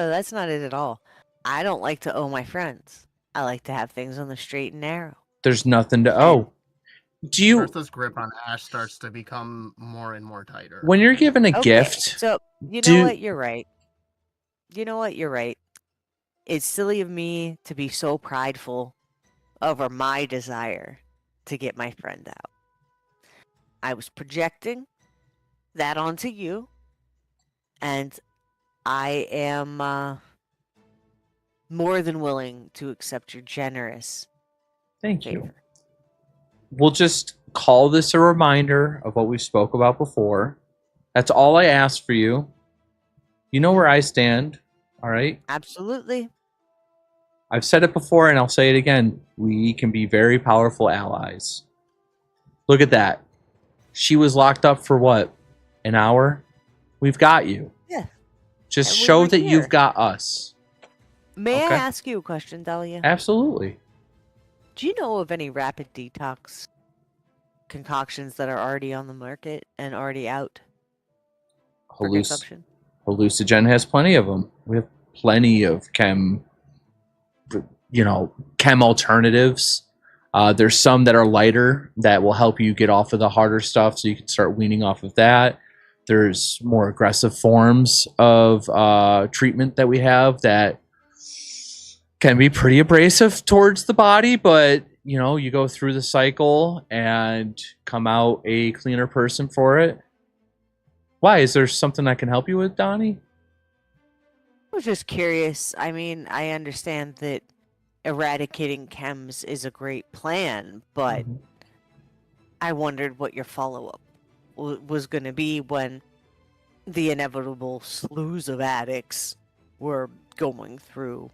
That's not it at all. I don't like to owe my friends. I like to have things on the straight and narrow. there's nothing to owe. Do you, Bertha's grip on Ash starts to become more and more tighter. when you're given a Okay, gift, so you do- know what? You're right. You know what? You're right. It's silly of me to be so prideful over my desire to get my friend out. I was projecting that onto you, and I am more than willing to accept your generous thank you. favor. We'll just call this a reminder of what we spoke about before. That's all I ask for you. You know where I stand, all right? Absolutely. I've said it before and I'll say it again. We can be very powerful allies. Look at that. She was locked up for what? An hour? We've got you. Yeah. Just And we show were that here. you've got us. May Okay. I ask you a question, Dahlia? Absolutely. Do you know of any rapid detox concoctions that are already on the market and already out for consumption? Hallucigen has plenty of them. We have plenty of chem alternatives. There's some that are lighter that will help you get off of the harder stuff so you can start weaning off of that. There's more aggressive forms of treatment that we have that can be pretty abrasive towards the body, but you go through the cycle and come out a cleaner person for it. Why? Is there something I can help you with, Donnie? I was just curious. I mean, I understand that eradicating chems is a great plan, but Mhm. I wondered what your follow-up was going to be when the inevitable slews of addicts were going through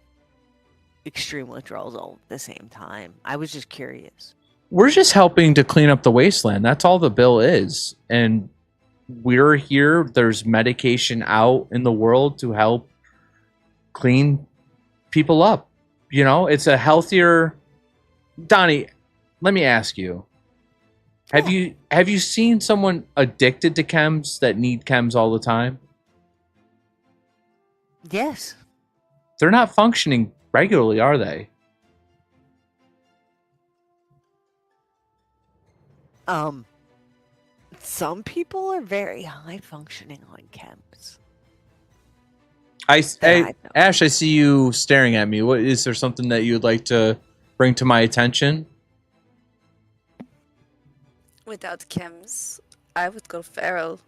extreme withdrawals all at the same time. I was just curious. We're just helping to clean up the wasteland. That's all the bill is. And we're here. There's medication out in the world to help clean people up. It's a healthier. Donnie, let me ask you. Have you seen someone addicted to chems that need chems all the time? Yes. They're not functioning regularly, are they? Some people are very high functioning on chems. Hey, Ash, I see you staring at me. What is there something that you'd like to bring to my attention? Without chems, I would go feral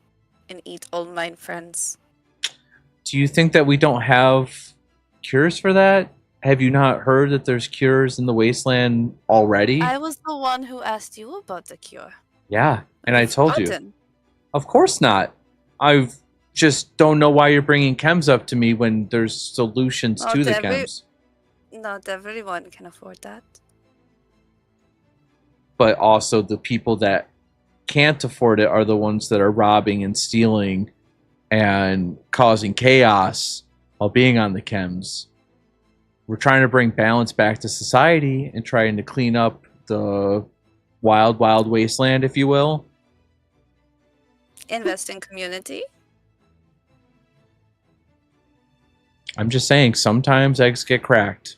and eat all my friends. Do you think that we don't have cures for that? Have you not heard that there's cures in the wasteland already? I was the one who asked you about the cure. Yeah, and I You've told you. forgotten. Of course not. I just don't know why you're bringing chems up to me when there's solutions to the chems. Not everyone can afford that. But also the people that can't afford it are the ones that are robbing and stealing and causing chaos while being on the chems. We're trying to bring balance back to society and trying to clean up the wild, wild wasteland, if you will. Invest in community. I'm just saying, sometimes eggs get cracked.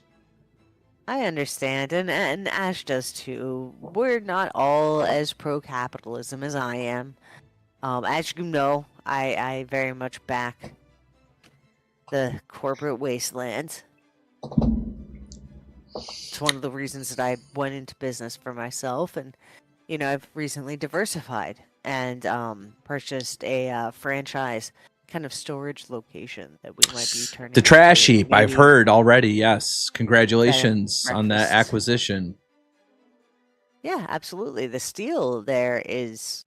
I understand, and Ash does too. We're not all as pro-capitalism as I am. As you know, I very much back the corporate wasteland. It's one of the reasons that I went into business for myself, and I've recently diversified and purchased a franchise kind of storage location that we might be turning The trash into heap, I've maybe heard already. Yes, congratulations on that breakfast. acquisition. Yeah, absolutely. The steel there is,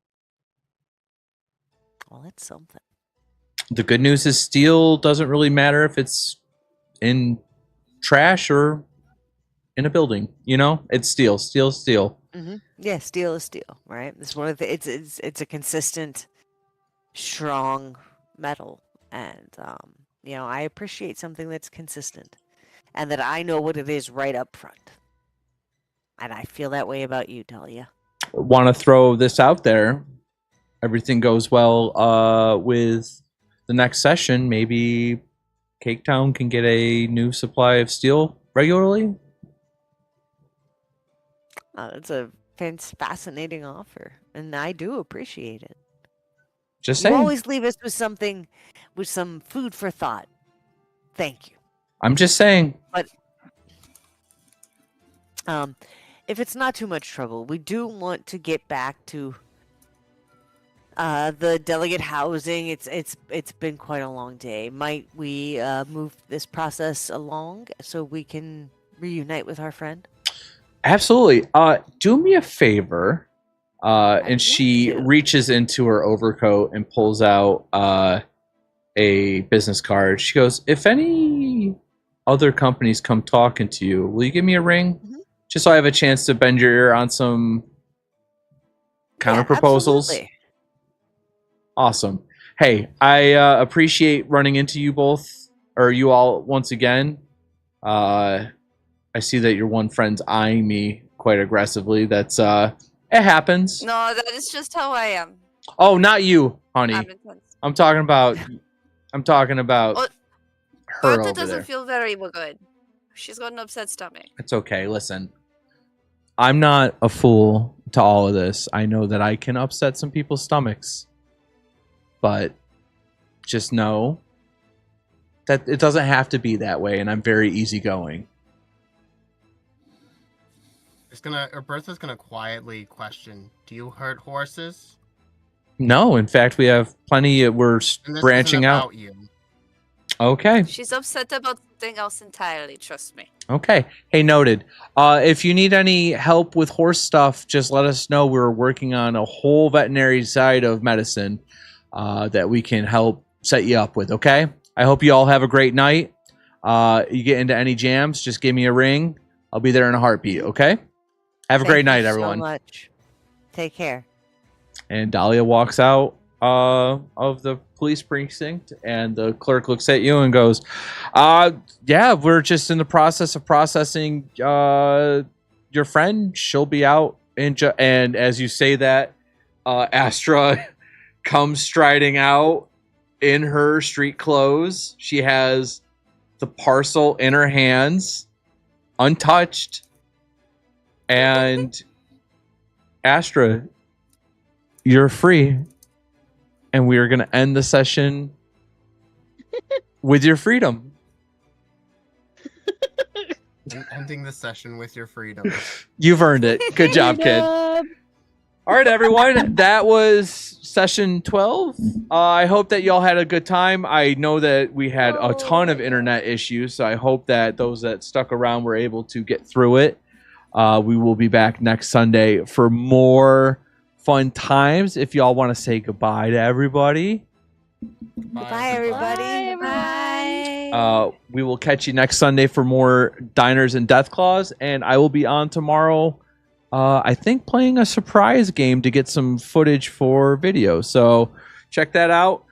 well, it's something. The good news is steel doesn't really matter if it's in trash or in a building. It's steel, steel. Yeah, steel is steel, right? It's one of the it's a consistent, strong metal, and I appreciate something that's consistent, and that I know what it is right up front. And I feel that way about you, Talia. Want to throw this out there. Everything goes well with the next session. Maybe Cake Town can get a new supply of steel regularly. It's a fascinating offer, and I do appreciate it. Just You saying. always leave us with something, with some food for thought. Thank you. I'm just saying. But if it's not too much trouble, we do want to get back to the delegate housing. It's been quite a long day. Might we move this process along so we can reunite with our friend? Absolutely. Do me a favor. And would she love to. reaches into her overcoat and pulls out a business card. She goes, if any other companies come talking to you, will you give me a ring? Mhm. Just so I have a chance to bend your ear on some counter proposals. Absolutely. Awesome. Hey, I appreciate running into you both, or you all once again. I see that your one friend's eyeing me quite aggressively. That's it happens. No, that is just how I am. Oh, not you, honey. I'm intense. I'm talking about Well, her Bertha over doesn't there. feel very good. She's got an upset stomach. It's okay. Listen, I'm not a fool to all of this. I know that I can upset some people's stomachs, but just know that it doesn't have to be that way, and I'm very easygoing. Bertha's gonna quietly question, do you hurt horses? No, in fact, we have plenty. We're And this branching isn't out. about you. Okay. She's upset about something else entirely, trust me. Okay. Hey, noted. If you need any help with horse stuff, just let us know. We're working on a whole veterinary side of medicine that we can help set you up with. Okay. I hope you all have a great night. You get into any jams, just give me a ring. I'll be there in a heartbeat. Okay. Have a great night, everyone. So much. Take care. And Dahlia walks out of the police precinct, and the clerk looks at you and goes, yeah, we're just in the process of processing your friend. She'll be out and as you say that, Astra comes striding out in her street clothes. She has the parcel in her hands, untouched. And Astra, you're free. And we are going to end the session with your freedom. Ending the session with your freedom. You've earned it. Good job, kid. All right, everyone. That was session 12. I hope that y'all had a good time. I know that we had a ton of internet issues, so I hope that those that stuck around were able to get through it. We will be back next Sunday for more fun times. If y'all want to say goodbye to everybody. Goodbye, everybody. Bye. We will catch you next Sunday for more Diners and Deathclaws, and I will be on tomorrow, I think playing a surprise game to get some footage for video. So check that out.